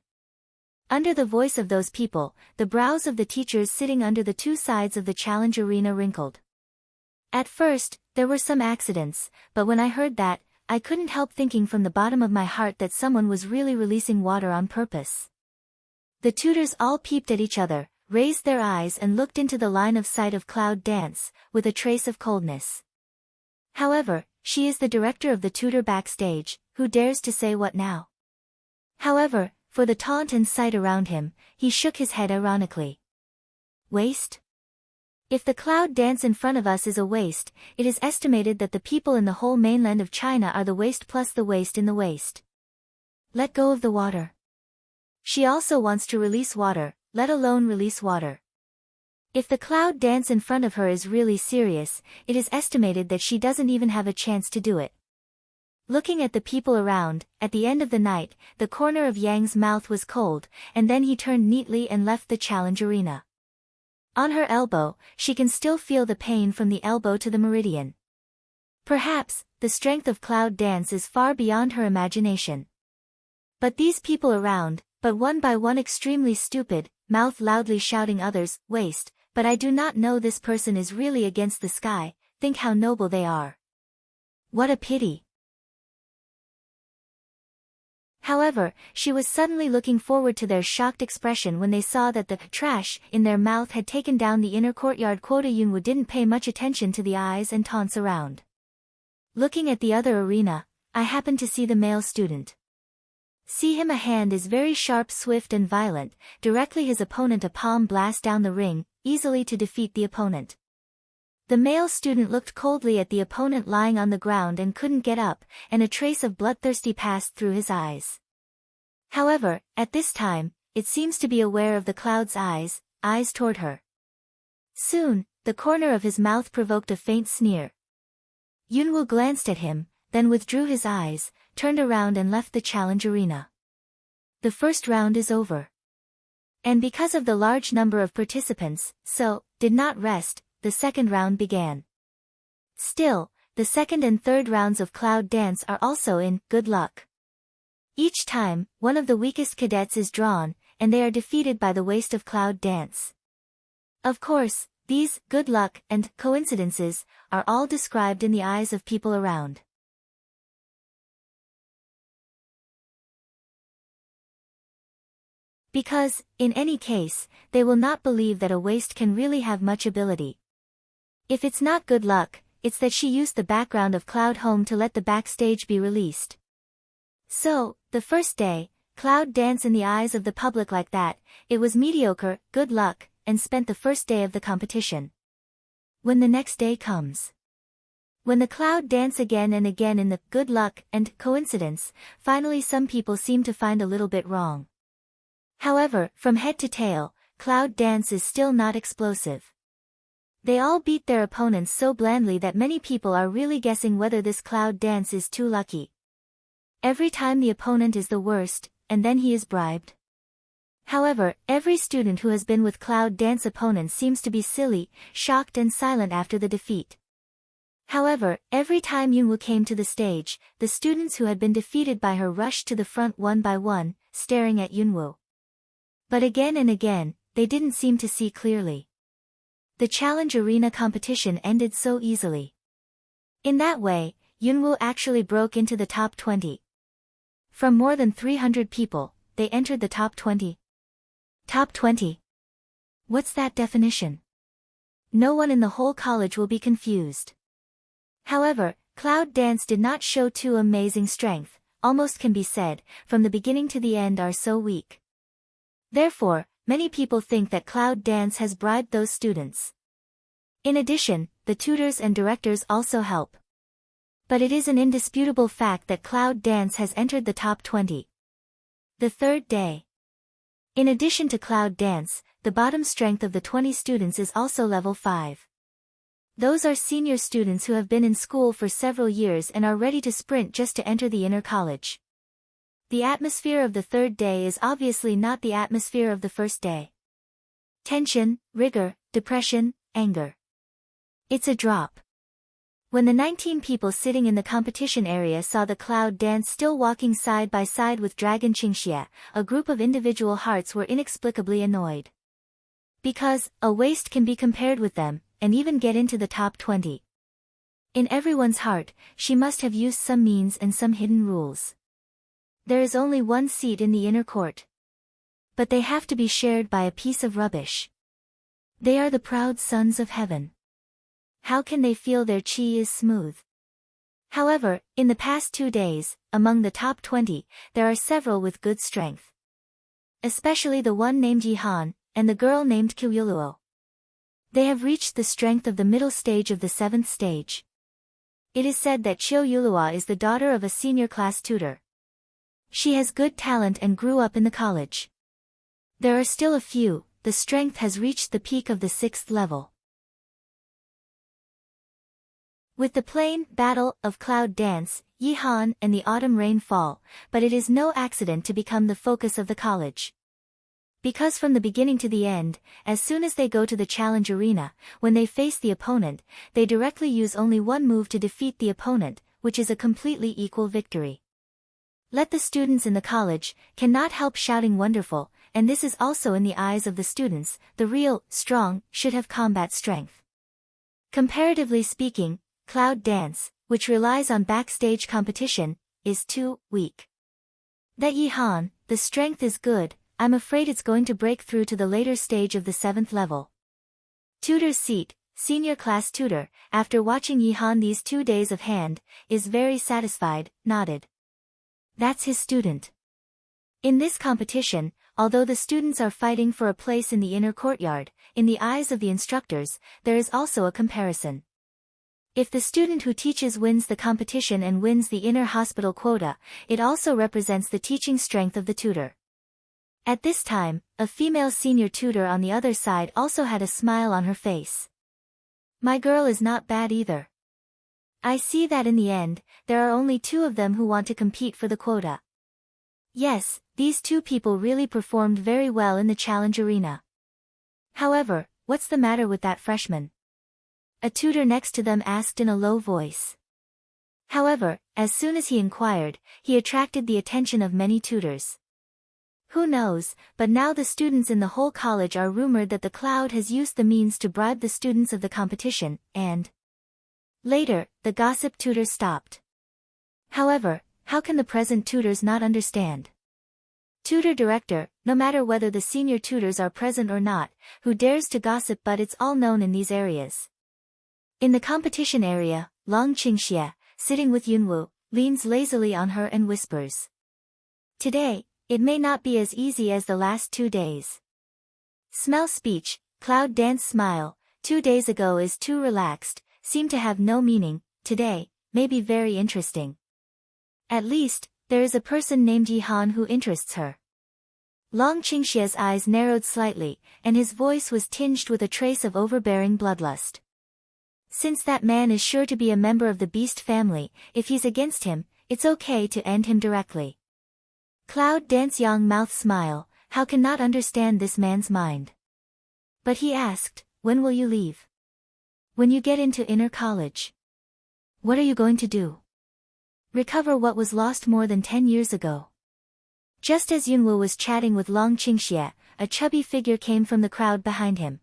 Under the voice of those people, the brows of the teachers sitting under the 2 sides of the challenge arena wrinkled. At first, there were some accidents, but when I heard that, I couldn't help thinking from the bottom of my heart that someone was really releasing water on purpose. The tutors all peeped at each other, raised their eyes and looked into the line of sight of Cloud Dance, with a trace of coldness. However, she is the director of the tutor backstage, who dares to say what now? However, for the taunt and sight around him, he shook his head ironically. Waste? If the cloud dance in front of us is a waste, it is estimated that the people in the whole mainland of China are the waste plus the waste in the waste. Let go of the water. She also wants to release water, let alone release water. If the cloud dance in front of her is really serious, it is estimated that she doesn't even have a chance to do it. Looking at the people around, at the end of the night, the corner of Yang's mouth was cold, and then he turned neatly and left the challenge arena. On her elbow, she can still feel the pain from the elbow to the meridian. Perhaps, the strength of cloud dance is far beyond her imagination. But these people around, but one by one extremely stupid, mouth loudly shouting others, waste, but I do not know this person is really against the sky, think how noble they are. What a pity. However, she was suddenly looking forward to their shocked expression when they saw that the trash in their mouth had taken down the inner courtyard. Yunwoo didn't pay much attention to the eyes and taunts around. Looking at the other arena, I happened to see the male student. See him, a hand is very sharp, swift and violent, directly his opponent a palm blast down the ring, easily to defeat the opponent. The male student looked coldly at the opponent lying on the ground and couldn't get up, and a trace of bloodthirsty passed through his eyes. However, at this time, it seems to be aware of the cloud's eyes toward her. Soon, the corner of his mouth provoked a faint sneer. Yunwoo glanced at him, then withdrew his eyes, turned around and left the challenge arena. The first round is over. And because of the large number of participants, did not rest, the second round began. Still, the second and third rounds of cloud dance are also in good luck. Each time, one of the weakest cadets is drawn, and they are defeated by the waste of cloud dance. Of course, these good luck and coincidences are all described in the eyes of people around. Because, in any case, they will not believe that a waste can really have much ability. If it's not good luck, it's that she used the background of Cloud Home to let the backstage be released. So, the first day, Cloud danced in the eyes of the public like that, it was mediocre, good luck, and spent the first day of the competition. When the next day comes, when the Cloud dance again and again in the good luck and coincidence, finally some people seem to find a little bit wrong. However, from head to tail, Cloud dance is still not explosive. They all beat their opponents so blandly that many people are really guessing whether this Cloud dance is too lucky. Every time the opponent is the worst, and then he is bribed. However, every student who has been with Cloud dance opponents seems to be silly, shocked and silent after the defeat. However, every time Yunwoo came to the stage, the students who had been defeated by her rushed to the front one by one, staring at Yunwoo. But again and again, they didn't seem to see clearly. The challenge arena competition ended so easily. In that way, Yunwoo actually broke into the top 20. From more than 300 people, they entered the top 20. Top 20. What's that definition? No one in the whole college will be confused. However, Cloud dance did not show too amazing strength, almost can be said, from the beginning to the end are so weak. Therefore, many people think that Cloud dance has bribed those students. In addition, the tutors and directors also help. But it is an indisputable fact that Cloud dance has entered the top 20. The third day. In addition to Cloud dance, the bottom strength of the 20 students is also level 5. Those are senior students who have been in school for several years and are ready to sprint just to enter the inner college. The atmosphere of the third day is obviously not the atmosphere of the first day. Tension, rigor, depression, anger. It's a drop. When the 19 people sitting in the competition area saw the Cloud dance still walking side by side with Dragon Qingxie, a group of individual hearts were inexplicably annoyed. Because, a waste can be compared with them, and even get into the top 20. In everyone's heart, she must have used some means and some hidden rules. There is only one seat in the inner court. But they have to be shared by a piece of rubbish. They are the proud sons of heaven. How can they feel their chi is smooth? However, in the past 2 days, among the top 20, there are several with good strength. Especially the one named Yihan, and the girl named Kyuluo. They have reached the strength of the middle stage of the 7th stage. It is said that Chiu Yulua is the daughter of a senior class tutor. She has good talent and grew up in the college. There are still a few, the strength has reached the peak of the 6th level. With the plain battle of Cloud dance, Yihan and the autumn rain fall, but it is no accident to become the focus of the college. Because from the beginning to the end, as soon as they go to the challenge arena, when they face the opponent, they directly use only one move to defeat the opponent, which is a completely equal victory. Let the students in the college cannot help shouting wonderful, and this is also in the eyes of the students, the real, strong, should have combat strength. Comparatively speaking, Cloud dance, which relies on backstage competition, is too weak. That Yihan, the strength is good, I'm afraid it's going to break through to the later stage of the 7th level. Tutor's seat, senior class tutor, after watching Yihan these 2 days of hand, is very satisfied, nodded. That's his student. In this competition, although the students are fighting for a place in the inner courtyard, in the eyes of the instructors, there is also a comparison. If the student who teaches wins the competition and wins the inner hospital quota, it also represents the teaching strength of the tutor. At this time, a female senior tutor on the other side also had a smile on her face. My girl is not bad either. I see that in the end, there are only 2 of them who want to compete for the quota. Yes, these 2 people really performed very well in the challenge arena. However, what's the matter with that freshman? A tutor next to them asked in a low voice. However, as soon as he inquired, he attracted the attention of many tutors. Who knows, but now the students in the whole college are rumored that the Cloud has used the means to bribe the students of the competition, and... Later, the gossip tutor stopped. However, how can the present tutors not understand? Tutor director, no matter whether the senior tutors are present or not, who dares to gossip, but it's all known in these areas. In the competition area, Long Qingxie, sitting with Yunwu, leans lazily on her and whispers. Today, it may not be as easy as the last 2 days. Smell speech, cloud dance smile, 2 days ago is too relaxed, seem to have no meaning, today, may be very interesting. At least, there is a person named Yihan who interests her. Long Qingxie's eyes narrowed slightly, and his voice was tinged with a trace of overbearing bloodlust. Since that man is sure to be a member of the beast family, if he's against him, it's okay to end him directly. Cloud Dance Yang mouth smile, how can not understand this man's mind. But he asked, when will you leave? When you get into inner college. What are you going to do? Recover what was lost more than 10 years ago. Just as Yunwu was chatting with Long Qingxie, a chubby figure came from the crowd behind him.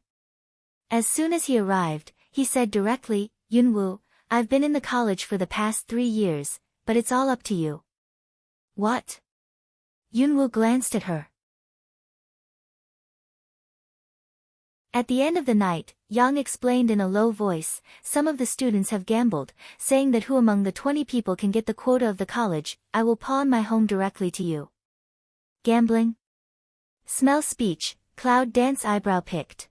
As soon as he arrived, he said directly, Yunwu, I've been in the college for the past 3 years, but it's all up to you. What? Yunwu glanced at her. At the end of the night, Yang explained in a low voice, some of the students have gambled, saying that who among the 20 people can get the quota of the college, I will pawn my home directly to you. Gambling? Smell speech, Cloud Dance eyebrow picked.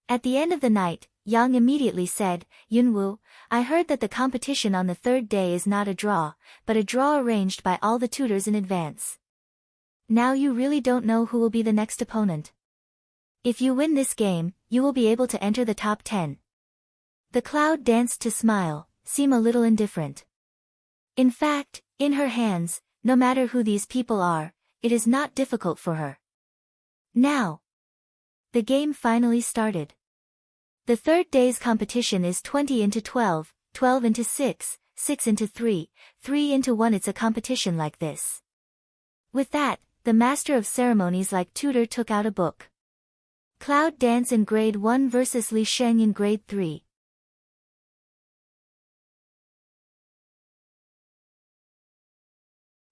At the end of the night, Yang immediately said, Yunwu, I heard that the competition on the 3rd day is not a draw, but a draw arranged by all the tutors in advance. Now you really don't know who will be the next opponent. If you win this game, you will be able to enter the top 10. The cloud danced to smile, seem a little indifferent. In fact, in her hands, no matter who these people are, it is not difficult for her. Now, the game finally started. The 3rd day's competition is 20 into 12, 12 into 6, 6 into 3, 3 into 1. It's a competition like this. With that, the master of ceremonies like tutor took out a book. Cloud Dance in Grade 1 versus Li Sheng in Grade 3.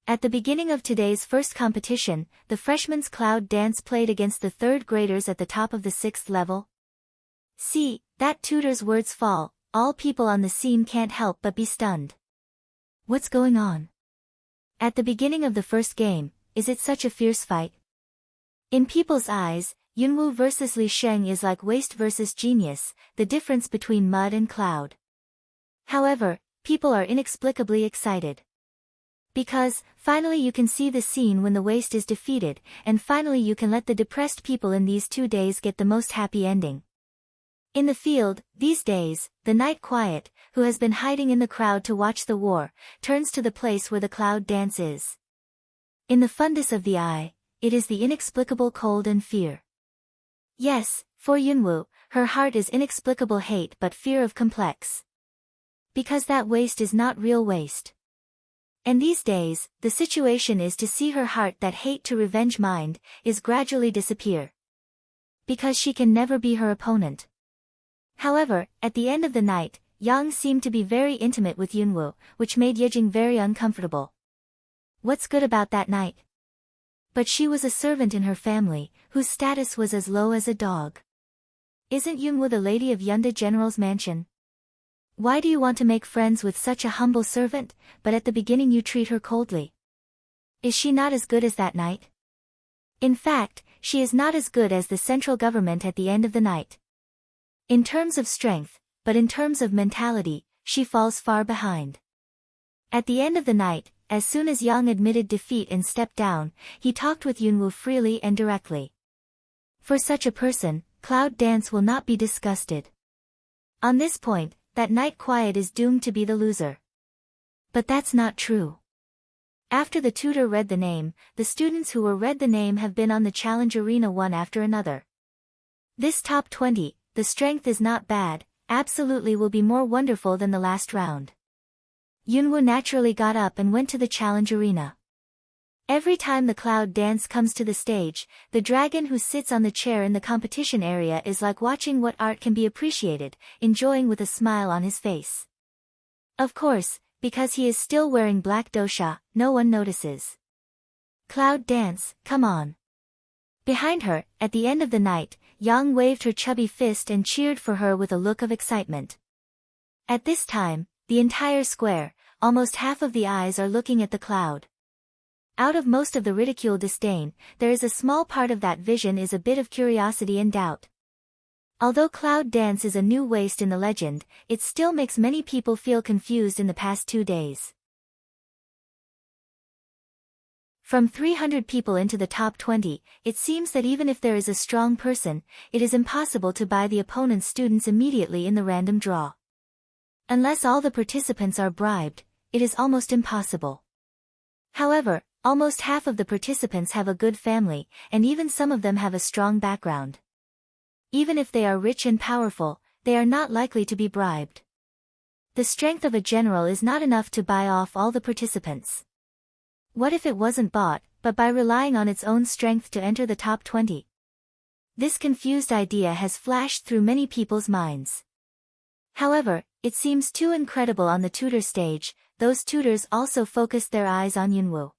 At the beginning of today's first competition, the freshmen's Cloud Dance played against the 3rd graders at the top of the 6th level. See, that tutor's words fall, all people on the scene can't help but be stunned. What's going on? At the beginning of the first game, is it such a fierce fight? In people's eyes, Yunwu versus Li Sheng is like waste versus genius, the difference between mud and cloud. However, people are inexplicably excited. Because, finally you can see the scene when the waste is defeated, and finally you can let the depressed people in these 2 days get the most happy ending. In the field, these days, the night quiet, who has been hiding in the crowd to watch the war, turns to the place where the cloud dance is. In the fundus of the eye, it is the inexplicable cold and fear. Yes, for Yunwu, her heart is inexplicable hate but fear of complex. Because that waste is not real waste. And these days, the situation is to see her heart that hate to revenge mind, is gradually disappear. Because she can never be her opponent. However, at the end of the night, Yang seemed to be very intimate with Yunwu, which made Yejing very uncomfortable. What's good about that night? But she was a servant in her family, whose status was as low as a dog. Isn't Yunwu the lady of Yunda General's mansion? Why do you want to make friends with such a humble servant, but at the beginning you treat her coldly? Is she not as good as that night? In fact, she is not as good as the central government at the end of the night. In terms of strength, but in terms of mentality, she falls far behind. At the end of the night, as soon as Yang admitted defeat and stepped down, he talked with Yunwu freely and directly. For such a person, Cloud Dance will not be disgusted. On this point, that night quiet is doomed to be the loser. But that's not true. After the tutor read the name, the students who were read the name have been on the challenge arena one after another. This top 20, the strength is not bad, absolutely will be more wonderful than the last round. Yunwu naturally got up and went to the challenge arena. Every time the cloud dance comes to the stage, the dragon who sits on the chair in the competition area is like watching what art can be appreciated, enjoying with a smile on his face. Of course, because he is still wearing black dosha, no one notices. Cloud dance, come on. Behind her, at the end of the night, Yang waved her chubby fist and cheered for her with a look of excitement. At this time, the entire square, almost half of the eyes are looking at the cloud. Out of most of the ridicule disdain, there is a small part of that vision is a bit of curiosity and doubt. Although cloud dance is a new waste in the legend, it still makes many people feel confused in the past 2 days. From 300 people into the top 20, it seems that even if there is a strong person, it is impossible to buy the opponent's students immediately in the random draw. Unless all the participants are bribed, it is almost impossible. However, almost half of the participants have a good family, and even some of them have a strong background. Even if they are rich and powerful, they are not likely to be bribed. The strength of a general is not enough to buy off all the participants. What if it wasn't bought, but by relying on its own strength to enter the top 20? This confused idea has flashed through many people's minds. However, it seems too incredible on the tutor stage. Those tutors also focused their eyes on Yunwoo.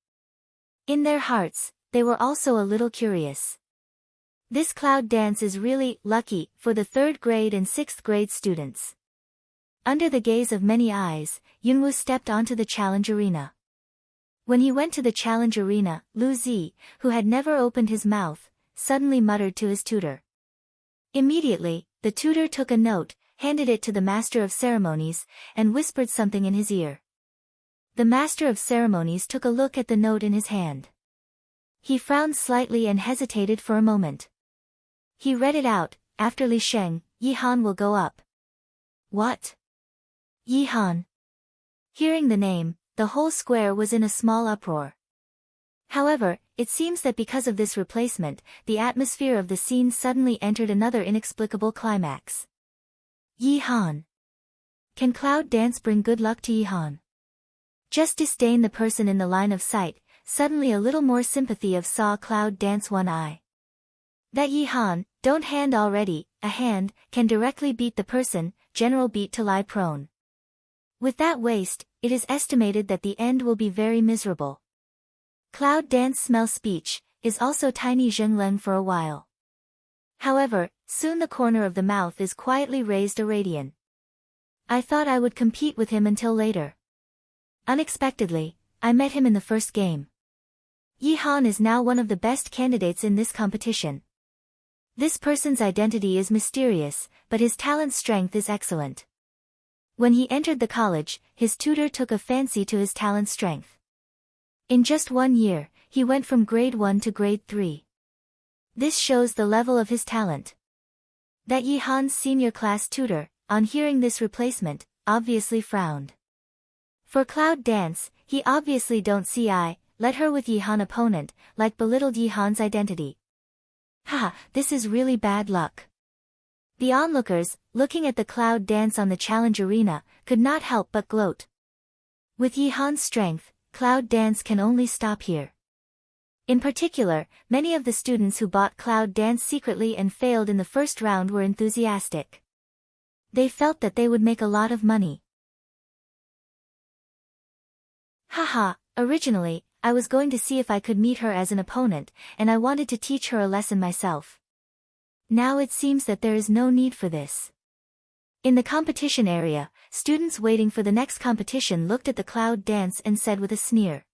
In their hearts, they were also a little curious. This cloud dance is really lucky for the 3rd grade and 6th grade students. Under the gaze of many eyes, Yunwoo stepped onto the challenge arena. When he went to the challenge arena, Lu Zi, who had never opened his mouth, suddenly muttered to his tutor. Immediately, the tutor took a note, handed it to the master of ceremonies, and whispered something in his ear. The master of ceremonies took a look at the note in his hand. He frowned slightly and hesitated for a moment. He read it out, after Li Sheng, Yi Han will go up. What? Yi Han. Hearing the name, the whole square was in a small uproar. However, it seems that because of this replacement, the atmosphere of the scene suddenly entered another inexplicable climax. Yi Han. Can cloud dance bring good luck to Yi Han? Just disdain the person in the line of sight, suddenly a little more sympathy of saw cloud dance one eye. That Yi Han, don't hand already, a hand, can directly beat the person, general beat to lie prone. With that waste, it is estimated that the end will be very miserable. Cloud dance smell speech, is also tiny Zhenglen for a while. However, soon the corner of the mouth is quietly raised a radian. I thought I would compete with him until later. Unexpectedly, I met him in the first game. Yi Han is now one of the best candidates in this competition. This person's identity is mysterious, but his talent strength is excellent. When he entered the college, his tutor took a fancy to his talent strength. In just 1 year, he went from grade 1 to grade 3. This shows the level of his talent. That Yi Han's senior class tutor, on hearing this replacement, obviously frowned. For cloud dance, he obviously don't see eye, let her with Yi Han opponent, like belittled Yi Han's identity. Haha, this is really bad luck. The onlookers, looking at the cloud dance on the challenge arena, could not help but gloat. With Yi Han's strength, cloud dance can only stop here. In particular, many of the students who bought cloud dance secretly and failed in the first round were enthusiastic. They felt that they would make a lot of money. Haha, originally, I was going to see if I could meet her as an opponent, and I wanted to teach her a lesson myself. Now it seems that there is no need for this. In the competition area, students waiting for the next competition looked at the cloud dance and said with a sneer.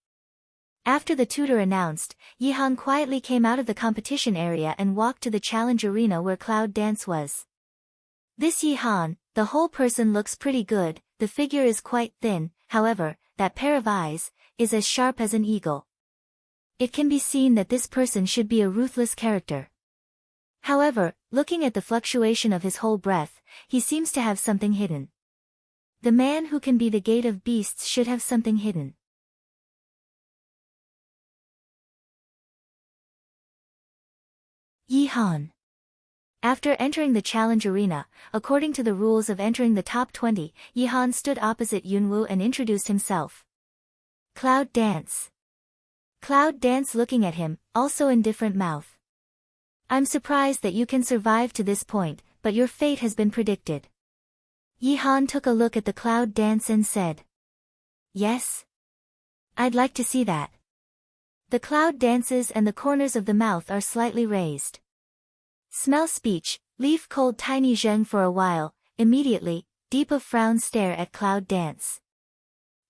After the tutor announced, Yi Han quietly came out of the competition area and walked to the challenge arena where cloud dance was. This Yi Han, the whole person looks pretty good, the figure is quite thin, however, that pair of eyes, is as sharp as an eagle. It can be seen that this person should be a ruthless character. However, looking at the fluctuation of his whole breath, he seems to have something hidden. The man who can be the gate of beasts should have something hidden. Yi Han. After entering the challenge arena, according to the rules of entering the top 20, Yi Han stood opposite Yunwoo and introduced himself. Cloud dance. Cloud dance looking at him, also indifferent mouth. I'm surprised that you can survive to this point, but your fate has been predicted. Yi Han took a look at the cloud dance and said. Yes? I'd like to see that. The cloud dances and the corners of the mouth are slightly raised. Smell speech, leaf cold tiny zheng for a while, immediately, deep of frown stare at cloud dance.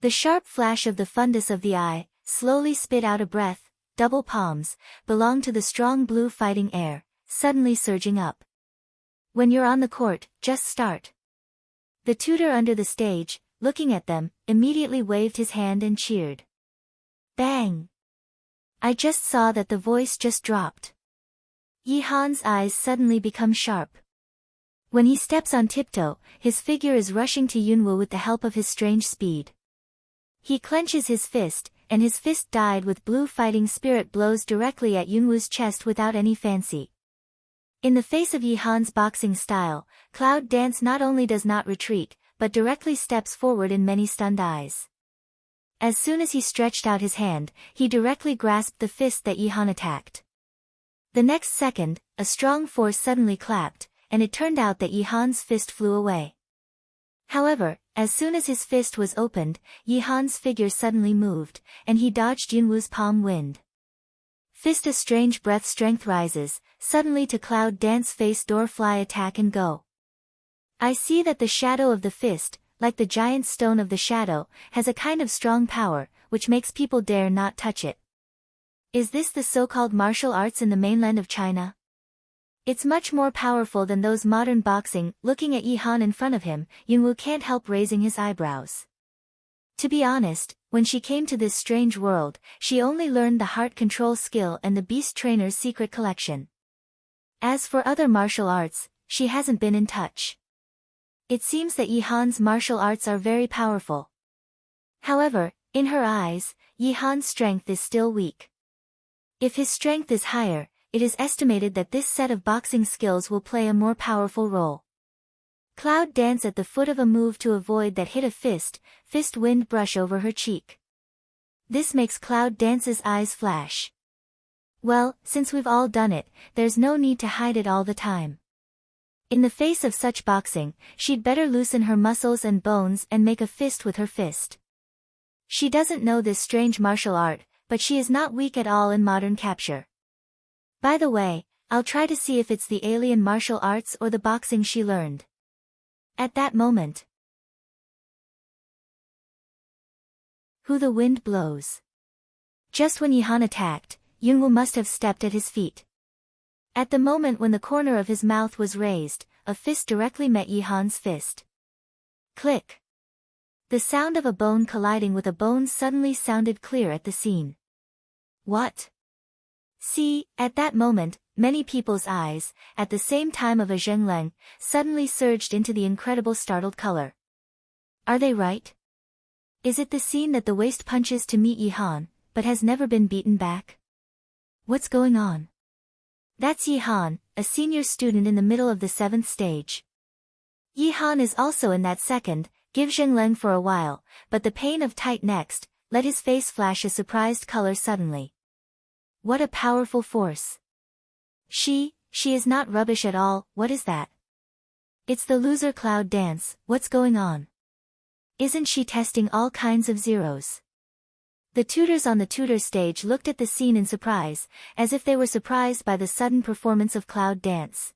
The sharp flash of the fundus of the eye, slowly spit out a breath, double palms, belong to the strong blue fighting air, suddenly surging up. When you're on the court, just start. The tutor under the stage, looking at them, immediately waved his hand and cheered. Bang! I just saw that the voice just dropped. Yi Han's eyes suddenly become sharp. When he steps on tiptoe, his figure is rushing to Yunwu with the help of his strange speed. He clenches his fist, and his fist dyed with blue fighting spirit blows directly at Yunwu's chest without any fancy. In the face of Yi Han's boxing style, Cloud Dance not only does not retreat, but directly steps forward in many stunned eyes. As soon as he stretched out his hand, he directly grasped the fist that Yi Han attacked. The next second, a strong force suddenly clapped, and it turned out that Yi Han's fist flew away. However, as soon as his fist was opened, Yi Han's figure suddenly moved, and he dodged Yunwu's palm wind. Fist a strange breath strength rises, suddenly to Cloud Dance face door fly attack and go. I see that the shadow of the fist, like the giant stone of the shadow, has a kind of strong power, which makes people dare not touch it. Is this the so-called martial arts in the mainland of China? It's much more powerful than those modern boxing. Looking at Yi Han in front of him, Yunwu can't help raising his eyebrows. To be honest, when she came to this strange world, she only learned the heart control skill and the beast trainer's secret collection. As for other martial arts, she hasn't been in touch. It seems that Yi Han's martial arts are very powerful. However, in her eyes, Yi Han's strength is still weak. If his strength is higher, it is estimated that this set of boxing skills will play a more powerful role. Cloud Dance at the foot of a move to avoid that hit a fist wind brush over her cheek. This makes Cloud Dance's eyes flash. Well, since we've all done it, there's no need to hide it all the time. In the face of such boxing, she'd better loosen her muscles and bones and make a fist with her fist. She doesn't know this strange martial art, but she is not weak at all in modern capture. By the way, I'll try to see if it's the alien martial arts or the boxing she learned. At that moment, who the wind blows. Just when Yi Han attacked, Yunwu must have stepped at his feet. At the moment when the corner of his mouth was raised, a fist directly met Yi Han's fist. Click. The sound of a bone colliding with a bone suddenly sounded clear at the scene. What? See, at that moment, many people's eyes, at the same time of a zhengleng, suddenly surged into the incredible startled color. Are they right? Is it the scene that the waist punches to meet Yi Han, but has never been beaten back? What's going on? That's Yi Han, a senior student in the middle of the 7th stage. Yi Han is also in that second, give zhengleng for a while, but the pain of tight next, let his face flash a surprised color suddenly. What a powerful force. She is not rubbish at all. What is that? It's the loser Cloud Dance. What's going on? Isn't she testing all kinds of zeros? The tutors on the tutor stage looked at the scene in surprise, as if they were surprised by the sudden performance of Cloud Dance.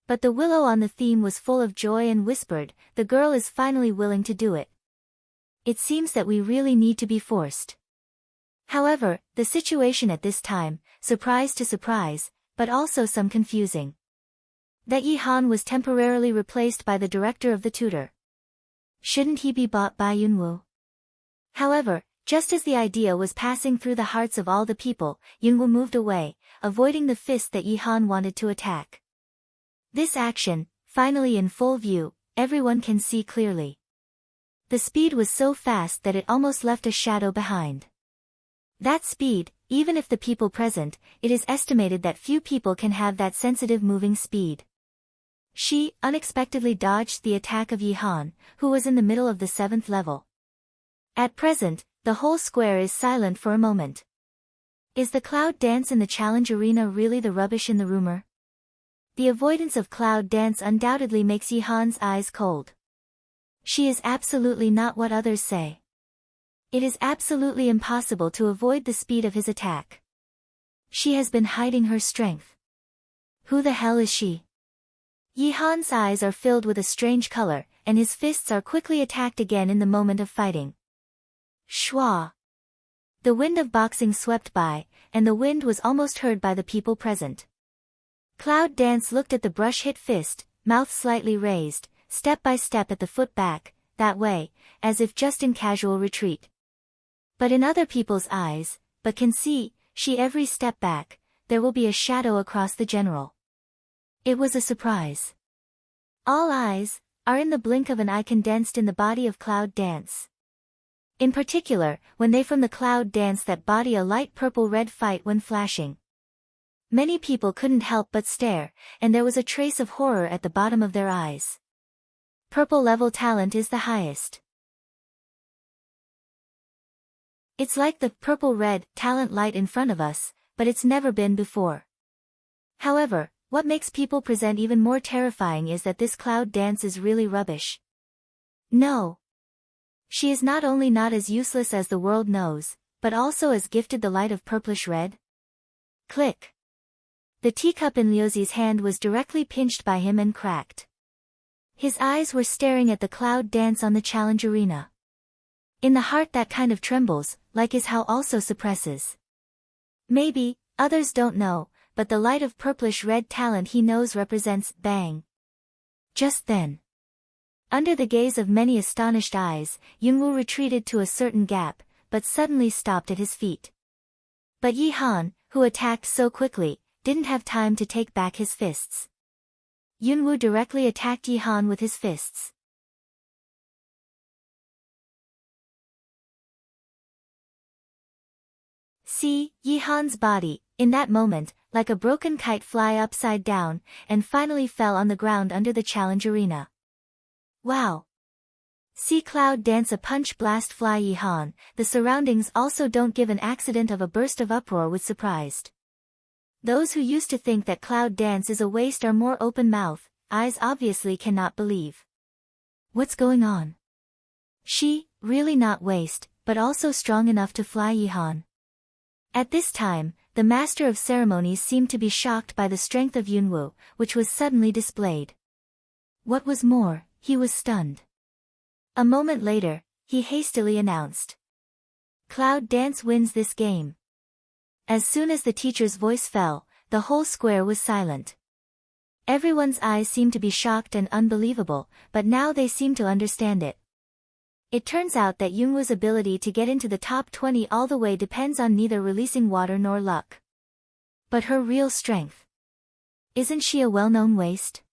But the willow on the theme was full of joy and whispered, the girl is finally willing to do it. It seems that we really need to be forced. However, the situation at this time, surprise to surprise, but also some confusing. That Yi Han was temporarily replaced by the director of the tutor. Shouldn't he be bought by Yunwu? However, just as the idea was passing through the hearts of all the people, Yunwu moved away, avoiding the fist that Yi Han wanted to attack. This action, finally in full view, everyone can see clearly. The speed was so fast that it almost left a shadow behind. That speed, even if the people present, it is estimated that few people can have that sensitive moving speed. She unexpectedly dodged the attack of Yi Han, who was in the middle of the 7th level. At present, the whole square is silent for a moment. Is the Cloud Dance in the challenge arena really the rubbish in the rumor? The avoidance of Cloud Dance undoubtedly makes Yi Han's eyes cold. She is absolutely not what others say. It is absolutely impossible to avoid the speed of his attack. She has been hiding her strength. Who the hell is she? Yi-han's eyes are filled with a strange color, and his fists are quickly attacked again in the moment of fighting. Schwa! The wind of boxing swept by, and the wind was almost heard by the people present. Cloud Dance looked at the brush-hit fist, mouth slightly raised, step by step at the foot back, that way, as if just in casual retreat. But in other people's eyes, but can see, she every step back, there will be a shadow across the general. It was a surprise. All eyes are in the blink of an eye condensed in the body of Cloud Dance. In particular, when they from the Cloud Dance that body a light purple-red fight when flashing. Many people couldn't help but stare, and there was a trace of horror at the bottom of their eyes. Purple level talent is the highest. It's like the purple-red talent light in front of us, but it's never been before. However, what makes people present even more terrifying is that this Cloud Dance is really rubbish. No. She is not only not as useless as the world knows, but also as gifted the light of purplish red. Click. The teacup in Liuzi's hand was directly pinched by him and cracked. His eyes were staring at the Cloud Dance on the challenge arena. In the heart that kind of trembles, like is how also suppresses. Maybe, others don't know, but the light of purplish red talent he knows represents bang. Just then. Under the gaze of many astonished eyes, Yunwu retreated to a certain gap, but suddenly stopped at his feet. But Yi-han, who attacked so quickly, didn't have time to take back his fists. Yunwu directly attacked Yi-han with his fists. See, Yi-han's body, in that moment, like a broken kite fly upside down, and finally fell on the ground under the challenge arena. Wow! See Cloud Dance a punch blast fly Yi-han, the surroundings also don't give an accident of a burst of uproar with surprised. Those who used to think that Cloud Dance is a waste are more open mouth, eyes obviously cannot believe. What's going on? She, really not waste, but also strong enough to fly Yi-han. At this time, the master of ceremonies seemed to be shocked by the strength of Yunwu, which was suddenly displayed. What was more, he was stunned. A moment later, he hastily announced. Cloud Dance wins this game. As soon as the teacher's voice fell, the whole square was silent. Everyone's eyes seemed to be shocked and unbelievable, but now they seemed to understand it. It turns out that Yunwu's ability to get into the top 20 all the way depends on neither releasing water nor luck. But her real strength. Isn't she a well-known waste?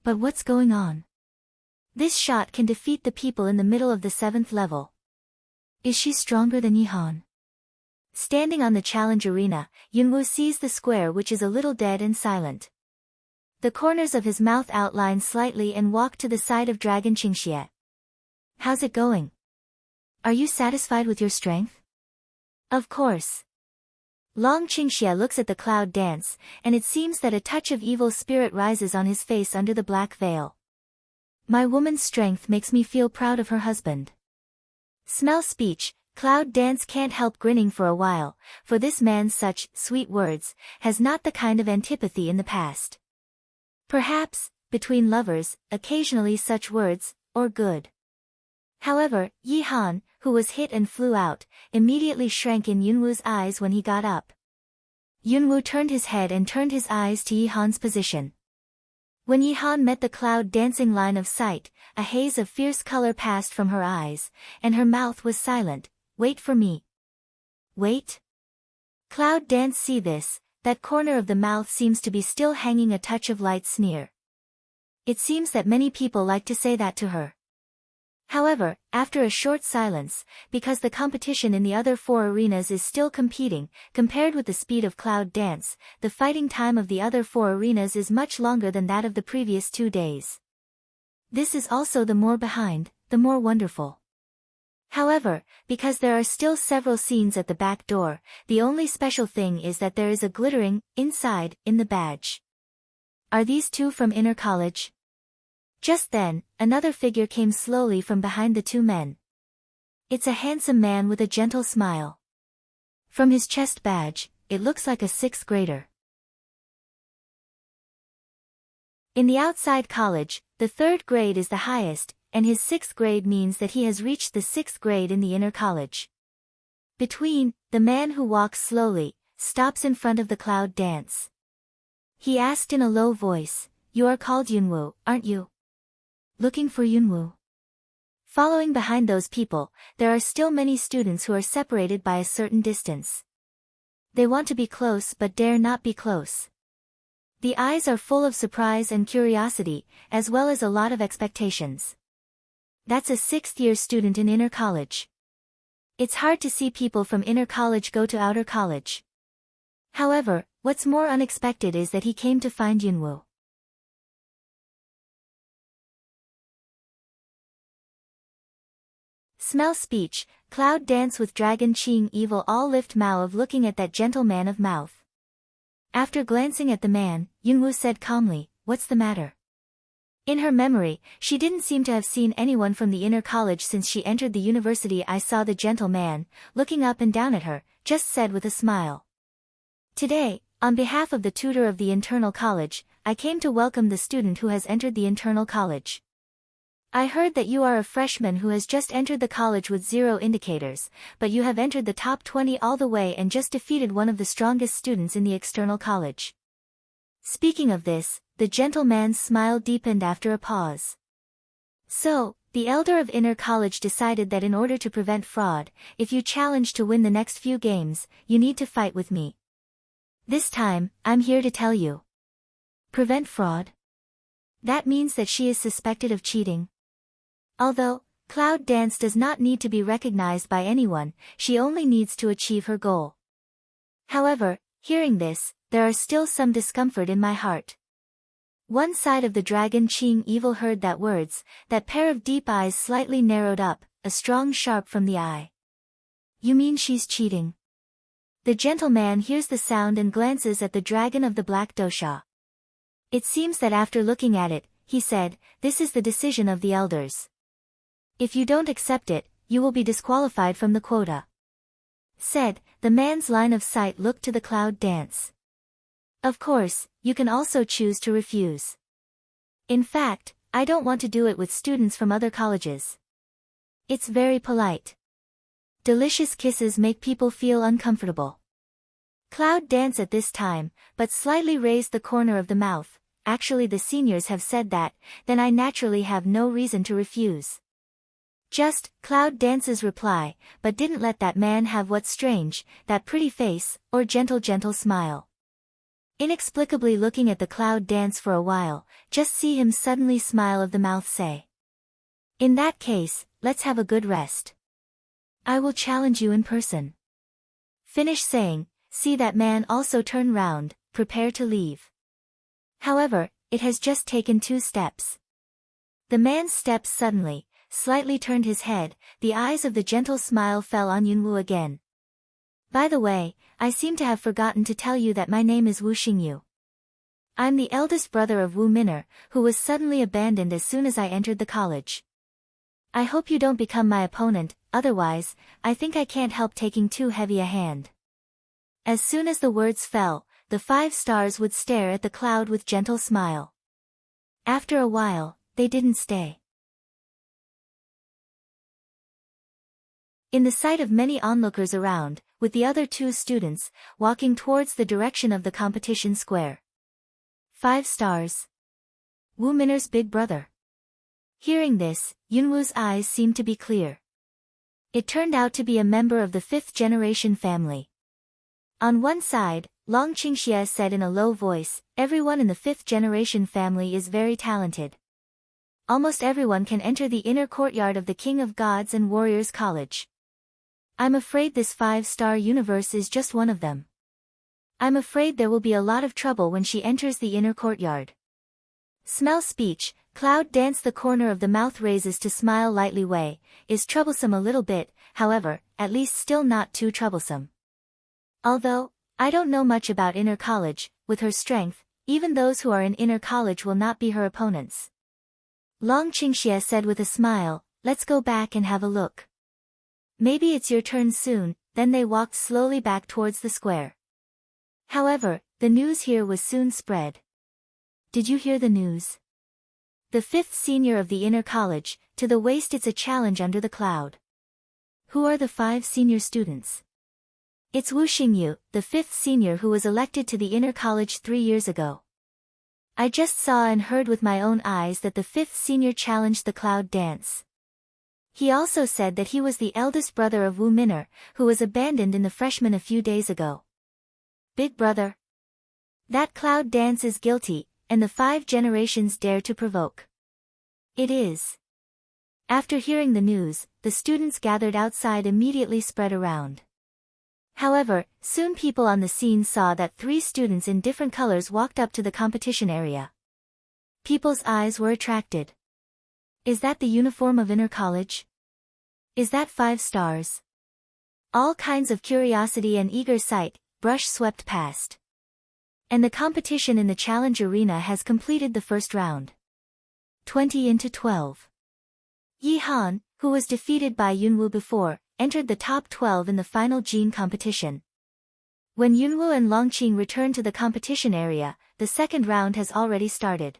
But what's going on? This shot can defeat the people in the middle of the 7th level. Is she stronger than Yi-han? Standing on the challenge arena, Yunwu sees the square which is a little dead and silent. The corners of his mouth outline slightly and walk to the side of Dragon Qingxie. How's it going? Are you satisfied with your strength? Of course. Long Qingxie looks at the Cloud Dance, and it seems that a touch of evil spirit rises on his face under the black veil. My woman's strength makes me feel proud of her husband. Smell speech, Cloud Dance can't help grinning for a while, for this man's such sweet words has not the kind of antipathy in the past. Perhaps, between lovers, occasionally such words, or good. However, Yi-han, who was hit and flew out, immediately shrank in Yunwu's eyes when he got up. Yunwu turned his head and turned his eyes to Yi-han's position. When Yi-han met the Cloud Dancing line of sight, a haze of fierce color passed from her eyes, and her mouth was silent. Wait for me. Wait? Cloud Dance see this, that corner of the mouth seems to be still hanging a touch of light sneer. It seems that many people like to say that to her. However, after a short silence, because the competition in the other 4 arenas is still competing, compared with the speed of Cloud Dance, the fighting time of the other 4 arenas is much longer than that of the previous 2 days. This is also the more behind, the more wonderful. However, because there are still several scenes at the back door, the only special thing is that there is a glittering, inside, in the badge. Are these 2 from Inner College? Just then, another figure came slowly from behind the 2 men. It's a handsome man with a gentle smile. From his chest badge, it looks like a 6th grader. In the outside college, the 3rd grade is the highest, and his 6th grade means that he has reached the 6th grade in the inner college. Between, the man who walks slowly, stops in front of the cloud dance. He asked in a low voice, "You are called Yunwoo, aren't you? Looking for Yunwoo?" Following behind those people, there are still many students who are separated by a certain distance. They want to be close but dare not be close. The eyes are full of surprise and curiosity, as well as a lot of expectations. That's a 6th-year student in inner college. It's hard to see people from inner college go to outer college. However, what's more unexpected is that he came to find Yunwoo. Smell speech, cloud dance with dragon Qing evil all lift Mao of looking at that gentle man of mouth. After glancing at the man, Yunwoo said calmly, "What's the matter?" In her memory, she didn't seem to have seen anyone from the inner college since she entered the university. "I saw the gentle man, looking up and down at her, just said with a smile. "Today, on behalf of the tutor of the internal college, I came to welcome the student who has entered the internal college. I heard that you are a freshman who has just entered the college with 0 indicators, but you have entered the top 20 all the way and just defeated one of the strongest students in the external college." Speaking of this, the gentle man's smile deepened after a pause. "So, the elder of inner college decided that in order to prevent fraud, if you challenge to win the next few games, you need to fight with me. This time, I'm here to tell you. Prevent fraud? That means that she is suspected of cheating. Although, Cloud Dance does not need to be recognized by anyone, she only needs to achieve her goal. However, hearing this, there are still some discomfort in my heart." One side of the dragon Qing evil heard that words, that pair of deep eyes slightly narrowed up, a strong sharp from the eye. "You mean she's cheating?" The gentleman hears the sound and glances at the dragon of the black dosha. It seems that after looking at it, he said, "This is the decision of the elders. If you don't accept it, you will be disqualified from the quota." Said, the man's line of sight looked to the cloud dance. "Of course, you can also choose to refuse. In fact, I don't want to do it with students from other colleges. It's very polite. Delicious kisses make people feel uncomfortable." Cloud Dance at this time, but slightly raised the corner of the mouth. "Actually, the seniors have said that, then I naturally have no reason to refuse." Just, Cloud Dance's reply, but didn't let that man have what's strange, that pretty face, or gentle smile. Inexplicably looking at the Cloud Dance for a while, just see him suddenly smile of the mouth say, "In that case, let's have a good rest. I will challenge you in person." Finish saying, see that man also turn round, prepare to leave. However, it has just taken 2 steps. The man steps suddenly, slightly turned his head, the eyes of the gentle smile fell on Yunwoo again. "By the way, I seem to have forgotten to tell you that my name is Wu Xingyu. I'm the eldest brother of Wu Minner, who was suddenly abandoned as soon as I entered the college. I hope you don't become my opponent, otherwise, I think I can't help taking too heavy a hand." As soon as the words fell, the 5 stars would stare at the cloud with gentle smile. After a while, they didn't stay. In the sight of many onlookers around, with the other 2 students, walking towards the direction of the competition square. 5 stars. Wu Minner's big brother. Hearing this, Yunwoo's eyes seemed to be clear. It turned out to be a member of the 5th generation family. On one side, Long Qingxie said in a low voice, "Everyone in the 5th generation family is very talented. Almost everyone can enter the inner courtyard of the King of Gods and Warriors College. I'm afraid this 5-star universe is just one of them. I'm afraid there will be a lot of trouble when she enters the inner courtyard." Smell speech, Cloud Dance the corner of the mouth raises to smile lightly way, is troublesome a little bit, however, at least still not too troublesome. Although, I don't know much about inner college, with her strength, even those who are in inner college will not be her opponents. Long Qingxie said with a smile, "Let's go back and have a look." Maybe it's your turn soon. Then they walked slowly back towards the square. However, the news here was soon spread. Did you hear the news? The 5th senior of the inner college, to the waist it's a challenge under the cloud. Who are the 5 senior students? It's Wu Xingyu, the 5th senior who was elected to the inner college 3 years ago. I just saw and heard with my own eyes that the 5th senior challenged the cloud dance. He also said that he was the eldest brother of Wu Minor, who was abandoned in the freshman a few days ago. Big brother? That cloud dance is guilty, and the 5 generations dare to provoke. It is. After hearing the news, the students gathered outside immediately spread around. However, soon people on the scene saw that 3 students in different colors walked up to the competition area. People's eyes were attracted. Is that the uniform of inner college? Is that 5 stars? All kinds of curiosity and eager sight, brush swept past. And the competition in the challenge arena has completed the first round. 20-12. Yi Han, who was defeated by Yunwu before, entered the top 12 in the final gene competition. When Yunwu and Longqing returned to the competition area, the second round has already started.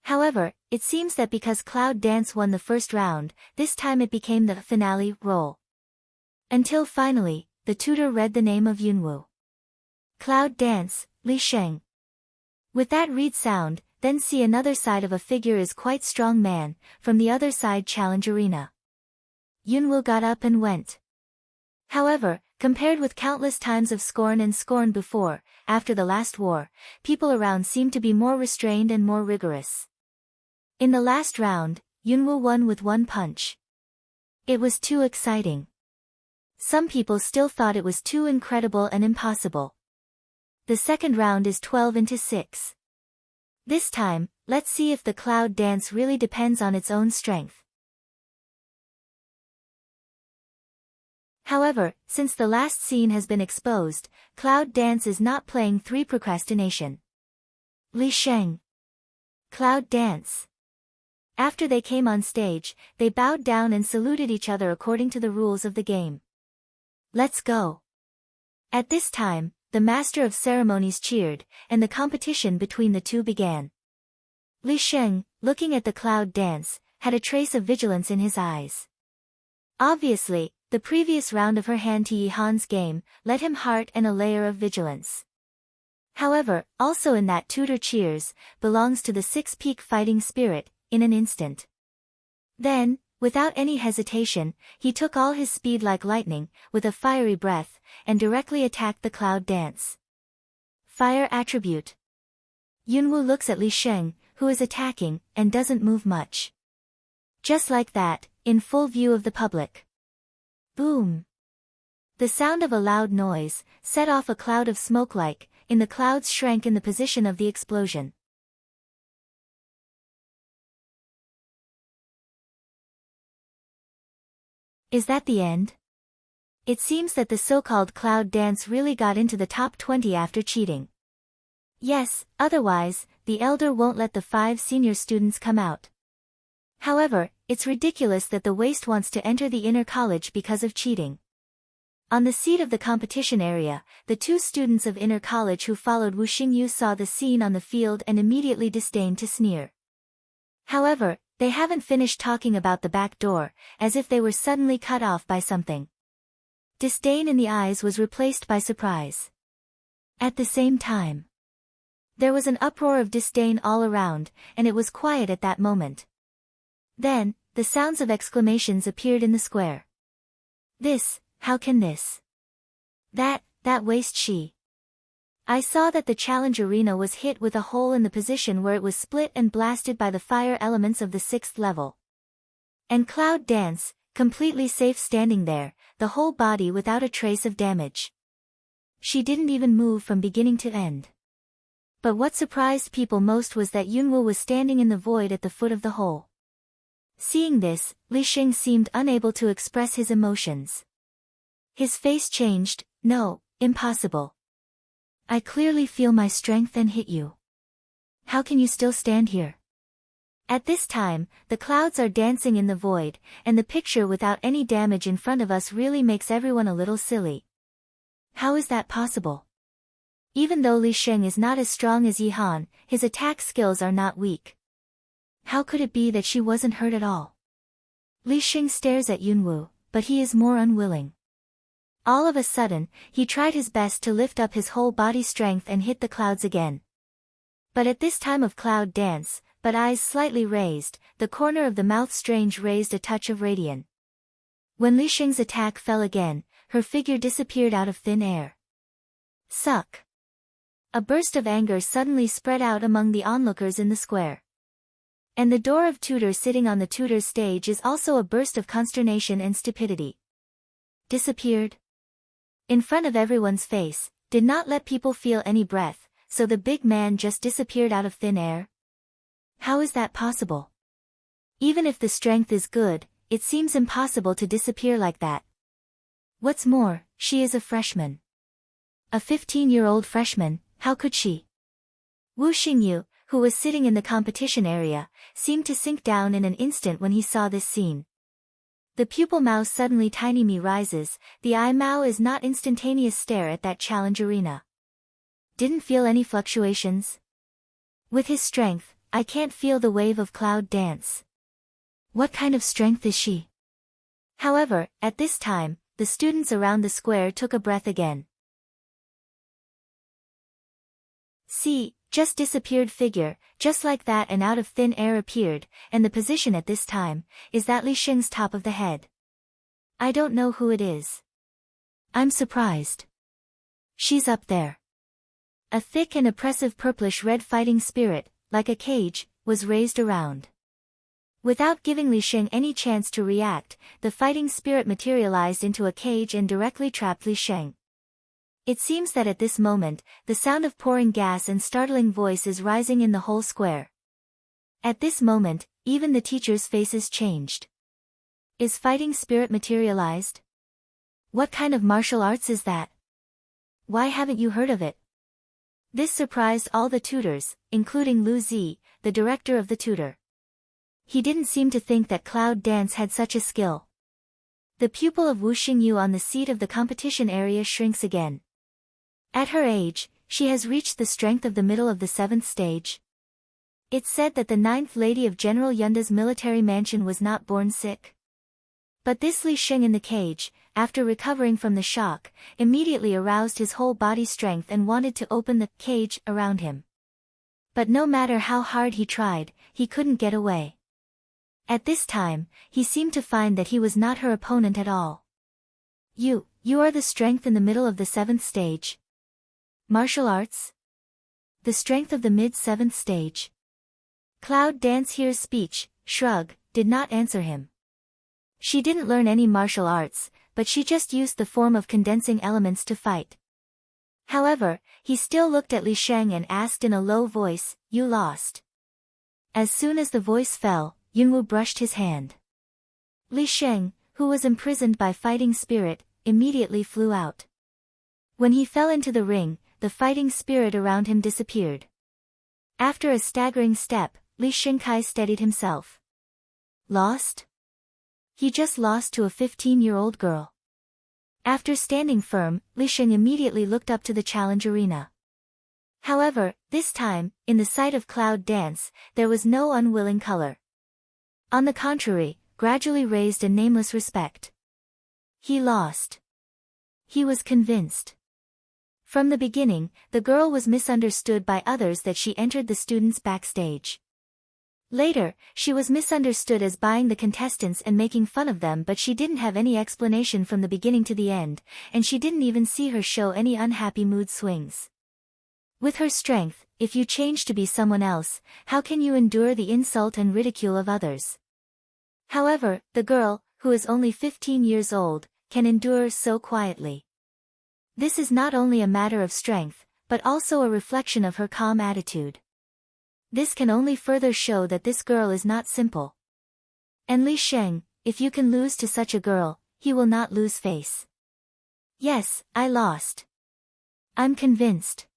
However, it seems that because Cloud Dance won the first round, this time it became the finale role. Until finally, the tutor read the name of Yunwu. Cloud Dance, Li Sheng. With that read sound, then see another side of a figure is quite strong man, from the other side challenge arena. Yunwu got up and went. However, compared with countless times of scorn and scorn before, after the last war, people around seemed to be more restrained and more rigorous. In the last round, Yunwu won with 1 punch. It was too exciting. Some people still thought it was too incredible and impossible. The second round is 12-6. This time, let's see if the cloud dance really depends on its own strength. However, since the last scene has been exposed, Cloud Dance is not playing 3 procrastination. Li Sheng. Cloud Dance. After they came on stage, they bowed down and saluted each other according to the rules of the game. Let's go. At this time, the master of ceremonies cheered, and the competition between the two began. Li Sheng, looking at the Cloud Dance, had a trace of vigilance in his eyes. Obviously, the previous round of her hand to Yi Han's game let him heart and a layer of vigilance. However, also in that tutor cheers, belongs to the 6 peak fighting spirit, in an instant. Then, without any hesitation, he took all his speed like lightning, with a fiery breath, and directly attacked the Cloud Dance. Fire attribute. Yunwu looks at Li Sheng, who is attacking, and doesn't move much. Just like that, in full view of the public. Boom! The sound of a loud noise set off a cloud of smoke like, in the clouds shrank in the position of the explosion. Is that the end? It seems that the so-called Cloud Dance really got into the top 20 after cheating. Yes, otherwise, the elder won't let the 5 senior students come out. However, it's ridiculous that the waste wants to enter the inner college because of cheating. On the seat of the competition area, the 2 students of inner college who followed Wu Xingyu saw the scene on the field and immediately disdained to sneer. However, they haven't finished talking about the back door, as if they were suddenly cut off by something. Disdain in the eyes was replaced by surprise. At the same time, there was an uproar of disdain all around, and it was quiet at that moment. Then, the sounds of exclamations appeared in the square. This, how can this? That waste she. I saw that the challenge arena was hit with a hole in the position where it was split and blasted by the fire elements of the 6th level. And Cloud Dance, completely safe standing there, the whole body without a trace of damage. She didn't even move from beginning to end. But what surprised people most was that Yunwu was standing in the void at the foot of the hole. Seeing this, Li Sheng seemed unable to express his emotions. His face changed. No, impossible. I clearly feel my strength and hit you. How can you still stand here? At this time, the clouds are dancing in the void, and the picture without any damage in front of us really makes everyone a little silly. How is that possible? Even though Li Sheng is not as strong as Yi Han, his attack skills are not weak. How could it be that she wasn't hurt at all? Li Sheng stares at Yunwu, but he is more unwilling. All of a sudden, he tried his best to lift up his whole body strength and hit the clouds again. But at this time of cloud dance, but eyes slightly raised, the corner of the mouth strange raised a touch of radiance. When Li Sheng's attack fell again, her figure disappeared out of thin air. Suck! A burst of anger suddenly spread out among the onlookers in the square. And the door of tutor sitting on the tutor's stage is also a burst of consternation and stupidity. Disappeared? In front of everyone's face, did not let people feel any breath, so the big man just disappeared out of thin air? How is that possible? Even if the strength is good, it seems impossible to disappear like that. What's more, she is a freshman. A 15-year-old freshman, how could she? Wu Xingyu, who was sitting in the competition area, seemed to sink down in an instant when he saw this scene. The pupil mouth suddenly tiny me rises, the eye mao is not instantaneous stare at that challenge arena. Didn't feel any fluctuations? With his strength, I can't feel the wave of cloud dance. What kind of strength is she? However, at this time, the students around the square took a breath again. See, just disappeared figure, just like that and out of thin air appeared, and the position at this time, is that Li Sheng's top of the head. I don't know who it is. I'm surprised. She's up there. A thick and oppressive purplish-red fighting spirit, like a cage, was raised around. Without giving Li Sheng any chance to react, the fighting spirit materialized into a cage and directly trapped Li Sheng. It seems that at this moment, the sound of pouring gas and startling voice is rising in the whole square. At this moment, even the teachers' faces changed. Is fighting spirit materialized? What kind of martial arts is that? Why haven't you heard of it? This surprised all the tutors, including Lu Zi, the director of the tutor. He didn't seem to think that cloud dance had such a skill. The pupil of Wu Xingyu on the seat of the competition area shrinks again. At her age, she has reached the strength of the middle of the 7th stage. It's said that the 9th lady of General Yunda's military mansion was not born sick. But this Li Sheng in the cage, after recovering from the shock, immediately aroused his whole body strength and wanted to open the cage around him. But no matter how hard he tried, he couldn't get away. At this time, he seemed to find that he was not her opponent at all. You are the strength in the middle of the 7th stage. Martial arts? The strength of the mid-7th stage. Cloud Dance hears speech, shrug, did not answer him. She didn't learn any martial arts, but she just used the form of condensing elements to fight. However, he still looked at Li Sheng and asked in a low voice, "You lost." As soon as the voice fell, Yunwu brushed his hand. Li Sheng, who was imprisoned by fighting spirit, immediately flew out. When he fell into the ring, the fighting spirit around him disappeared. After a staggering step, Li Shengkai steadied himself. Lost? He just lost to a 15-year-old girl. After standing firm, Li Sheng immediately looked up to the challenge arena. However, this time, in the sight of cloud dance, there was no unwilling color. On the contrary, gradually raised a nameless respect. He lost. He was convinced. From the beginning, the girl was misunderstood by others that she entered the students backstage. Later, she was misunderstood as buying the contestants and making fun of them, but she didn't have any explanation from the beginning to the end, and she didn't even see her show any unhappy mood swings. With her strength, if you change to be someone else, how can you endure the insult and ridicule of others? However, the girl, who is only 15 years old, can endure so quietly. This is not only a matter of strength, but also a reflection of her calm attitude. This can only further show that this girl is not simple. And Li Sheng, if you can lose to such a girl, he will not lose face. Yes, I lost. I'm convinced.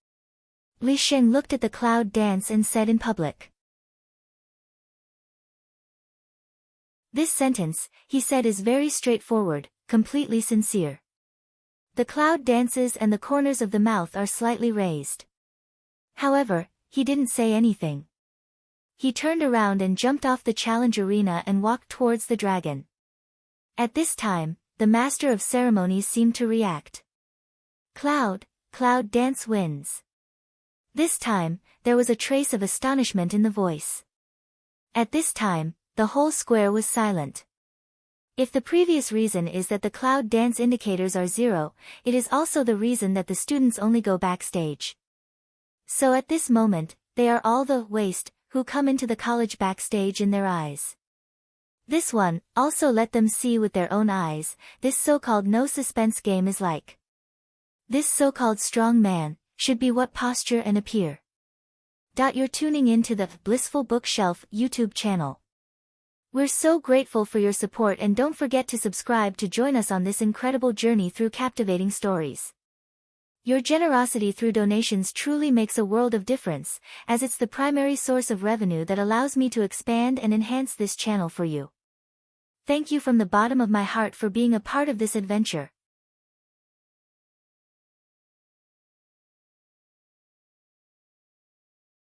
Li Sheng looked at the cloud dance and said in public. This sentence, he said, is very straightforward, completely sincere. The cloud dances and the corners of the mouth are slightly raised. However, he didn't say anything. He turned around and jumped off the challenge arena and walked towards the dragon. At this time, the master of ceremonies seemed to react. Cloud dance wins. This time, there was a trace of astonishment in the voice. At this time, the whole square was silent. If the previous reason is that the cloud dance indicators are 0, it is also the reason that the students only go backstage. So at this moment, they are all the waste who come into the college backstage in their eyes. This one, also let them see with their own eyes, this so-called no suspense game is like. This so-called strong man, should be what posture and appear. You're tuning in to the Blissful Bookshelf YouTube channel. We're so grateful for your support, and don't forget to subscribe to join us on this incredible journey through captivating stories. Your generosity through donations truly makes a world of difference, as it's the primary source of revenue that allows me to expand and enhance this channel for you. Thank you from the bottom of my heart for being a part of this adventure.